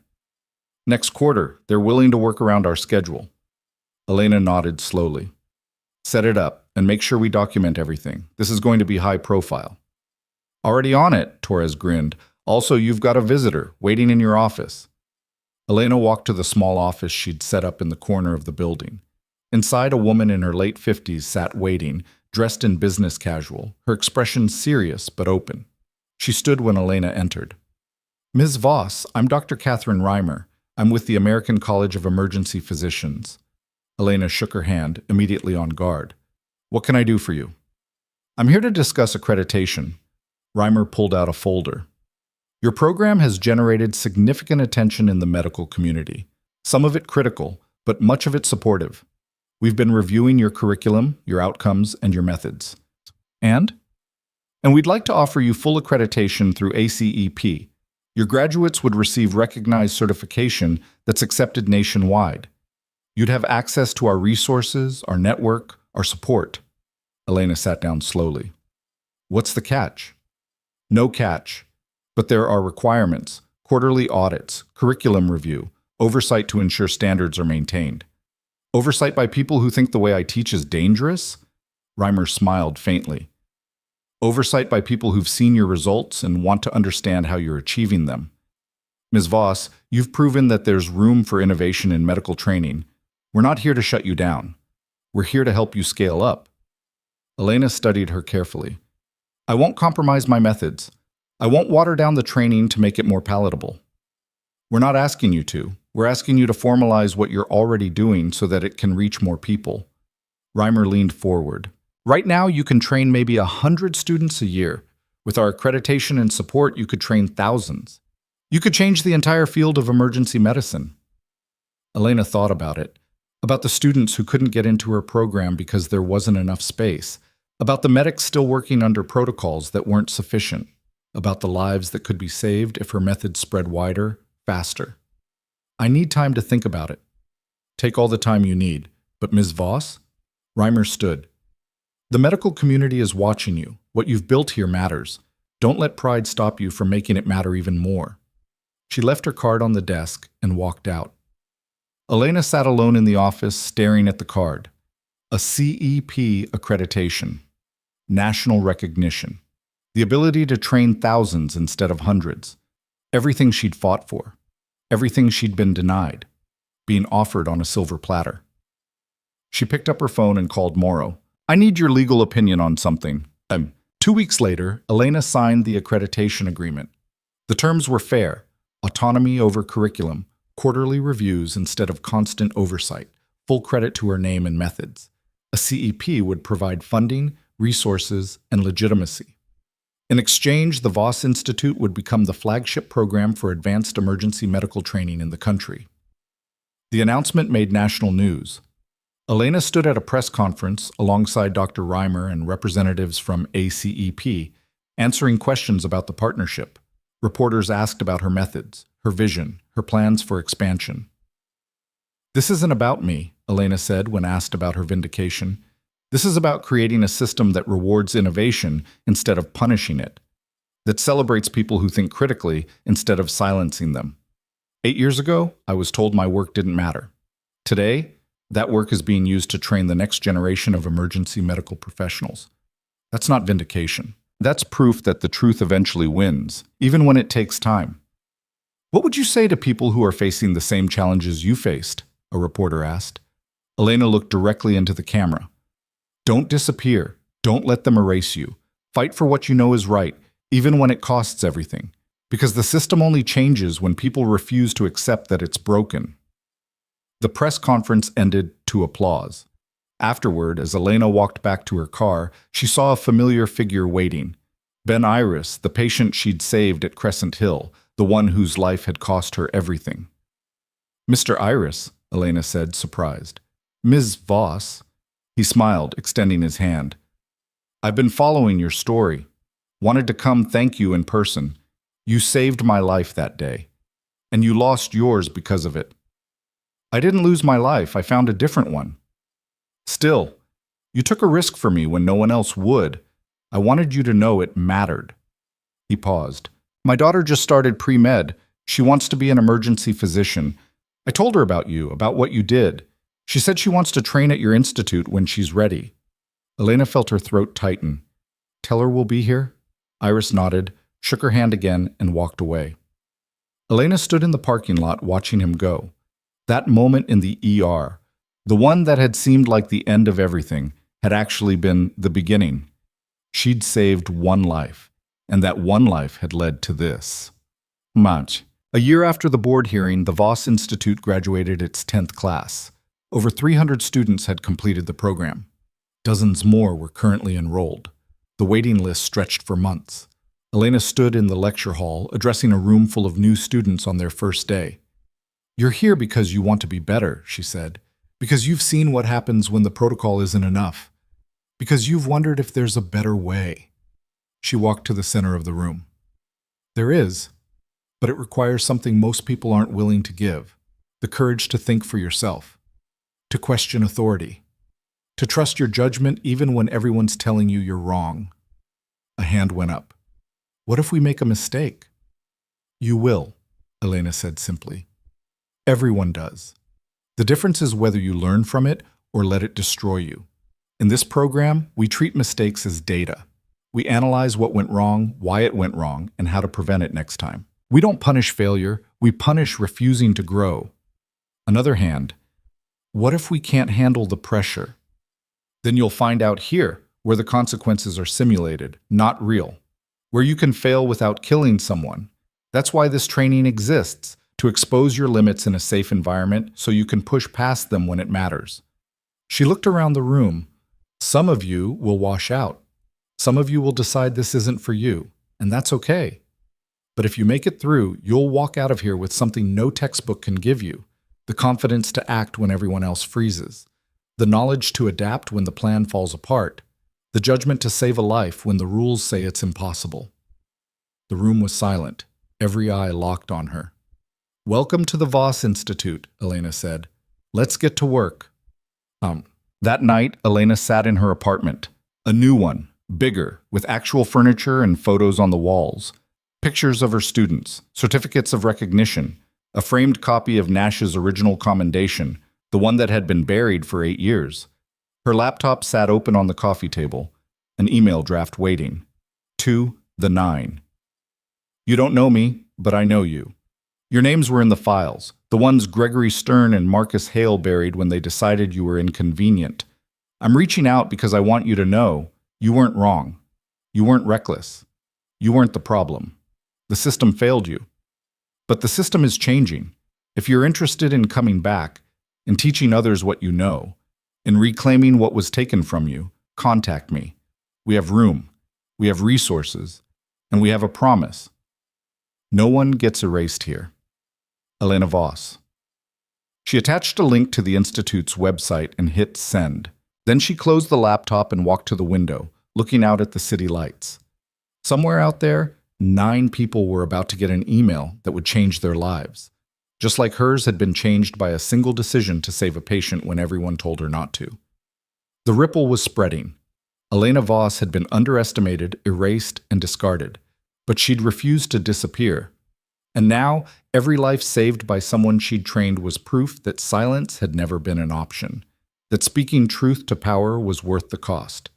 Next quarter. They're willing to work around our schedule. Elena nodded slowly. Set it up and make sure we document everything. This is going to be high profile. Already on it, Torres grinned. Also, you've got a visitor waiting in your office. Elena walked to the small office she'd set up in the corner of the building. Inside, a woman in her late 50s sat waiting, dressed in business casual, her expression serious but open. She stood when Elena entered. Ms. Voss, I'm Dr. Catherine Reimer. I'm with the American College of Emergency Physicians. Elena shook her hand, immediately on guard. What can I do for you? I'm here to discuss accreditation. Reimer pulled out a folder. Your program has generated significant attention in the medical community, some of it critical, but much of it supportive. We've been reviewing your curriculum, your outcomes, and your methods. And we'd like to offer you full accreditation through ACEP. Your graduates would receive recognized certification that's accepted nationwide. You'd have access to our resources, our network, our support. Elena sat down slowly. What's the catch? No catch, but there are requirements, quarterly audits, curriculum review, oversight to ensure standards are maintained. Oversight by people who think the way I teach is dangerous? Reimer smiled faintly. Oversight by people who've seen your results and want to understand how you're achieving them. Ms. Voss, you've proven that there's room for innovation in medical training. We're not here to shut you down. We're here to help you scale up. Elena studied her carefully. I won't compromise my methods. I won't water down the training to make it more palatable. We're not asking you to. We're asking you to formalize what you're already doing so that it can reach more people. Reimer leaned forward. Right now, you can train maybe 100 students a year. With our accreditation and support, you could train thousands. You could change the entire field of emergency medicine. Elena thought about it, about the students who couldn't get into her program because there wasn't enough space, about the medics still working under protocols that weren't sufficient, about the lives that could be saved if her methods spread wider, faster. I need time to think about it. Take all the time you need. But Ms. Voss? Reimer stood. The medical community is watching you. What you've built here matters. Don't let pride stop you from making it matter even more. She left her card on the desk and walked out. Elena sat alone in the office, staring at the card. A CEP accreditation. National recognition. The ability to train thousands instead of hundreds. Everything she'd fought for. Everything she'd been denied. Being offered on a silver platter. She picked up her phone and called Morrow. I need your legal opinion on something. 2 weeks later, Elena signed the accreditation agreement. The terms were fair. Autonomy over curriculum. Quarterly reviews instead of constant oversight. Full credit to her name and methods. A CEP would provide funding, resources, and legitimacy. In exchange, the Voss Institute would become the flagship program for advanced emergency medical training in the country. The announcement made national news. Elena stood at a press conference alongside Dr. Reimer and representatives from ACEP, answering questions about the partnership. Reporters asked about her methods, her vision, her plans for expansion. This isn't about me, Elena said when asked about her vindication. This is about creating a system that rewards innovation instead of punishing it, that celebrates people who think critically instead of silencing them. 8 years ago, I was told my work didn't matter. Today, that work is being used to train the next generation of emergency medical professionals. That's not vindication. That's proof that the truth eventually wins, even when it takes time. What would you say to people who are facing the same challenges you faced? A reporter asked. Elena looked directly into the camera. Don't disappear. Don't let them erase you. Fight for what you know is right, even when it costs everything. Because the system only changes when people refuse to accept that it's broken. The press conference ended to applause. Afterward, as Elena walked back to her car, she saw a familiar figure waiting. Ben Iris, the patient she'd saved at Crescent Hill, the one whose life had cost her everything. Mr. Iris, Elena said, surprised. Ms. Voss. He smiled, extending his hand. I've been following your story. Wanted to come thank you in person. You saved my life that day. And you lost yours because of it. I didn't lose my life, I found a different one. Still, you took a risk for me when no one else would. I wanted you to know it mattered. He paused. My daughter just started pre-med. She wants to be an emergency physician. I told her about you, about what you did. She said she wants to train at your institute when she's ready. Elena felt her throat tighten. Tell her we'll be here? Iris nodded, shook her hand again, and walked away. Elena stood in the parking lot watching him go. That moment in the ER, the one that had seemed like the end of everything, had actually been the beginning. She'd saved one life, and that one life had led to this. Much. A year after the board hearing, the Voss Institute graduated its 10th class. Over 300 students had completed the program. Dozens more were currently enrolled. The waiting list stretched for months. Elena stood in the lecture hall, addressing a room full of new students on their first day. You're here because you want to be better, she said. Because you've seen what happens when the protocol isn't enough. Because you've wondered if there's a better way. She walked to the center of the room. There is, but it requires something most people aren't willing to give. The courage to think for yourself. To question authority. To trust your judgment even when everyone's telling you you're wrong. A hand went up. What if we make a mistake? You will, Elena said simply. Everyone does. The difference is whether you learn from it or let it destroy you. In this program, we treat mistakes as data. We analyze what went wrong, why it went wrong, and how to prevent it next time. We don't punish failure, we punish refusing to grow. Another hand. What if we can't handle the pressure? Then you'll find out here, where the consequences are simulated, not real. Where you can fail without killing someone. That's why this training exists, to expose your limits in a safe environment so you can push past them when it matters. She looked around the room. Some of you will wash out. Some of you will decide this isn't for you, and that's okay. But if you make it through, you'll walk out of here with something no textbook can give you: the confidence to act when everyone else freezes, the knowledge to adapt when the plan falls apart, the judgment to save a life when the rules say it's impossible. The room was silent, every eye locked on her. "Welcome to the Voss Institute," Elena said. "Let's get to work." That night, Elena sat in her apartment. A new one, bigger, with actual furniture and photos on the walls. Pictures of her students, certificates of recognition, a framed copy of Nash's original commendation, the one that had been buried for 8 years. Her laptop sat open on the coffee table, an email draft waiting. To the 9. "You don't know me, but I know you. Your names were in the files, the ones Gregory Stern and Marcus Hale buried when they decided you were inconvenient. I'm reaching out because I want you to know you weren't wrong. You weren't reckless. You weren't the problem. The system failed you. But the system is changing. If you're interested in coming back, in teaching others what you know, in reclaiming what was taken from you, contact me. We have room, we have resources, and we have a promise. No one gets erased here. Elena Voss." She attached a link to the Institute's website and hit send. Then she closed the laptop and walked to the window, looking out at the city lights. Somewhere out there, 9 people were about to get an email that would change their lives, just like hers had been changed by a single decision to save a patient when everyone told her not to. The ripple was spreading. Elena Voss had been underestimated, erased, and discarded, but she'd refused to disappear. And now, every life saved by someone she'd trained was proof that silence had never been an option, that speaking truth to power was worth the cost,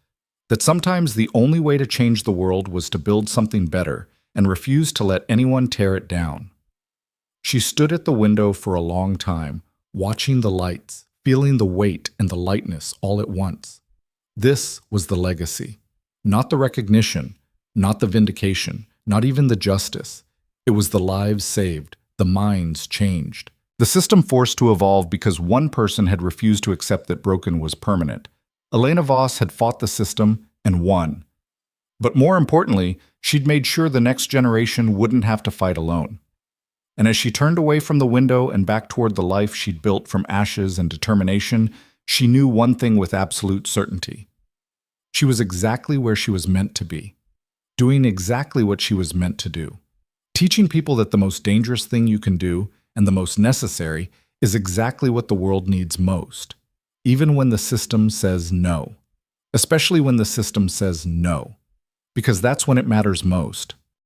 that sometimes the only way to change the world was to build something better and refuse to let anyone tear it down. She stood at the window for a long time, watching the lights, feeling the weight and the lightness all at once. This was the legacy, not the recognition, not the vindication, not even the justice. It was the lives saved, the minds changed. The system forced to evolve because one person had refused to accept that broken was permanent. Elena Voss had fought the system and won. But more importantly, she'd made sure the next generation wouldn't have to fight alone. And as she turned away from the window and back toward the life she'd built from ashes and determination, she knew one thing with absolute certainty. She was exactly where she was meant to be, doing exactly what she was meant to do. Teaching people that the most dangerous thing you can do, and the most necessary, is exactly what the world needs most, even when the system says no. Especially when the system says no, because that's when it matters most.